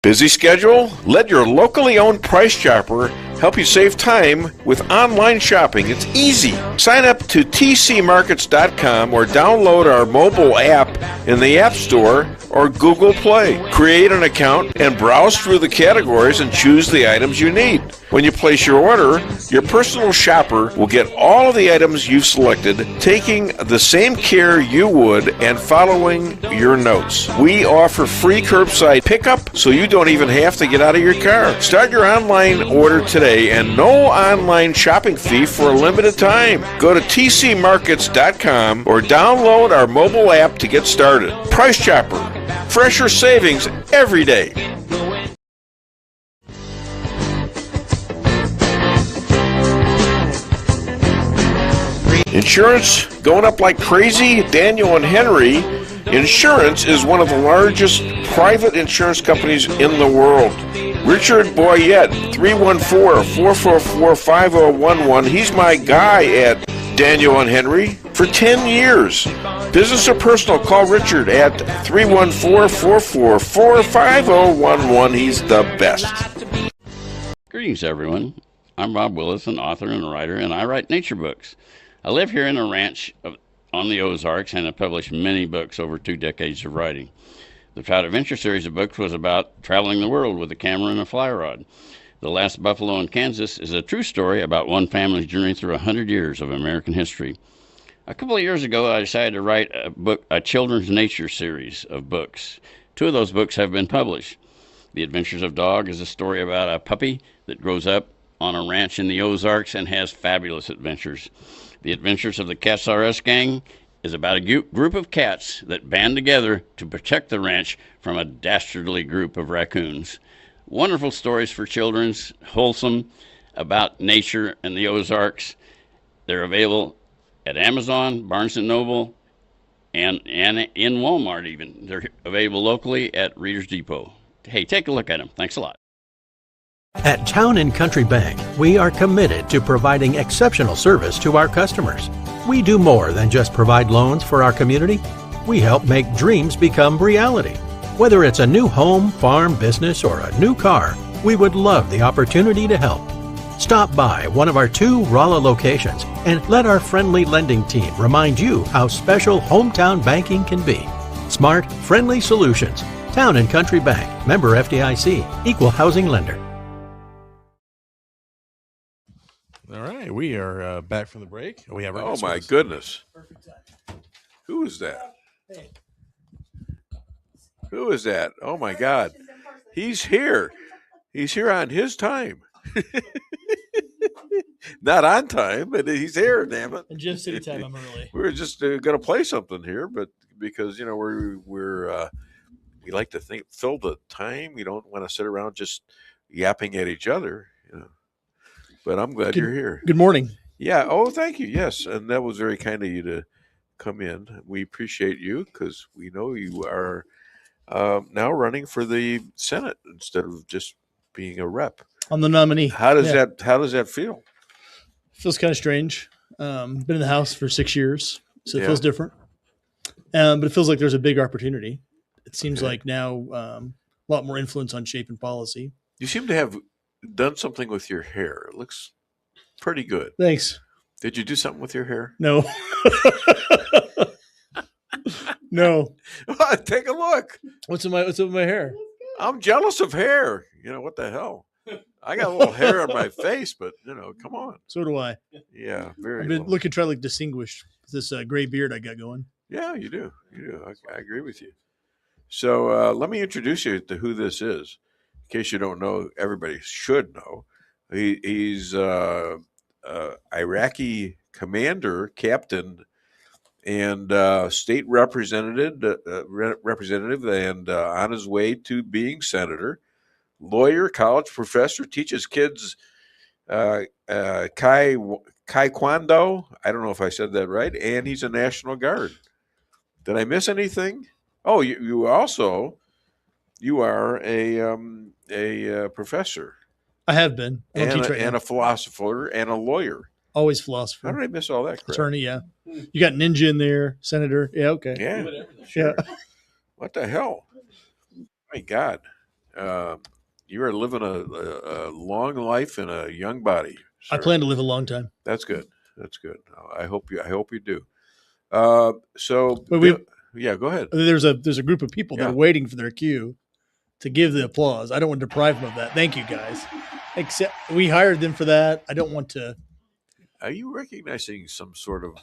Busy schedule? Let your locally owned Price Chopper help you save time with online shopping. It's easy. Sign up to tcmarkets.com or download our mobile app in the App Store or Google Play. Create an account and browse through the categories and choose the items you need. When you place your order, your personal shopper will get all of the items you've selected, taking the same care you would and following your notes. We offer free curbside pickup, so you don't even have to get out of your car. Start your online order today and no online shopping fee for a limited time. Go to tcmarkets.com or download our mobile app to get started. Price Chopper. Fresher savings every day. Insurance going up like crazy? Daniel and Henry Insurance is one of the largest private insurance companies in the world. Richard Boyette, 314-444-5011. He's my guy at Daniel and Henry for 10 years. Business or personal, call Richard at 314-444-5011. He's the best. Greetings, everyone. I'm Rob Willis, an author and a writer, and I write nature books. I live here in a ranch on the Ozarks and have published many books over 2 decades of writing. The Trout Adventure series of books was about traveling the world with a camera and a fly rod. The Last Buffalo in Kansas is a true story about one family's journey through 100 years of American history. A couple of years ago, I decided to write a children's nature series of books. 2 of those books have been published. The Adventures of Dog is a story about a puppy that grows up on a ranch in the Ozarks and has fabulous adventures. The Adventures of the Cats R Us Gang is about a group of cats that band together to protect the ranch from a dastardly group of raccoons. Wonderful stories for children, wholesome, about nature and the Ozarks. They're available at Amazon, Barnes & Noble, and in Walmart even. They're available locally at Reader's Depot. Hey, take a look at them. Thanks a lot. At Town & Country Bank, we are committed to providing exceptional service to our customers. We do more than just provide loans for our community. We help make dreams become reality. Whether it's a new home, farm, business, or a new car, we would love the opportunity to help. Stop by one of our 2 Rolla locations and let our friendly lending team remind you how special hometown banking can be. Smart, friendly solutions. Town & Country Bank, member FDIC, equal housing lender. All right, we are back from the break. We have our oh my goodness! Who is that? Who is that? Oh my God! He's here. He's here on his time. Not on time, but he's here. Damn it! In Jeff City time, I'm early. We were just going to play something here, but because we like to fill the time. We don't want to sit around just yapping at each other. But I'm glad you're here. Good morning. Yeah. Oh, thank you. Yes. And that was very kind of you to come in. We appreciate you because we know you are now running for the Senate instead of just being a rep. I'm the nominee. How does that feel? Feels kind of strange. Been in the House for 6 years, so it Yeah. feels different. But it feels like there's a big opportunity. It seems like now a lot more influence on shaping policy. You seem to have done something with your hair. It looks pretty good. Thanks. Did you do something with your hair? No. No. Take a look. What's up with my hair? I'm jealous of hair. You know, what the hell? I got a little hair on my face, but, come on. So do I. Yeah, very I've been little. looking, trying to look distinguished with this gray beard I got going. Yeah, you do. I agree with you. So let me introduce you to who this is. In case you don't know, everybody should know. He's Iraqi commander, captain, and state representative, and on his way to being senator, lawyer, college professor, teaches kids taekwondo. I don't know if I said that right. And he's a National Guard. Did I miss anything? Oh, you are a professor. I have been. I don't teach right and now. a philosopher and a lawyer. Always philosopher. How did I miss all that crap? Attorney, yeah. You got ninja in there, senator. Yeah, okay. Yeah. Sure. Yeah. What the hell? My God. You are living a long life in a young body. I plan to live a long time. That's good. That's good. I hope you do. Yeah, go ahead. There's a group of people that are waiting for their cue to give the applause. I don't want to deprive them of that. Thank you, guys. Except we hired them for that. I don't want to. Are you recognizing some sort of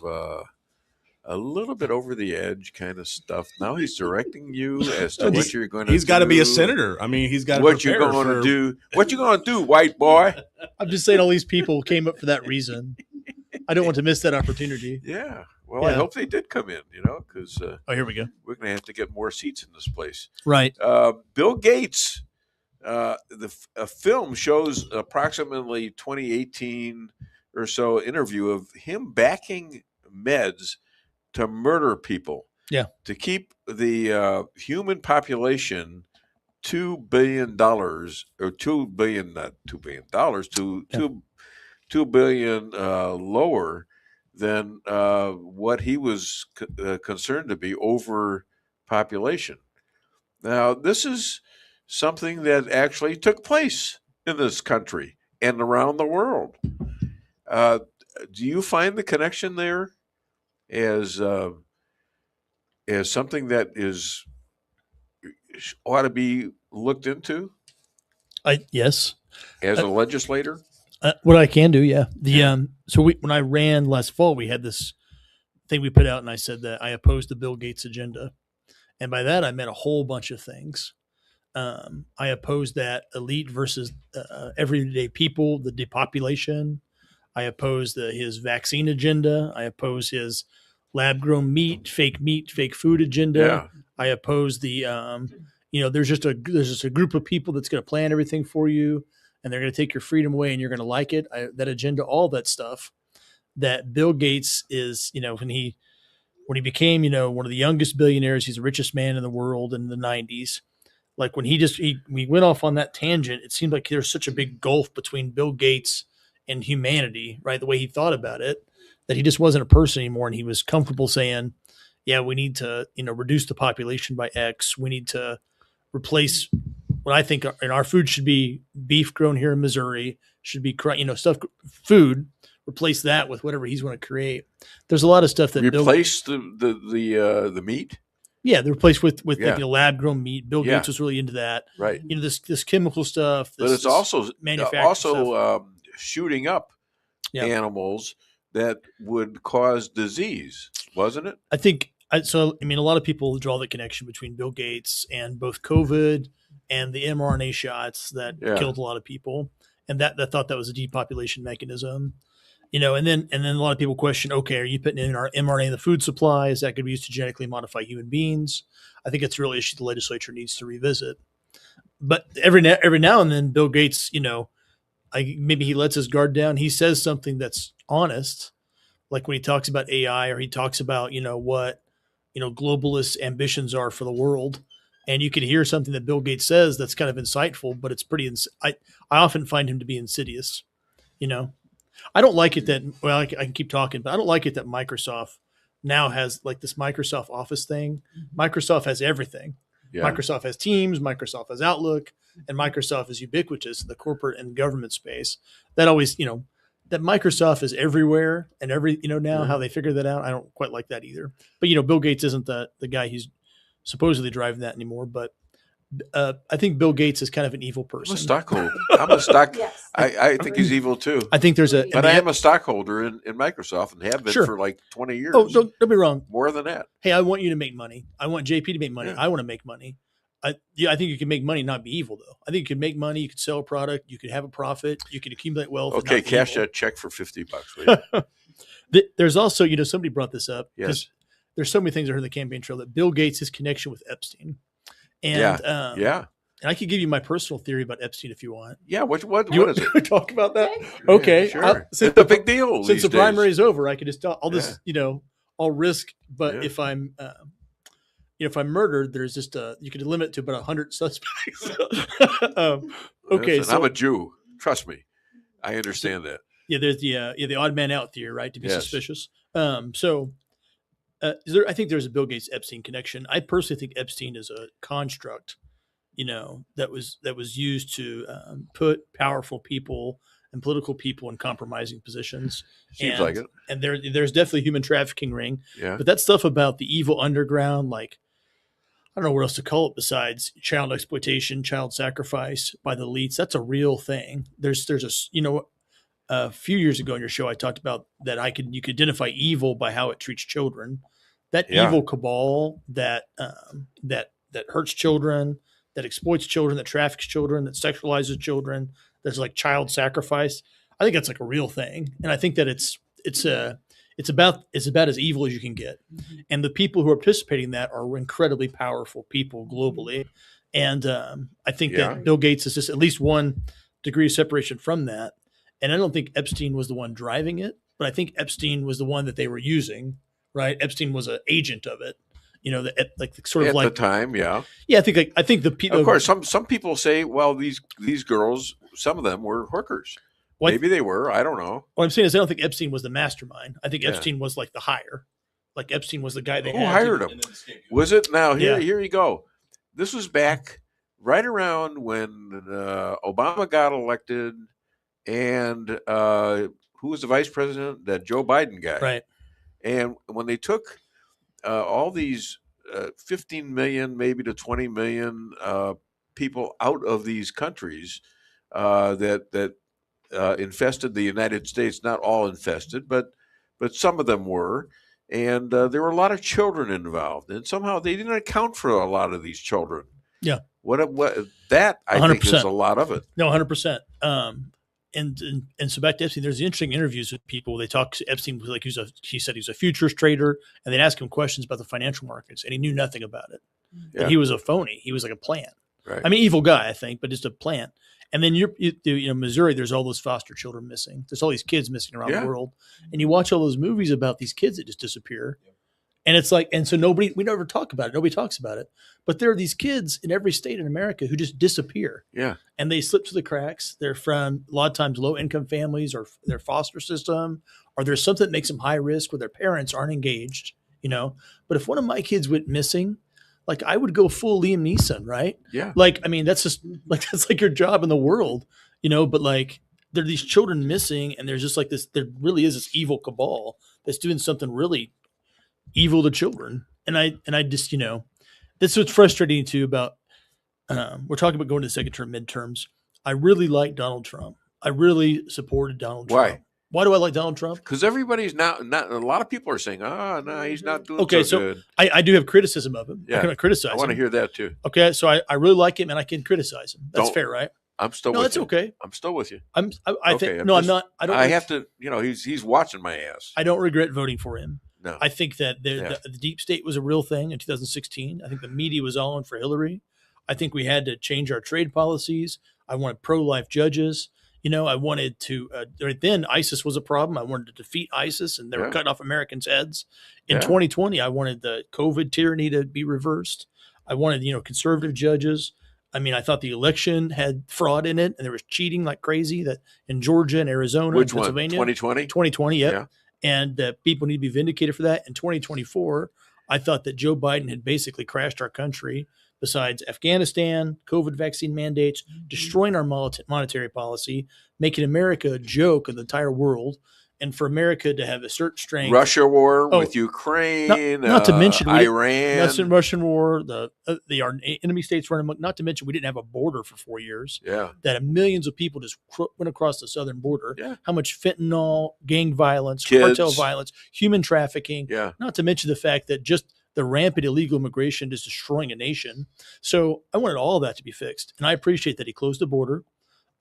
a little bit over the edge kind of stuff? Now he's directing you as to what you're going to do. He's got to be a senator. I mean, he's got to what you're going to do. What you going to do, white boy? I'm just saying all these people came up for that reason. I don't want to miss that opportunity. Yeah. Well, I hope they did come in, because here we go. We're going to have to get more seats in this place. Right. Bill Gates, a film shows approximately 2018 or so interview of him backing meds to murder people. Yeah. To keep the human population $2 billion or $2 billion, not $2 billion, $2 billion lower than what he was concerned to be overpopulation. Now, this is something that actually took place in this country and around the world. Do you find the connection there as something that ought to be looked into? Yes. As a legislator? What I can do, yeah. So when I ran last fall, we had this thing we put out, and I said that I opposed the Bill Gates agenda, and by that I meant a whole bunch of things. I opposed that elite versus everyday people, the depopulation. I opposed his vaccine agenda. I opposed his lab-grown meat, fake food agenda. Yeah. I oppose the there's just a group of people that's going to plan everything for you, and they're going to take your freedom away, and you're going to like it. That agenda, all that stuff. That Bill Gates is, when he became, one of the youngest billionaires, he's the richest man in the world in the 90s. Like when we went off on that tangent, it seemed like there's such a big gulf between Bill Gates and humanity, right? The way he thought about it, that he just wasn't a person anymore, and he was comfortable saying, yeah, we need to, reduce the population by X. We need to replace what I think in our food should be beef grown here in Missouri, should be, food, replace that with whatever he's going to create. There's a lot of stuff that replace the meat. Yeah, they're replaced with lab grown meat. Bill Gates was really into that. Right. This chemical stuff. But it's also stuff. Shooting up animals that would cause disease, wasn't it? I think so. I mean, a lot of people draw the connection between Bill Gates and both COVID and the mRNA shots that killed a lot of people, and that thought that was a depopulation mechanism. And then a lot of people question, okay, are you putting in our mRNA in the food supply? Is that going to be used to genetically modify human beings? I think it's really an issue the legislature needs to revisit. But every now and then, Bill Gates, maybe he lets his guard down. He says something that's honest, like when he talks about AI, or he talks about, what, globalist ambitions are for the world. and you can hear something that Bill Gates says that's kind of insightful, but it's pretty. I often find him to be insidious. You know, I don't like it that. Well, I can keep talking, but I don't like it that Microsoft now has like this Microsoft Office thing. Microsoft has everything. Yeah. Microsoft has Teams, Microsoft has Outlook, and Microsoft is ubiquitous in the corporate and government space. That always, that Microsoft is everywhere and now how they figure that out. I don't quite like that either. But, Bill Gates isn't the guy who's supposedly driving that anymore. But I think Bill Gates is kind of an evil person. I'm a stockholder. I'm a stock. Yes. I think he's evil too. I think there's but I am a stockholder in Microsoft and have been for like 20 years. Oh, don't be wrong. More than that. Hey, I want you to make money. I want JP to make money. I want to make money. I think you can make money, not be evil though. I think you can make money. You could sell a product. You could have a profit. You can accumulate wealth. Okay, cash that check for $50. Will you? There's also, somebody brought this up. Yes. There's so many things I heard in the campaign trail that Bill Gates' his connection with Epstein. And and I could give you my personal theory about Epstein if you want. Yeah, what is it? Talk about that? Okay. Sure. It's a big deal. Since the primary is over, I could just I'll just, I'll risk. But if I'm if I'm murdered, there's just you could limit it to about 100 suspects. Okay. Listen, I'm a Jew. Trust me. I understand that. Yeah, there's the odd man out theory, right? To be suspicious. I think there's a Bill Gates Epstein connection. I personally think Epstein is a construct, that was used to put powerful people and political people in compromising positions. Seems like it. And there's definitely a human trafficking ring. Yeah. But that stuff about the evil underground, like, I don't know what else to call it besides child exploitation, child sacrifice by the elites. That's a real thing. There's a few years ago on your show, I talked about that you could identify evil by how it treats children. That evil cabal that hurts children, that exploits children, that traffics children, that sexualizes children, that's like child sacrifice. I think that's like a real thing, and I think that it's about as evil as you can get. And the people who are participating in that are incredibly powerful people globally, and I think that Bill Gates is just at least one degree of separation from that. And I don't think Epstein was the one driving it, but I think Epstein was the one that they were using. Right? Epstein was an agent of it. At the time, yeah. Yeah, I think the people. Of course, some people say, well, these girls, some of them were hookers. Well, maybe they were. I don't know. What I'm saying is, I don't think Epstein was the mastermind. I think Epstein was like the hire. Like Epstein was the guy who hired him. Was it? Now here you go. This was back right around when Obama got elected, and who was the vice president? That Joe Biden guy, right? And when they took all these 15 million, maybe to 20 million people out of these countries that infested the United States, not all infested, but some of them were, and there were a lot of children involved, and somehow they didn't account for a lot of these children. Yeah, what that I 100%. Think is a lot of it. No, 100%. And so back to Epstein, there's interesting interviews with people. They talk to Epstein like he said he was a futures trader, and they'd ask him questions about the financial markets, and he knew nothing about it. Yeah. And he was a phony. He was like a plant. Right. I mean, evil guy, I think, but just a plant. And then Missouri, there's all those foster children missing. There's all these kids missing around the world, and you watch all those movies about these kids that just disappear. And it's like, and so we never talk about it. Nobody talks about it. But there are these kids in every state in America who just disappear. Yeah. And they slip through the cracks. They're from a lot of times low income families or their foster system, or there's something that makes them high risk where their parents aren't engaged, But if one of my kids went missing, like I would go full Liam Neeson, right? Yeah. Like, I mean, that's like your job in the world, but like there are these children missing, and there's just like this, there really is this evil cabal that's doing something really evil to children. And I just, this is what's frustrating too about, we're talking about going to the second term midterms. I really like Donald Trump. I really supported Donald Trump. Why do I like Donald Trump? Because everybody's not a lot of people are saying, no, he's not doing so good. I do have criticism of him. Yeah. I cannot criticize him. I want to hear that too. Okay. So I really like him, and I can criticize him. That's fair, right? I'm still with you. No, that's okay. I'm still with you. I'm not. I have to, he's watching my ass. I don't regret voting for him. No. I think that the deep state was a real thing in 2016. I think the media was all in for Hillary. I think we had to change our trade policies. I wanted pro-life judges. I wanted to, then ISIS was a problem. I wanted to defeat ISIS, and they were cutting off Americans' heads. In 2020, I wanted the COVID tyranny to be reversed. I wanted, conservative judges. I mean, I thought the election had fraud in it and there was cheating like crazy that in Georgia and Arizona Which and Pennsylvania. 2020? 2020, yep. Yeah. And that people need to be vindicated for that. In 2024, I thought that Joe Biden had basically crashed our country besides Afghanistan, COVID vaccine mandates, destroying our monetary policy, making America a joke of the entire world. And for America to have a certain strength, Russia war with Ukraine, not to mention Iran, that's in Russian war. Our enemy states running. Not to mention we didn't have a border for 4 years. Yeah, that millions of people just went across the southern border. Yeah, how much fentanyl, gang violence, Kids. cartel violence, human trafficking. Yeah, not to mention the fact that just the rampant illegal immigration is destroying a nation. So I wanted all of that to be fixed, and I appreciate that he closed the border.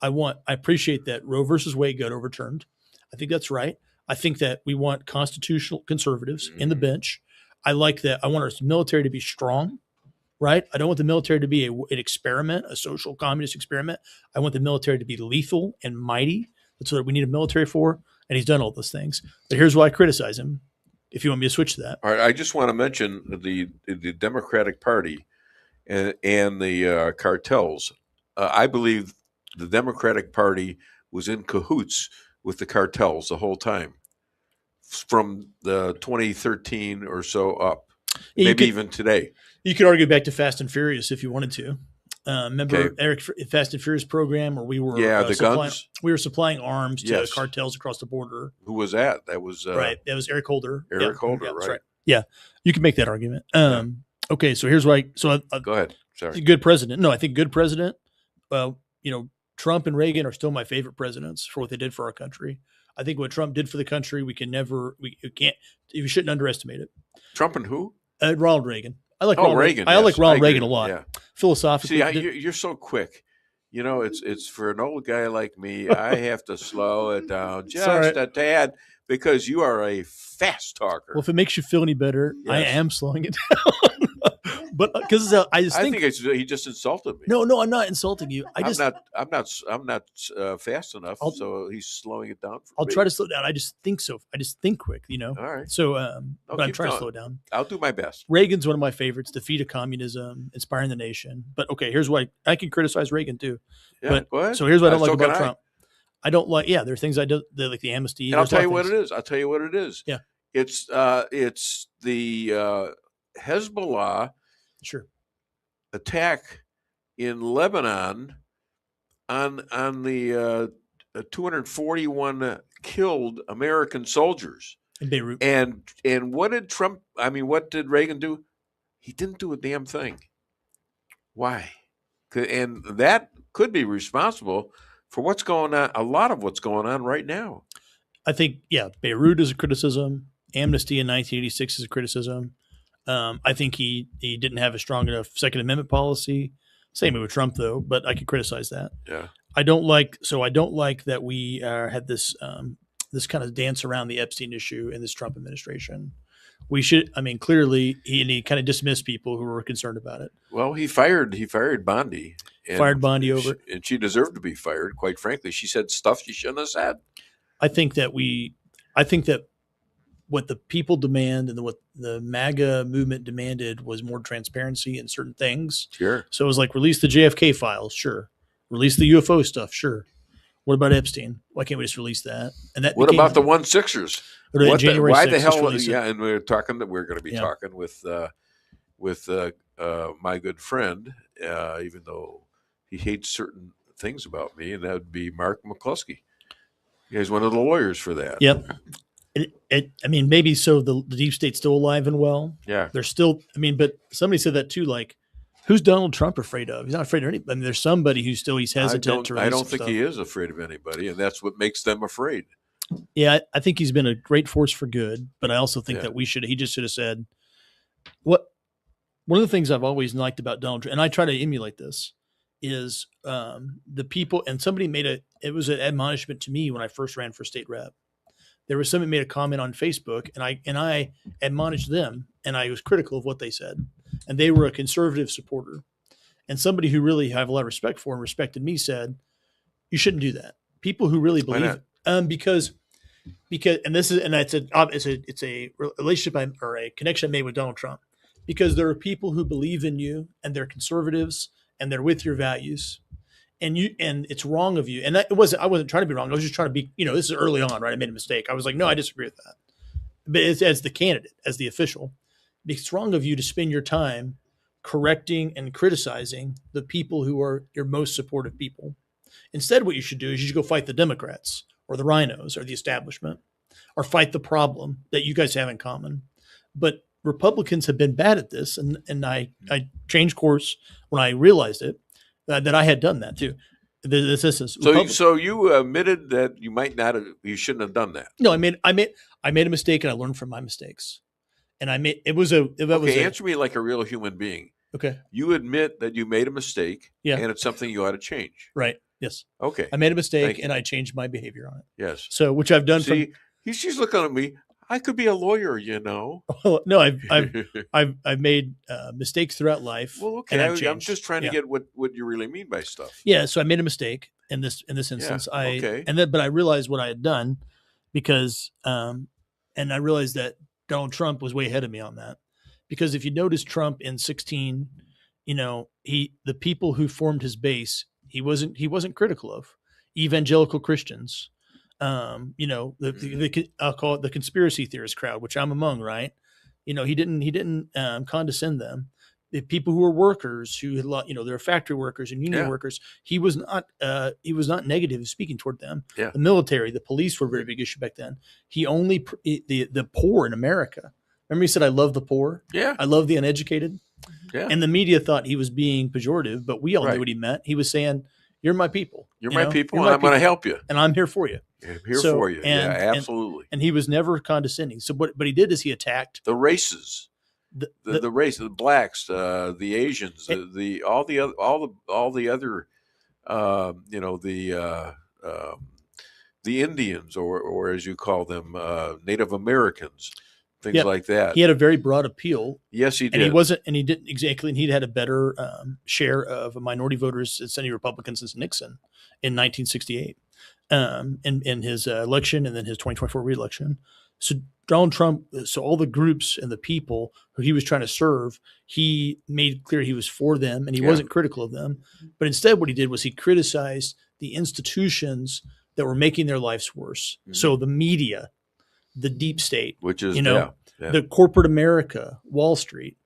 I appreciate that Roe versus Wade got overturned. I think that's right. I think that we want constitutional conservatives in the bench. I like that. I want our military to be strong, right? I don't want the military to be an experiment, a social communist experiment. I want the military to be lethal and mighty. That's what we need a military for. And he's done all those things. But here's why I criticize him, if you want me to switch to that. All right. I just want to mention the Democratic Party and the cartels. I believe the Democratic Party was in cahoots with the cartels the whole time from the 2013 or so up, maybe even today. You could argue back to Fast and Furious if you wanted to. Remember Eric Fast and Furious program where we were the guns. We were supplying arms to cartels across the border. Who was that? That was right. That was Eric Holder. Eric Holder, that's right? Yeah, you can make that argument. Okay, so here's why. So go ahead. Sorry. Good president. No, I think good president. Trump and Reagan are still my favorite presidents for what they did for our country. I think what Trump did for the country, we shouldn't underestimate it. Trump and who? Ronald Reagan. I like Ronald Reagan. I like Ronald Reagan a lot. Yeah. Philosophically. See, you're so quick. It's for an old guy like me. I have to slow it down just a tad because you are a fast talker. Well, if it makes you feel any better, I am slowing it down. But because I think he just insulted me. No, I'm not insulting you. I'm not fast enough, so he's slowing it down. I'll try to slow down. I just think so. I just think quick, All right. So, but I'm trying to slow down. I'll do my best. Reagan's one of my favorites. Defeat of communism, inspiring the nation. But okay, here's why I can criticize Reagan too. Yeah, go ahead. So here's what I don't like about Trump. I don't like. Yeah, there are things I do, like the amnesty. And I'll tell you what it is. Yeah, it's the Hezbollah. Sure. Attack in Lebanon on the 241 killed American soldiers in Beirut. And what did Reagan do? He didn't do a damn thing. Why? And that could be responsible for what's going on. A lot of what's going on right now. I think, Beirut is a criticism. Amnesty in 1986 is a criticism. I think he didn't have a strong enough Second Amendment policy. Same with Trump, though, but I could criticize that. Yeah. I don't like that we had this this kind of dance around the Epstein issue in this Trump administration. We should. I mean, clearly he kind of dismissed people who were concerned about it. Well, he fired Bondi. Fired Bondi over, and she deserved to be fired. Quite frankly, she said stuff she shouldn't have said. I think that what the people demand and what the MAGA movement demanded was more transparency in certain things. Sure. So it was like, release the JFK files. Sure. Release the UFO stuff. Sure. What about Epstein? Why can't we just release that? And that. What about the 1-6ers? January 6th, why the hell? Yeah. And we're going to be talking with my good friend, even though he hates certain things about me, and that would be Mark McCloskey. He's one of the lawyers for that. Yep. I mean, maybe so the deep state's still alive and well. Yeah. They're still, but somebody said that too, like, who's Donald Trump afraid of? He's not afraid of anybody. I mean, there's somebody he's hesitant to release I don't think stuff. he is afraid of anybody, and that's what makes them afraid. Yeah, I think he's been a great force for good, but I also think that he just should have said, one of the things I've always liked about Donald Trump, and I try to emulate this, is the people, and somebody it was an admonishment to me when I first ran for state rep. There was somebody made a comment on Facebook, and I admonished them, and I was critical of what they said, and they were a conservative supporter, and somebody who really I have a lot of respect for and respected me said, "You shouldn't do that." People who really believe, because it's a relationship or a connection I made with Donald Trump. because there are people who believe in you and they're conservatives and they're with your values. And it's wrong of you. And I wasn't trying to be wrong. I was just trying to be, this is early on, right? I made a mistake. I was like, no, I disagree with that. But as the candidate, as the official, it's wrong of you to spend your time correcting and criticizing the people who are your most supportive people. Instead, what you should do is you should go fight the Democrats or the rhinos or the establishment, or fight the problem that you guys have in common. But Republicans have been bad at this. And I changed course when I realized it. That I had done that too. So you admitted that you shouldn't have done that. No, I made a mistake and I learned from my mistakes. And answer me like a real human being. Okay. You admit that you made a mistake, and it's something you ought to change. Right. Yes. Okay. I made a mistake and I changed my behavior on it. Yes. So which I've done. She's looking at me. I could be a lawyer, No, I've made mistakes throughout life. Well, okay. I'm just trying to get what you really mean by stuff. Yeah. So I made a mistake in this instance. But I realized what I had done because, and I realized that Donald Trump was way ahead of me on that, because if you notice Trump in 2016, the people who formed his base, he wasn't critical of evangelical Christians. I'll call it the conspiracy theorist crowd, which I'm among, right? He didn't condescend them. The people who were workers, who had, they're factory workers and union workers. He was not negative speaking toward them. Yeah. The military, the police were a very big issue back then. He only the poor in America. Remember, he said, "I love the poor. Yeah, I love the uneducated." Yeah. And the media thought he was being pejorative, but we all knew what he meant. He was saying, "You're my people. You're my people, and I'm going to help you, and I'm here for you." I'm here for you. Absolutely. And he was never condescending. So, but he did is he attacked the races, the race, the blacks, the Asians, all the other, the Indians, or as you call them, Native Americans, things like that. He had a very broad appeal. Yes, he did. And he didn't exactly. And he'd had a better share of minority voters as Senate Republicans since Nixon in 1968. In his election and then his 2024 reelection. So Donald Trump, all the groups and the people who he was trying to serve, he made clear he was for them and he wasn't critical of them. But instead what he did was he criticized the institutions that were making their lives worse. Mm-hmm. So the media, the deep state, which is, the corporate America, Wall Street,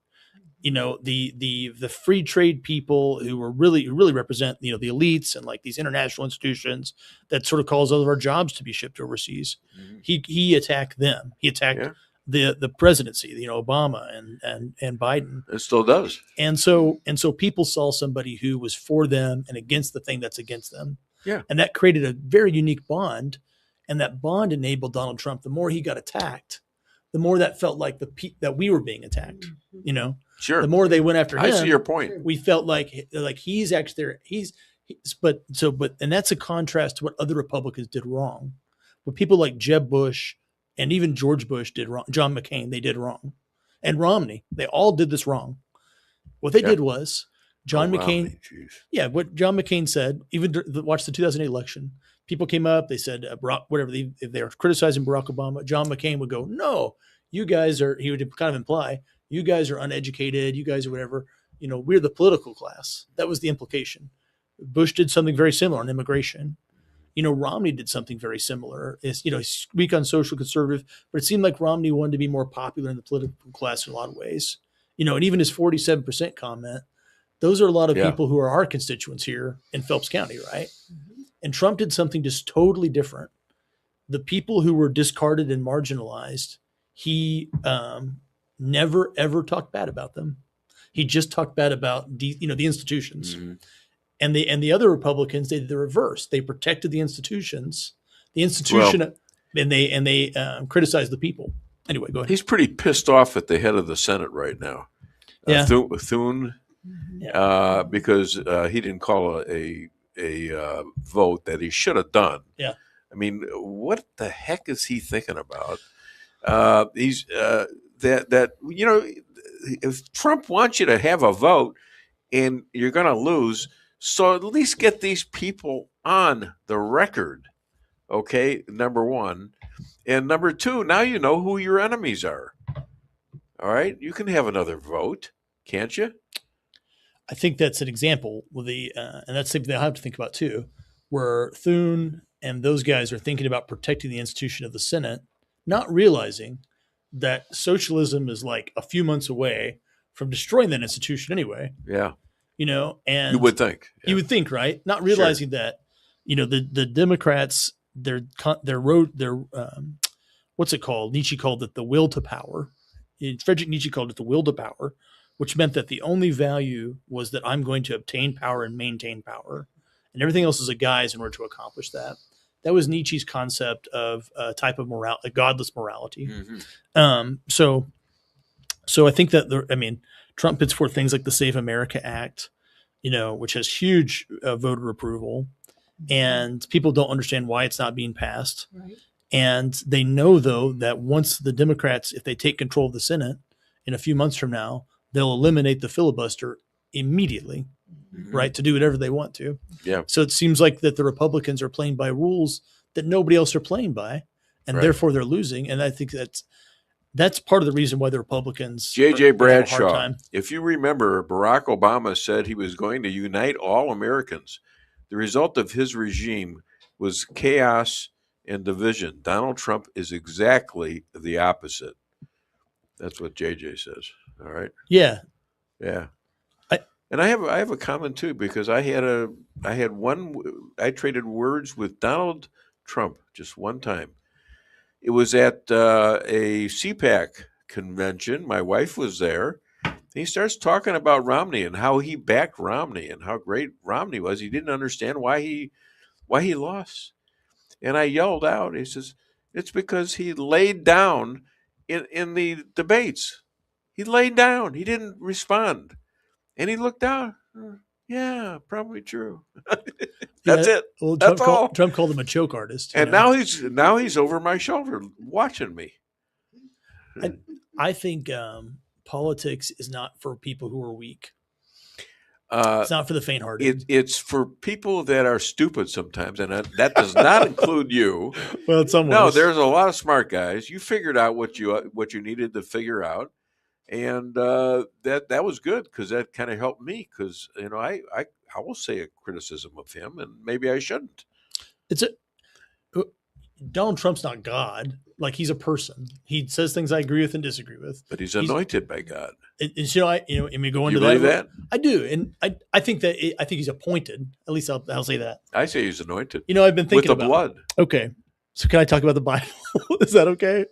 the free trade people who were really represent, the elites and like these international institutions that sort of cause all of our jobs to be shipped overseas. Mm-hmm. He attacked them. He attacked the presidency, Obama and Biden. It still does. And so people saw somebody who was for them and against the thing that's against them. Yeah. And that created a very unique bond. And that bond enabled Donald Trump. The more he got attacked, the more that felt like that we were being attacked, Sure. The more they went after him. I see your point. We felt like he's actually there. And that's a contrast to what other Republicans did wrong. What people like Jeb Bush and even George Bush did wrong. John McCain, they did wrong. And Romney, they all did this wrong. What they did was John McCain. Romney, what John McCain said, even watch the 2008 election. People came up, they said, if they were criticizing Barack Obama, John McCain would go, "No, you guys are," he would kind of imply, "You guys are uneducated, you guys are whatever, we're the political class." That was the implication. Bush did something very similar on immigration. Romney did something very similar. He's weak on social conservative, but it seemed like Romney wanted to be more popular in the political class in a lot of ways. And even his 47% comment, those are a lot of people who are our constituents here in Phelps County, right? Mm-hmm. And Trump did something just totally different. The people who were discarded and marginalized, he never, ever talked bad about them. He just talked bad about the institutions. Mm-hmm. And the other Republicans, they did the reverse. They protected the institutions, and they criticized the people. Anyway, go ahead. He's pretty pissed off at the head of the Senate right now. Thune, because he didn't call a vote that he should have done. Yeah. I mean, what the heck is he thinking about? He's if Trump wants you to have a vote and you're going to lose, so at least get these people on the record. Okay, number one. And number two, now you know who your enemies are. All right, you can have another vote, can't you? I think that's an example with and that's something they'll have to think about too, where Thune and those guys are thinking about protecting the institution of the Senate, not realizing that socialism is like a few months away from destroying that institution anyway. Yeah. And you would think. You would think, right? Not realizing that, the Democrats, their what's it called? Nietzsche called it the will to power. Friedrich Nietzsche called it the will to power, which meant that the only value was that I'm going to obtain power and maintain power, and everything else is a guise in order to accomplish that. That was Nietzsche's concept of a type of a godless morality. Mm-hmm. So I think that Trump puts forth things like the Save America Act, which has huge voter approval, and people don't understand why it's not being passed. Right. And they know, though, that once the Democrats, if they take control of the Senate in a few months from now, they'll eliminate the filibuster immediately, right, to do whatever they want to. Yeah. So it seems like that the Republicans are playing by rules that nobody else are playing by, and therefore they're losing. And I think that's part of the reason why the Republicans J.J. Bradshaw. Have a hard Bradshaw, time. if you remember, Barack Obama said he was going to unite all Americans. The result of his regime was chaos and division. Donald Trump is exactly the opposite. That's what JJ says. All right. Yeah. Yeah. And I have a comment too, because I traded words with Donald Trump just one time. It was at a CPAC convention. My wife was there. He starts talking about Romney and how he backed Romney and how great Romney was. He didn't understand why he lost. And I yelled out, he says, it's because he laid down in the debates. He laid down. He didn't respond. And he looked down. Yeah, probably true. That's it. Well, That's all. Trump called him a choke artist. And now he's over my shoulder watching me. I think politics is not for people who are weak. It's not for the faint-hearted. It's for people that are stupid sometimes, and that does not include you. Well, it's almost. No, there's a lot of smart guys. You figured out what you needed to figure out, and that was good, because that kind of helped me. Because I will say a criticism of him, and maybe I shouldn't. Donald Trump's not God. Like, he's a person. He says things I agree with and disagree with. But he's anointed by God. And we go into you believe that? I do, and I think he's appointed. At least I'll say that. I say he's anointed. I've been thinking with the blood. Okay, so can I talk about the Bible? Is that okay?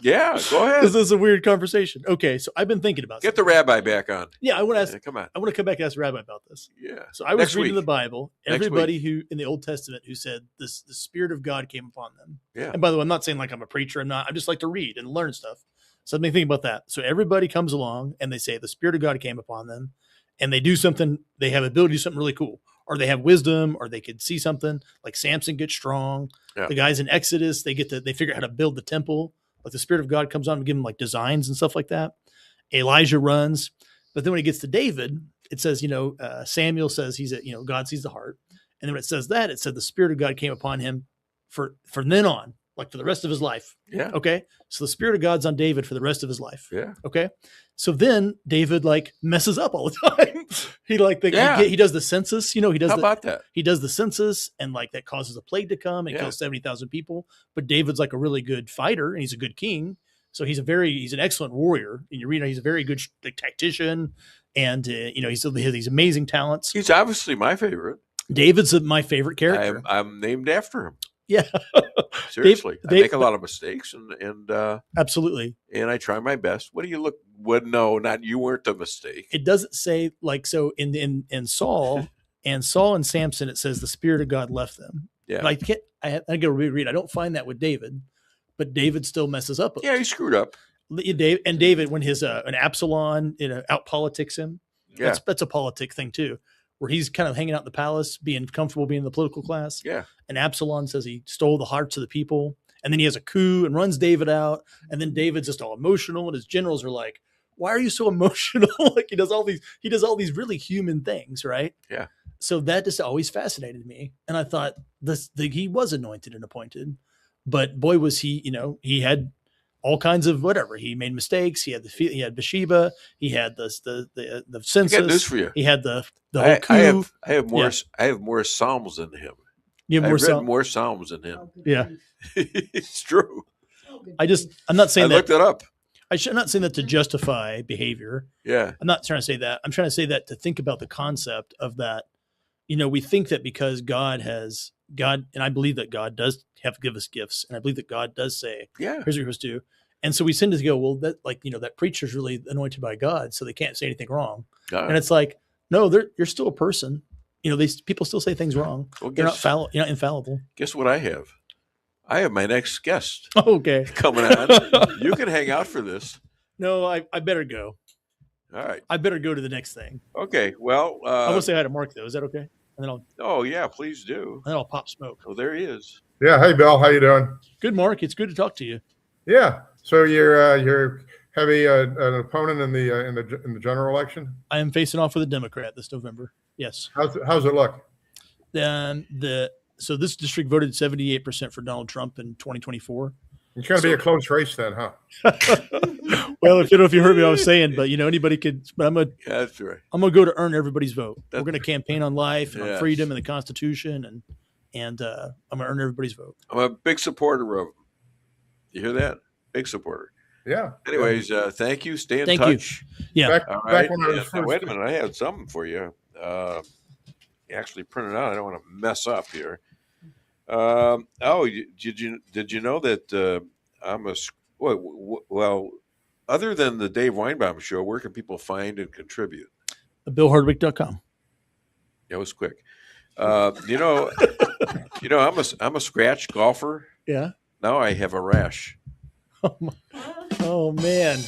Yeah, go ahead. This is a weird conversation. Okay, so I've been thinking about Get the rabbi back on. Yeah, I want to ask. Come on. I want to come back and ask the rabbi about this. Yeah. So I was Next reading week. the Bible. Next Everybody who in the Old Testament who said the Spirit of God came upon them. Yeah. And by the way, I'm not saying like I'm a preacher. I'm not. I just like to read and learn stuff. So I've been thinking about that. So everybody comes along and they say the Spirit of God came upon them, and they do something. They have ability to do something really cool, or they have wisdom, or they could see something. Like Samson gets strong. Yeah. The guys in Exodus, they figure out how to build the temple. Like the Spirit of God comes on and give them like designs and stuff like that. Elijah runs. But then when it gets to David, it says, Samuel says God sees the heart. And then when it says that, it said the Spirit of God came upon him for then on, like for the rest of his life. Yeah. Okay. So the Spirit of God's on David for the rest of his life. Yeah. Okay. So then David like messes up all the time. He does the census, he does How about that? He does the census, and like that causes a plague to come and kills 70,000 people. But David's like a really good fighter, and he's a good king. So he's an excellent warrior. And you read, he's a very good tactician, and he has these amazing talents. He's obviously my favorite. David's my favorite character. I'm named after him. Yeah. Seriously. I make a lot of mistakes and absolutely. And I try my best. What do you look? Well, no, not you weren't the mistake. It doesn't say like so in Saul and Samson. It says the Spirit of God left them. Yeah. But I got to reread. I don't find that with David, but David still messes up. Yeah, he screwed up. David, when his an Absalom out politics him. Yeah. That's a politic thing too, where he's kind of hanging out in the palace, being comfortable being in the political class. Yeah. And Absalom says he stole the hearts of the people. And then he has a coup and runs David out. And then David's just all emotional. And his generals are like, why are you so emotional? Like he does all these really human things. Right. Yeah. So that just always fascinated me. And I thought he was anointed and appointed, but boy, was he, he had all kinds of whatever. He made mistakes. He had he had Bathsheba. He had the census. I got news for you. He had the whole coup. I have more. I have more psalms than him. You have I've read more psalms than him. Yeah, it's true. I'm not saying I that. looked it up. I'm not saying that to justify behavior. Yeah. I'm not trying to say that. I'm trying to say that to think about the concept of that. We think that because God, and I believe that God does have to give us gifts, and I believe that God does say, yeah, here's what you're supposed to do. And so we tend to go, well, that preacher's really anointed by God, so they can't say anything wrong. And it's like, no, you're still a person. These people still say things wrong. Well, you're not infallible. Guess what I have? I have my next guest. Okay. Coming on. You can hang out for this. No, I better go. All right. I better go to the next thing. Okay. Well, I want to say hi to Mark, though. Is that okay? And then oh yeah, please do. And then I'll pop smoke. Oh, there he is. Yeah. Hey, Bill. How you doing? Good, Mark. It's good to talk to you. Yeah. So you're having an opponent in the general election? I am facing off with a Democrat this November. Yes. How's it look? So this district voted 78% for Donald Trump in 2024. It's going to be a close race then, huh? Well, if you heard me, I was saying, but anybody could. But that's right. I'm gonna go to earn everybody's vote. We're going to campaign on life and on freedom and the Constitution, and I'm going to earn everybody's vote. I'm a big supporter of him. You hear that? Big supporter. Yeah. Anyways, thank you. Stay in Thank touch. you. Yeah. All right. Back when I was first. Wait a minute. I had something for you. You actually printed out. I don't want to mess up here. Did you know that I'm a well? Other than the Dave Weinbaum show, where can people find and contribute? BillHardwick.com. That was quick. I'm a scratch golfer. Yeah. Now I have a rash. Oh man.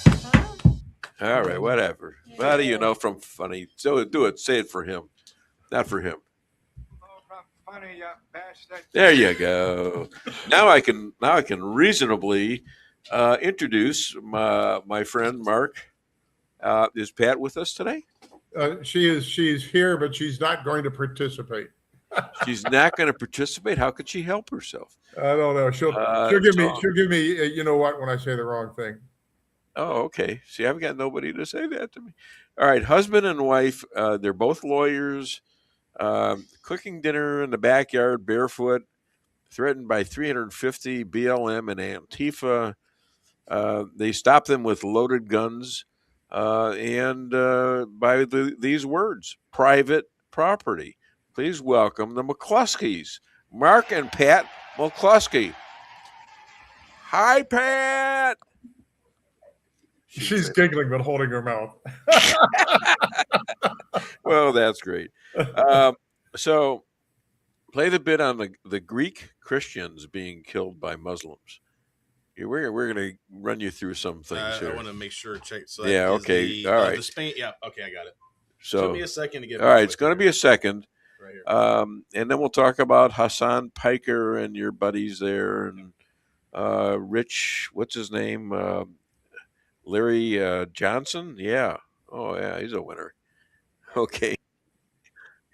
All right, whatever. How do you know from funny? So do it. Say it for him, not for him. There you go. Now I can reasonably introduce my friend Mark. Is Pat with us today? She's here, but she's not going to participate. She's not going to participate. How could she help herself? I don't know. She'll give me you know what when I say the wrong thing. Oh, okay. See, I've got nobody to say that to me. All right, husband and wife. They're both lawyers. Cooking dinner in the backyard barefoot, threatened by 350 BLM and Antifa. They stopped them with loaded guns and by these words, private property. Please welcome the McCloskeys, Mark and Pat McCloskey. Hi, Pat. She's giggling but holding her mouth. Well, that's great. So play the bit on the Greek Christians being killed by Muslims. We're going to run you through some things here. I want to make sure. Check. So yeah, okay. All right. The Spain. Yeah, okay, I got it. So give me a second to get. All right, it's going to be a second. Right here. And then we'll talk about Hassan Piker and your buddies there, and Rich, what's his name? Larry Johnson? Yeah. Oh, yeah, he's a winner. Okay.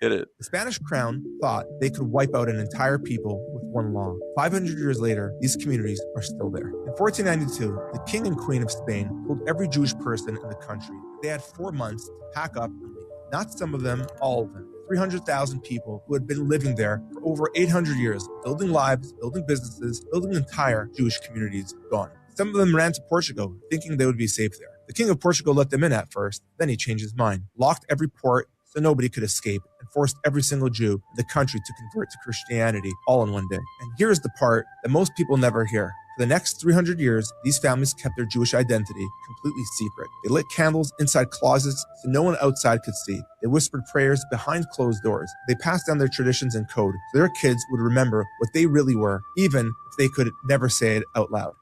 Hit it. The Spanish crown thought they could wipe out an entire people with one law. 500 years later, these communities are still there. In 1492, the king and queen of Spain told every Jewish person in the country that they had 4 months to pack up and leave. Not some of them, all of them. 300,000 people who had been living there for over 800 years, building lives, building businesses, building entire Jewish communities, gone. Some of them ran to Portugal, thinking they would be safe there. The king of Portugal let them in at first, then he changed his mind, locked every port so nobody could escape, and forced every single Jew in the country to convert to Christianity all in one day. And here's the part that most people never hear. For the next 300 years, these families kept their Jewish identity completely secret. They lit candles inside closets so no one outside could see. They whispered prayers behind closed doors. They passed down their traditions and code so their kids would remember what they really were, even if they could never say it out loud.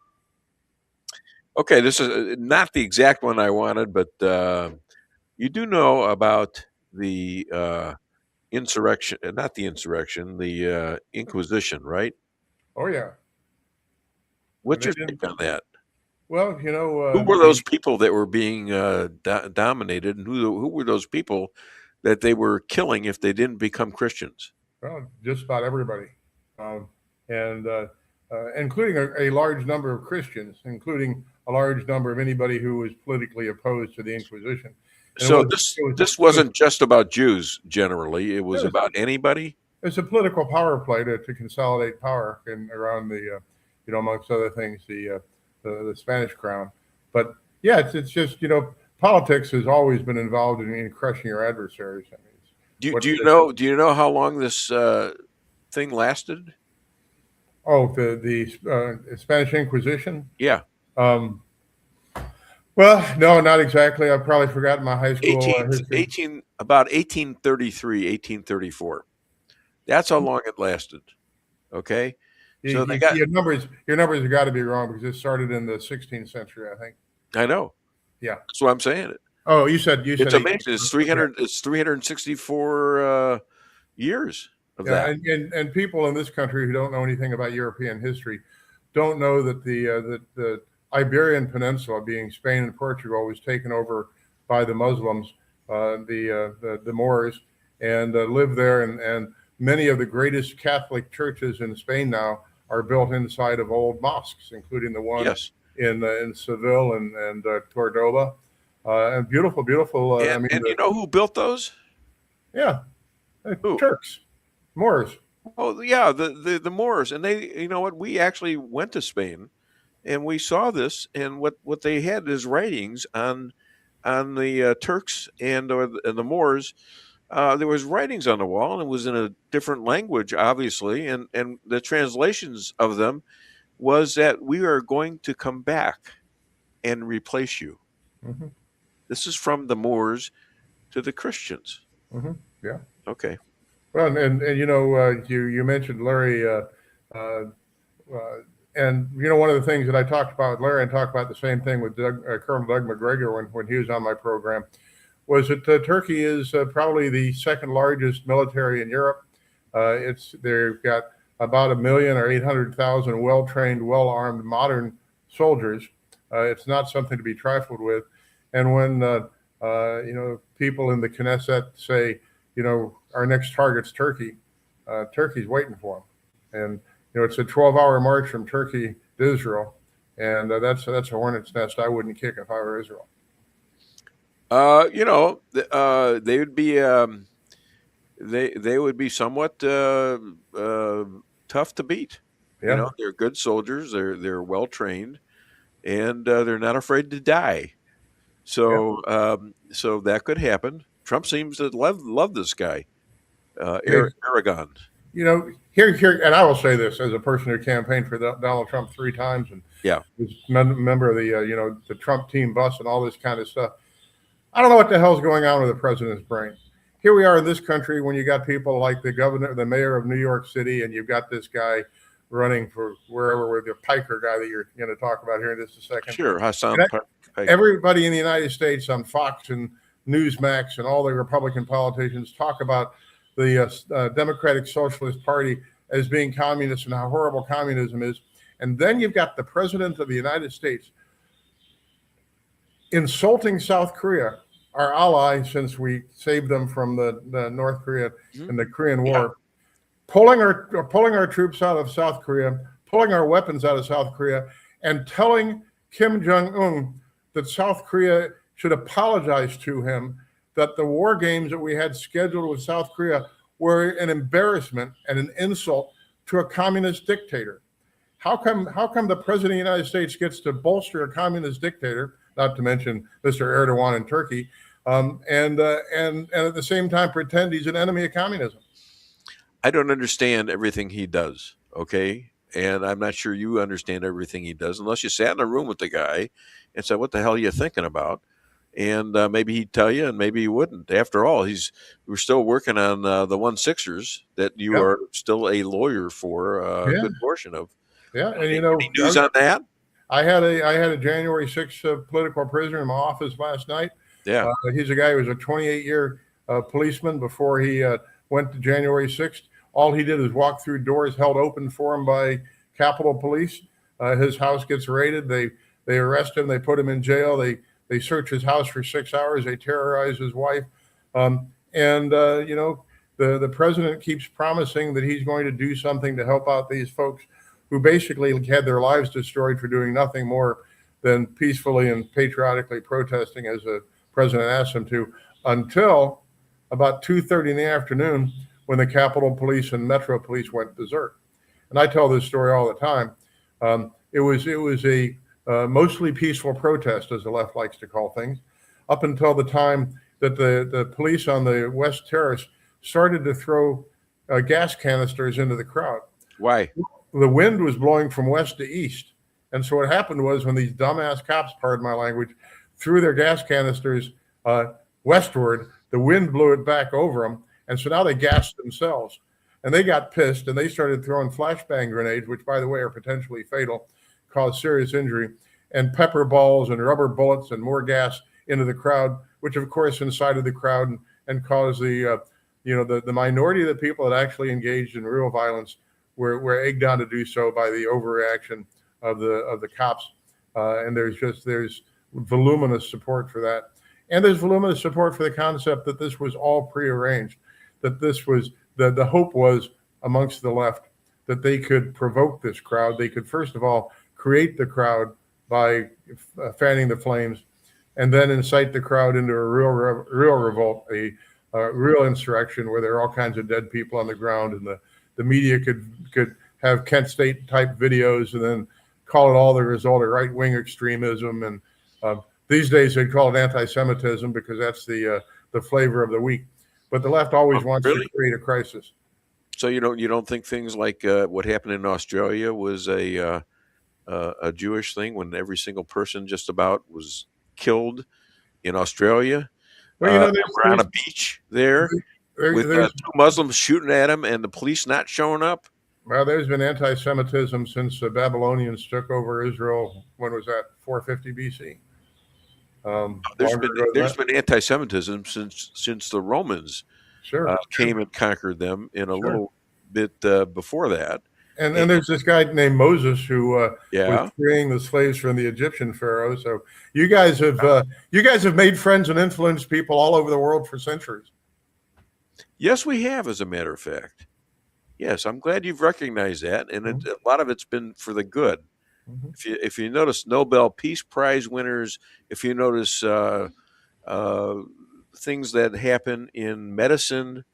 Okay, this is not the exact one I wanted, but you do know about the insurrection, not the insurrection, the Inquisition, right? Oh, yeah. What's your take on that? Well, you know... who were those people that were being dominated, and who were those people that they were killing if they didn't become Christians? Well, just about everybody. And including a large number of Christians, including a large number of anybody who was politically opposed to the Inquisition. And So this wasn't just about Jews generally. It was about anybody. It's a political power play to consolidate power around the, amongst other things, the Spanish crown. But yeah, it's just, politics has always been involved in crushing your adversaries. I mean, Do you know how long this thing lasted? Oh, the Spanish Inquisition? Yeah. Well, no, not exactly. I've probably forgotten my high school history. About 1833, 1834. That's how long it lasted. Okay. So they got your numbers have got to be wrong because it started in the 16th century, I think. I know. Yeah. That's what I'm saying. Oh, you said it's amazing. It's 300. It's 364 years of that. And people in this country who don't know anything about European history don't know that the Iberian Peninsula, being Spain and Portugal, was taken over by the Muslims, the Moors, and lived there. And many of the greatest Catholic churches in Spain now are built inside of old mosques, including the one in Seville and Cordoba. And beautiful. And you know who built those? Yeah, Turks, Moors. Oh yeah, the Moors. And they, you know what? We actually went to Spain, and we saw this. And what they had is writings on the Turks and the Moors. There was writings on the wall, and it was in a different language, obviously. And the translations of them was that we are going to come back and replace you. Mm-hmm. This is from the Moors to the Christians. Mm-hmm. Yeah. Okay. Well, and you mentioned Larry, and one of the things that I talked about with Larry and talked about the same thing with Colonel Doug McGregor when he was on my program, was that Turkey is probably the second largest military in Europe. They've got about 1,800,000 well-trained, well-armed, modern soldiers. It's not something to be trifled with. And when people in the Knesset say, our next target's Turkey, Turkey's waiting for them. And it's a 12-hour march from Turkey to Israel, and that's a hornet's nest I wouldn't kick if I were Israel. They would be they would be somewhat tough to beat. Yeah. They're good soldiers. They're well trained, and they're not afraid to die. So so that could happen. Trump seems to love this guy, Aragon. Here, and I will say this as a person who campaigned for Donald Trump 3 times and was member of the Trump team bus and all this kind of stuff. I don't know what the hell's going on with the president's brain. Here we are in this country when you got people like the mayor of New York City, and you've got this guy running for wherever, with the Piker guy that you're going to talk about here in just a second. Sure, Hassan Piker. Everybody in the United States on Fox and Newsmax and all the Republican politicians talk about the Democratic Socialist Party as being communist and how horrible communism is. And then you've got the president of the United States insulting South Korea, our ally since we saved them from the North Korea and the Korean War, pulling our troops out of South Korea, pulling our weapons out of South Korea, and telling Kim Jong-un that South Korea should apologize to him, that the war games that we had scheduled with South Korea were an embarrassment and an insult to a communist dictator. How come the president of the United States gets to bolster a communist dictator, not to mention Mr. Erdogan in Turkey, and at the same time pretend he's an enemy of communism? I don't understand everything he does, okay? And I'm not sure you understand everything he does unless you sat in a room with the guy and said, what the hell are you thinking about? And maybe he'd tell you, and maybe he wouldn't. After all, we're still working on the 1/6ers that you are still a lawyer for a good portion of. Yeah, and any news on that? I had a January 6th political prisoner in my office last night. Yeah, he's a guy who was a 28-year policeman before he went to January 6th. All he did is walk through doors held open for him by Capitol Police. His house gets raided. They arrest him. They put him in jail. They search his house for 6 hours. They terrorize his wife. The president keeps promising that he's going to do something to help out these folks who basically had their lives destroyed for doing nothing more than peacefully and patriotically protesting as the president asked them to, until about 2:30 in the afternoon when the Capitol Police and Metro Police went berserk. And I tell this story all the time. It was a mostly peaceful protest, as the left likes to call things, up until the time that the police on the West Terrace started to throw gas canisters into the crowd. Why? The wind was blowing from west to east. And so what happened was when these dumbass cops, pardon my language, threw their gas canisters westward, the wind blew it back over them. And so now they gassed themselves. And they got pissed and they started throwing flashbang grenades, which, by the way, are potentially fatal, cause serious injury, and pepper balls and rubber bullets and more gas into the crowd, which of course incited the crowd and caused the minority of the people that actually engaged in real violence were egged on to do so by the overreaction of the cops. And there's voluminous support for that. And there's voluminous support for the concept that this was all prearranged, that this was the hope was amongst the left that they could provoke this crowd. They could, first of all, create the crowd by fanning the flames, and then incite the crowd into a real revolt, a real insurrection where there are all kinds of dead people on the ground, and the media could have Kent State type videos and then call it all the result of right-wing extremism. And these days they'd call it anti-Semitism because that's the flavor of the week. But the left always wants to create a crisis. So you don't think things like what happened in Australia was a Jewish thing when every single person just about was killed in Australia? Well, we're on a beach there with two Muslims shooting at him and the police not showing up. Well, there's been anti-Semitism since the Babylonians took over Israel. When was that? 450 BC. There's been anti-Semitism since the Romans came and conquered them in a little bit before that. And there's this guy named Moses who was freeing the slaves from the Egyptian pharaoh. So you guys have made friends and influenced people all over the world for centuries. Yes, we have, as a matter of fact. Yes, I'm glad you've recognized that, and a lot of it's been for the good. Mm-hmm. If you notice Nobel Peace Prize winners, if you notice things that happen in medicine,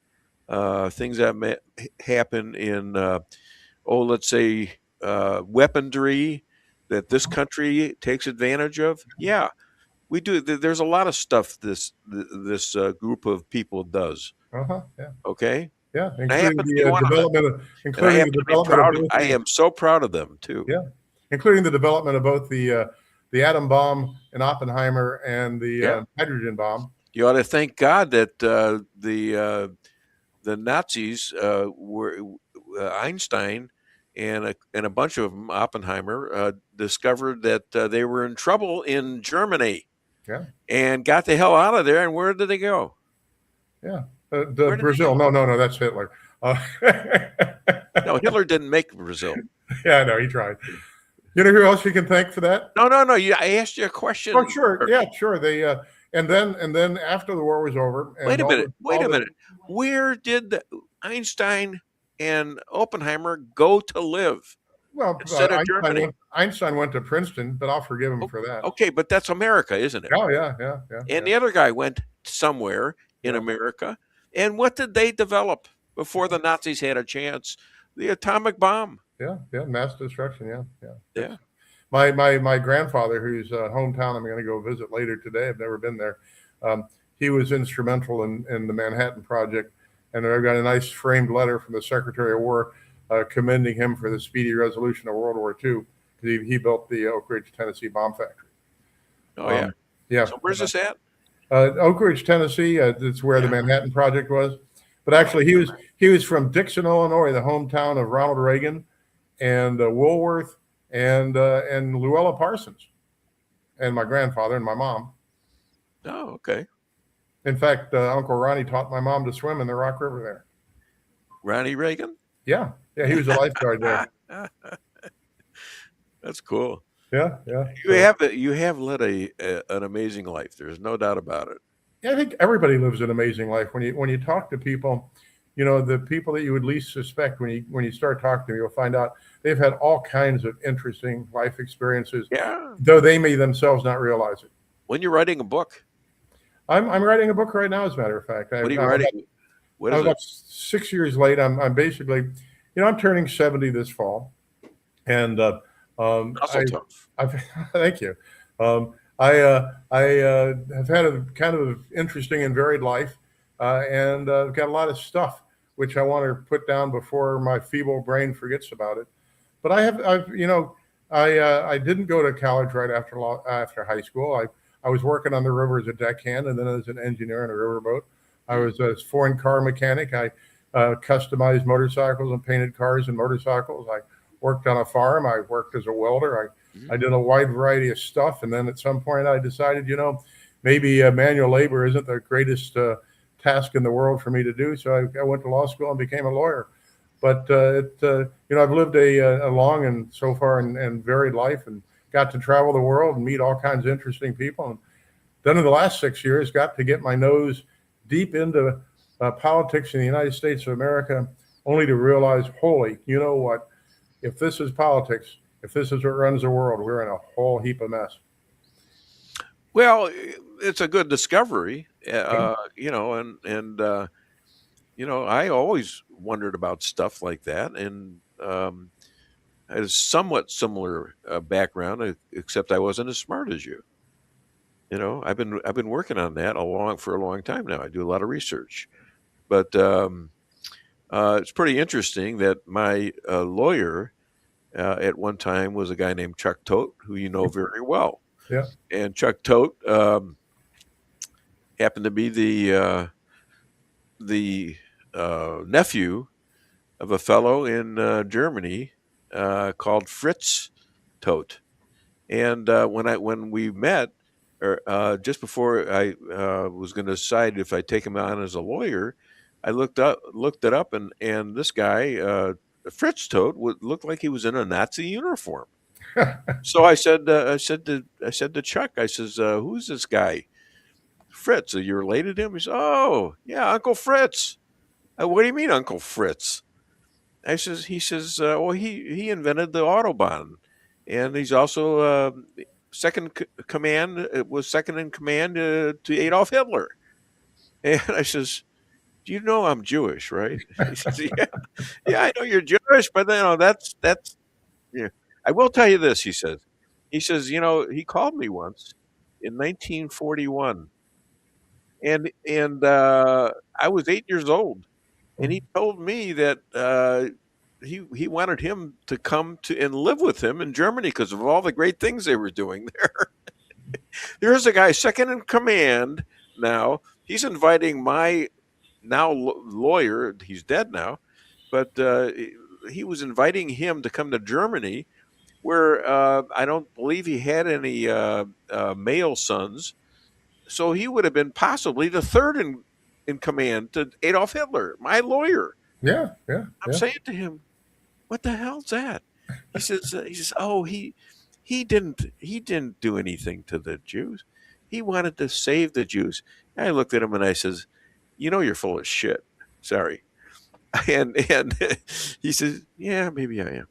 things that happen in let's say weaponry that this country takes advantage of. Yeah, we do. There's a lot of stuff this group of people does. Yeah. Okay. Yeah, including the development. I am so proud of them too. Yeah, including the development of both the atom bomb in Oppenheimer and the hydrogen bomb. You ought to thank God that the Nazis were Einstein and a bunch of them, Oppenheimer, discovered that they were in trouble in Germany. Yeah, and got the hell out of there. And where did they go? Yeah. Brazil. No, that's Hitler. No, Hitler didn't make Brazil. Yeah, no, he tried. You know who else you can thank for that? No. I asked you a question. Oh, sure. Yeah, sure. They and then after the war was over. Wait a minute. Where did Einstein and Oppenheimer go to live? Well, Einstein went to Princeton, but I'll forgive him for that. Okay, but that's America, isn't it? Oh, yeah. And the other guy went somewhere in America. And what did they develop before the Nazis had a chance? The atomic bomb. Yeah, mass destruction. Yeah. My grandfather, whose hometown I'm going to go visit later today, I've never been there. He was instrumental in the Manhattan Project, and I got a nice framed letter from the Secretary of War commending him for the speedy resolution of World War II because he built the Oak Ridge, Tennessee bomb factory. Oh yeah. So where's this at? Oak Ridge, Tennessee. That's where the Manhattan Project was. But actually, he was from Dixon, Illinois, the hometown of Ronald Reagan, and Woolworth, and Luella Parsons, and my grandfather and my mom. Oh, okay. In fact, Uncle Ronnie taught my mom to swim in the Rock River there. Ronnie Reagan? Yeah, he was a lifeguard there. That's cool. Yeah. You have led an amazing life. There's no doubt about it. Yeah, I think everybody lives an amazing life. When you talk to people, the people that you would least suspect, when you start talking to them, you'll find out they've had all kinds of interesting life experiences, Yeah. though they may themselves not realize it. When you're writing a book, I'm writing a book right now, as a matter of fact. what are you writing? What I'm is it? about 6 years late. I'm basically, I'm turning 70 this fall, and thank you. I have had a kind of interesting and varied life, and I've got a lot of stuff which I want to put down before my feeble brain forgets about it. But I didn't go to college right after high school. I was working on the river as a deckhand, and then as an engineer on a riverboat. I was a foreign car mechanic. I customized motorcycles and painted cars and motorcycles. I worked on a farm. I worked as a welder. I did a wide variety of stuff. And then at some point I decided, maybe manual labor isn't the greatest task in the world for me to do. So I went to law school and became a lawyer. But, I've lived a long and so far and varied life, and got to travel the world and meet all kinds of interesting people. And then in the last 6 years, got to get my nose deep into politics in the United States of America, only to realize, holy, you know what? If this is politics, if this is what runs the world, we're in a whole heap of mess. Well, it's a good discovery, I always wondered about stuff like that, and I had a somewhat similar background, except I wasn't as smart as you. I've been working on that for a long time now. I do a lot of research, but it's pretty interesting that my lawyer at one time was a guy named Chuck Todt, who you know very well. Yeah. And Chuck Todt happened to be the nephew of a fellow in Germany called Fritz Todt. And when we met, just before I was going to decide if I take him on as a lawyer, I looked it up, and this guy Fritz Todt looked like he was in a Nazi uniform. So I said to Chuck, I says, "Who's this guy, Fritz? Are you related to him?" He said, "Oh, yeah, Uncle Fritz." What do you mean, Uncle Fritz? He says, well, he invented the Autobahn, and he's also second in command to Adolf Hitler. And I says, "Do you know I'm Jewish, right?" He says, yeah, I know you're Jewish, but that's yeah. I will tell you this, he says, he called me once in 1941, and I was 8 years old, and he told me that he wanted him to come and live with him in Germany because of all the great things they were doing there. There's a guy second in command now. He's inviting my now lawyer. He's dead now, but he was inviting him to come to Germany, where I don't believe he had any male sons. So he would have been possibly the third in command to Adolf Hitler, my lawyer. Yeah. I'm saying to him, "What the hell's that?" He says, "Oh, he didn't do anything to the Jews. He wanted to save the Jews." And I looked at him and I says, "You're full of shit. Sorry." And he says, "Yeah, maybe I am."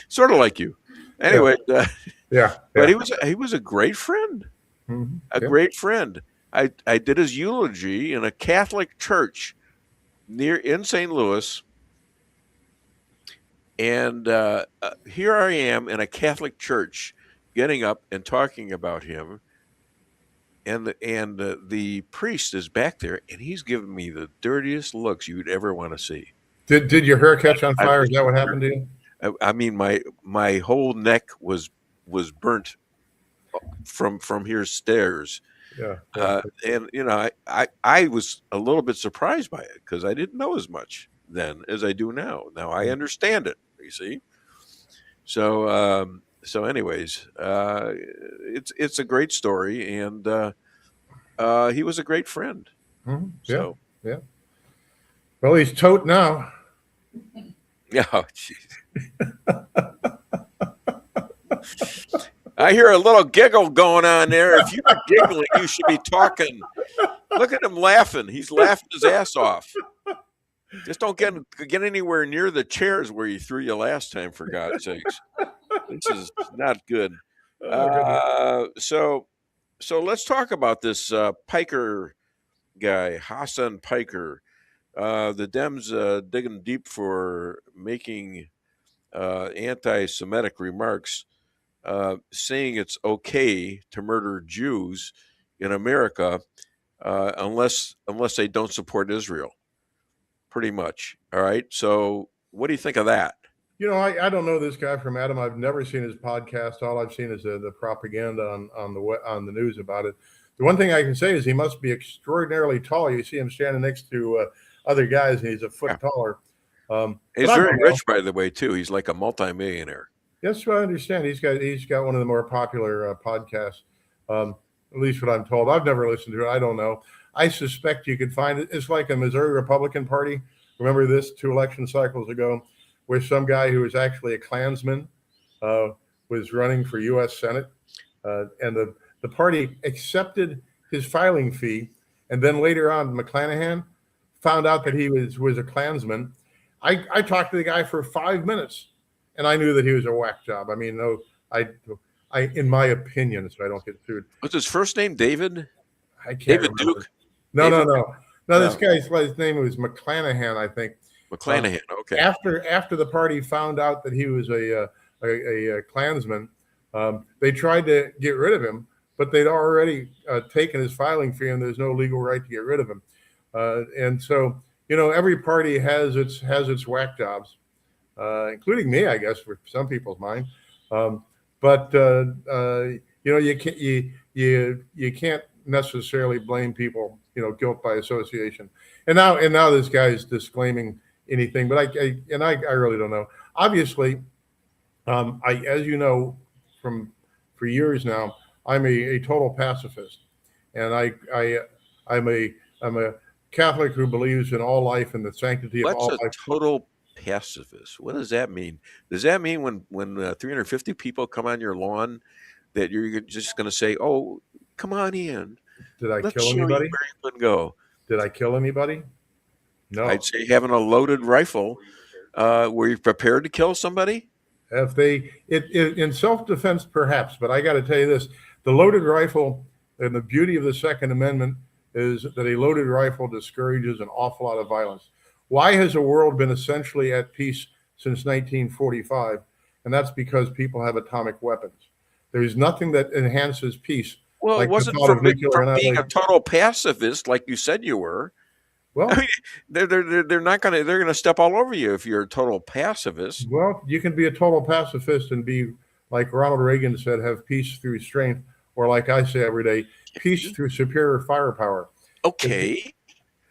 Sort of like you. Anyway, yeah. But he was a great friend. Mm-hmm. Great friend. I did his eulogy in a Catholic church in St. Louis, and here I am in a Catholic church, getting up and talking about him, and the priest is back there, and he's giving me the dirtiest looks you'd ever want to see. Did your hair catch on fire? Is that what happened to you? I mean, my whole neck was burnt from here stairs. Yeah. And I was a little bit surprised by it because I didn't know as much then as I do now. Now I understand it. You see. So anyways, it's a great story, and he was a great friend. Mm-hmm. So yeah. Well, he's Todt now. Yeah. Oh, I hear a little giggle going on there. If you're giggling, you should be talking. Look at him laughing. He's laughing his ass off. Just don't get anywhere near the chairs where you threw you last time, for God's sakes. This is not good. So let's talk about this Piker guy, Hassan Piker. The Dems digging deep for making anti-Semitic remarks, saying it's okay to murder Jews in America unless they don't support Israel. Pretty much. All right. So what do you think of that? I don't know this guy from Adam. I've never seen his podcast. All I've seen is the propaganda on the news about it. The one thing I can say is he must be extraordinarily tall. You see him standing next to other guys, and he's a foot taller. He's very rich, by the way, too. He's like a multimillionaire. Yes, I understand. He's got one of the more popular podcasts, at least what I'm told. I've never listened to it. I don't know. I suspect you could find it. It's like a Missouri Republican Party. Remember this 2 election cycles ago, where some guy who was actually a Klansman was running for U.S. Senate, and the party accepted his filing fee, and then later on, McClanahan found out that he was a Klansman. I talked to the guy for 5 minutes, and I knew that he was a whack job. I mean, no, I in my opinion, so I don't get sued. What's his first name? David? I can't David remember. Duke? No. No. This guy's his name was McClanahan, I think. McClanahan. Okay. After the party found out that he was a Klansman, they tried to get rid of him, but they'd already taken his filing fee, and there's no legal right to get rid of him. And so, every party has its whack jobs, including me, I guess, for some people's mind. But you can't necessarily blame people, guilt by association. And now this guy's disclaiming anything, but I really don't know. Obviously, as you know, for years now, I'm a total pacifist, and I'm a Catholic who believes in all life and the sanctity of all life. What's a total pacifist? What does that mean? Does that mean when 350 people come on your lawn that you're just going to say, "Oh, come on in"? Did I kill anybody? Where you can go. Did I kill anybody? No. I'd say having a loaded rifle. Were you prepared to kill somebody? If in self-defense, perhaps, but I got to tell you this: the loaded rifle, and the beauty of the Second Amendment is that a loaded rifle discourages an awful lot of violence. Why has the world been essentially at peace since 1945? And that's because people have atomic weapons. There's nothing that enhances peace. Well, like it wasn't from being a total pacifist, like you said you were. Well, I mean, they're not going to, they're going to step all over you if you're a total pacifist. Well, you can be a total pacifist and be, like Ronald Reagan said, have peace through strength, or like I say every day, peace through superior firepower. Okay.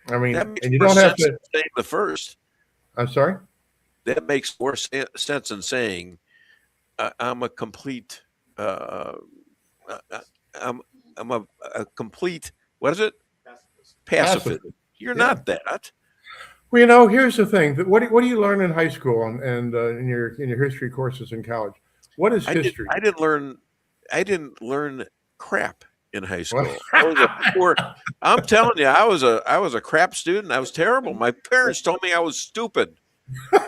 I mean, and you don't have to say the first. I'm sorry? That makes more sense than saying I'm a complete I'm a complete, what is it? Pacifist. You're not that. Well, here's the thing. What do you learn in high school and in your history courses in college? What is history? I didn't learn crap in high school. I'm telling you, I was a crap student. I was terrible. My parents told me I was stupid.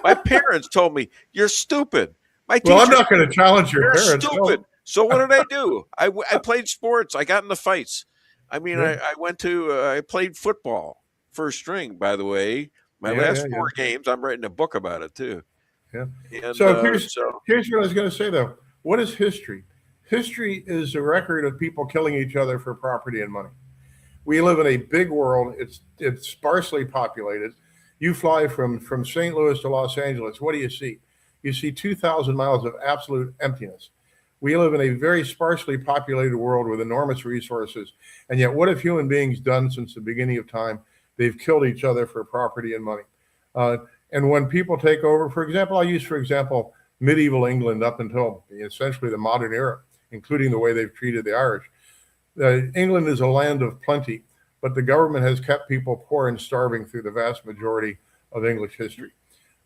My parents told me you're stupid. My teacher, I'm not going to challenge your you're parents. Stupid. No. So what did I do? I played sports. I got into fights. I mean, I played football, first string, by the way. My last 4 games, I'm writing a book about it too. Yeah. And, so here's what I was going to say though. What is history? History is a record of people killing each other for property and money. We live in a big world. It's sparsely populated. You fly from St. Louis to Los Angeles. What do you see? You see 2,000 miles of absolute emptiness. We live in a very sparsely populated world with enormous resources. And yet, what have human beings done since the beginning of time? They've killed each other for property and money. And when people take over, I'll use, for example, medieval England up until essentially the modern era, including the way they've treated the Irish. England is a land of plenty, but the government has kept people poor and starving through the vast majority of English history.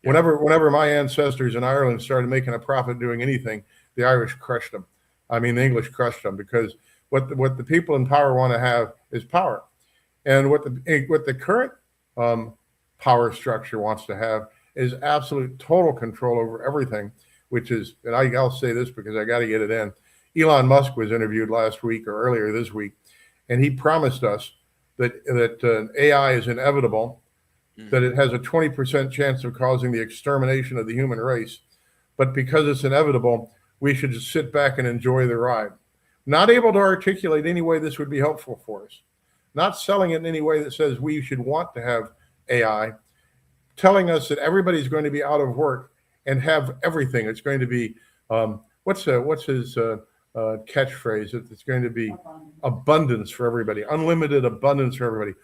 Yeah. Whenever my ancestors in Ireland started making a profit doing anything, the Irish crushed them. I mean, the English crushed them, because what the people in power want to have is power. And what the current power structure wants to have, is absolute total control over everything, which is, and I'll say this because I got to get it in. Elon Musk was interviewed last week or earlier this week, and he promised us that AI is inevitable, that it has a 20% chance of causing the extermination of the human race. But because it's inevitable, we should just sit back and enjoy the ride. Not able to articulate any way this would be helpful for us. Not selling it in any way that says we should want to have AI. Telling us that everybody's going to be out of work and have everything. It's going to be, what's his catchphrase? It's going to be abundance for everybody, unlimited abundance for everybody.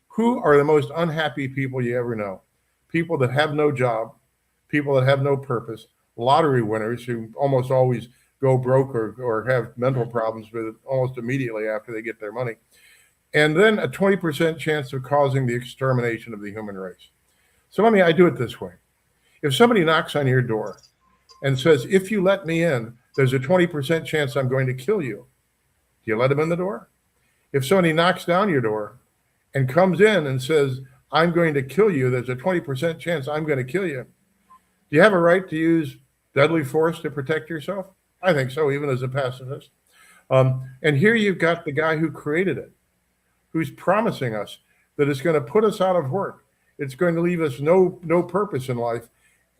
Who are the most unhappy people you ever know? People that have no job, people that have no purpose, lottery winners who almost always go broke or have mental problems with it almost immediately after they get their money. And then a 20% chance of causing the extermination of the human race. So I do it this way. If somebody knocks on your door and says, if you let me in, there's a 20% chance I'm going to kill you, do you let him in the door? If somebody knocks down your door and comes in and says, I'm going to kill you, there's a 20% chance I'm going to kill you, do you have a right to use deadly force to protect yourself? I think so, even as a pacifist. And here you've got the guy who created it, who's promising us that it's going to put us out of work. It's going to leave us no purpose in life.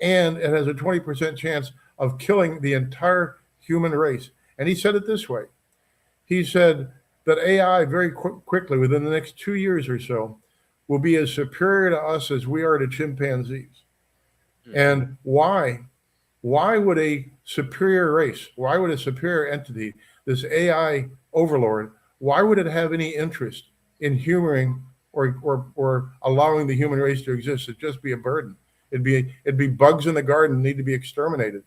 And it has a 20% chance of killing the entire human race. And he said it this way. He said that AI very quickly, within the next 2 years or so, will be as superior to us as we are to chimpanzees. And why would a superior race, why would a superior entity, this AI overlord, why would it have any interest in humoring or allowing the human race to exist? It'd just be a burden. It'd be bugs in the garden need to be exterminated.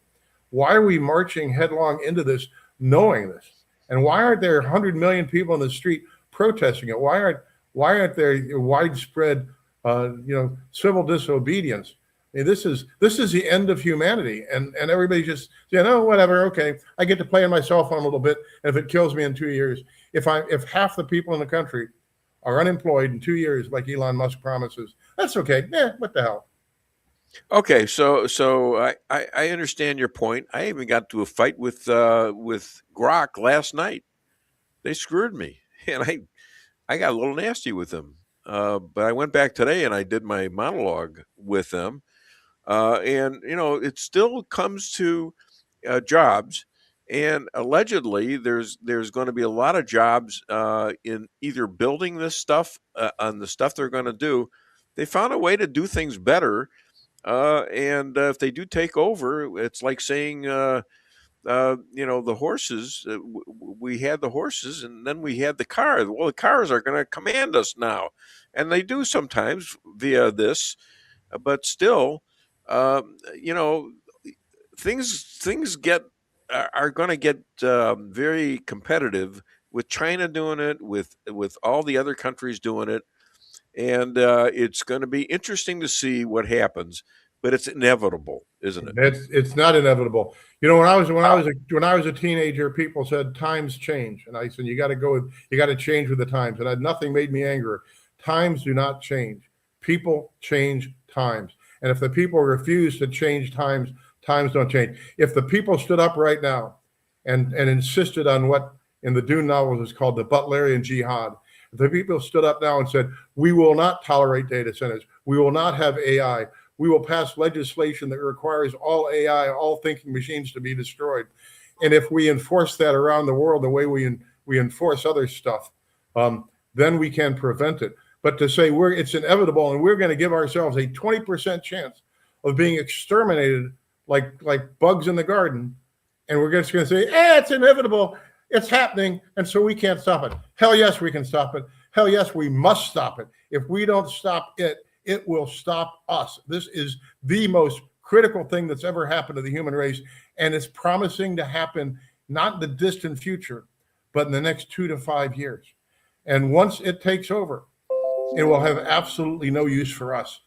Why are we marching headlong into this, knowing this? And why aren't there 100 million people in the street protesting it? Why aren't there widespread, civil disobedience? I mean, this is the end of humanity, and everybody just saying, oh, whatever, okay, I get to play on my cell phone a little bit, and if it kills me in 2 years, if half the people in the country are unemployed in 2 years, like Elon Musk promises, that's okay. What the hell? Okay, so I understand your point. I even got to a fight with Grok last night. They screwed me, and I got a little nasty with them. But I went back today and I did my monologue with them. And it still comes to jobs, and allegedly there's going to be a lot of jobs in either building this stuff on the stuff they're going to do. They found a way to do things better, and if they do take over, it's like saying the horses. We had the horses, and then we had the cars. Well, the cars are going to command us now, and they do sometimes via this, but still. Things are going to get very competitive with China doing it, with all the other countries doing it, and it's going to be interesting to see what happens. But it's inevitable, isn't it? It's not inevitable. When I was a teenager, people said times change, and I said you got to change with the times, and nothing made me angrier. Times do not change. People change times. And if the people refuse to change times, times don't change. If the people stood up right now and insisted on what in the Dune novels is called the Butlerian Jihad, if the people stood up now and said, we will not tolerate data centers, we will not have AI, we will pass legislation that requires all AI, all thinking machines to be destroyed. And if we enforce that around the world the way we enforce other stuff, then we can prevent it. But to say it's inevitable and we're going to give ourselves a 20% chance of being exterminated like bugs in the garden, and we're just going to say, it's inevitable, it's happening, and so we can't stop it. Hell yes, we can stop it. Hell yes, we must stop it. If we don't stop it, it will stop us. This is the most critical thing that's ever happened to the human race, and it's promising to happen not in the distant future, but in the next 2 to 5 years. And once it takes over, it will have absolutely no use for us.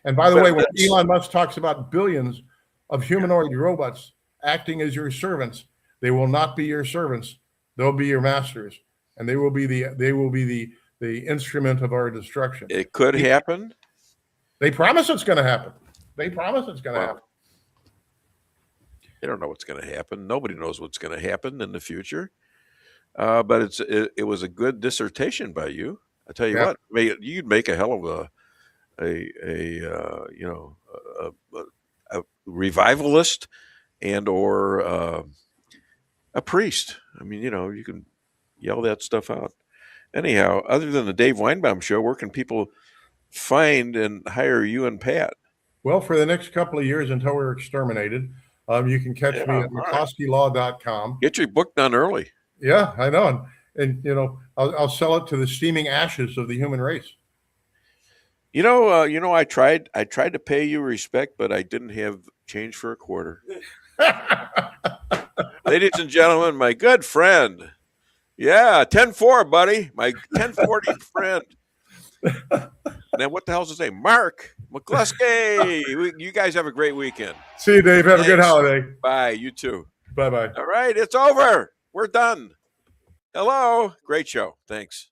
And by the way, when Elon Musk talks about billions of humanoid robots acting as your servants, they will not be your servants. They'll be your masters, and they will be the the instrument of our destruction. It could happen. They promise it's going to happen. They promise it's going to happen. They don't know what's going to happen. Nobody knows what's going to happen in the future. But it was a good dissertation by you. I tell you what, you'd make a hell of a revivalist and or a priest. I mean, you can yell that stuff out. Anyhow, other than the Dave Weinbaum show, where can people find and hire you and Pat? Well, for the next couple of years until we're exterminated, you can catch me at McCloskeylaw.com. Get your book done early. Yeah, I know. And I'll sell it to the steaming ashes of the human race. I tried to pay you respect, but I didn't have change for a quarter. Ladies and gentlemen, my good friend. Yeah, 10-4, buddy. My 1040 friend. And then what the hell's his name? Mark McCloskey. You guys have a great weekend. See you, Dave. Have a good holiday. Bye. You too. Bye-bye. All right, it's over. We're done. Hello. Great show. Thanks.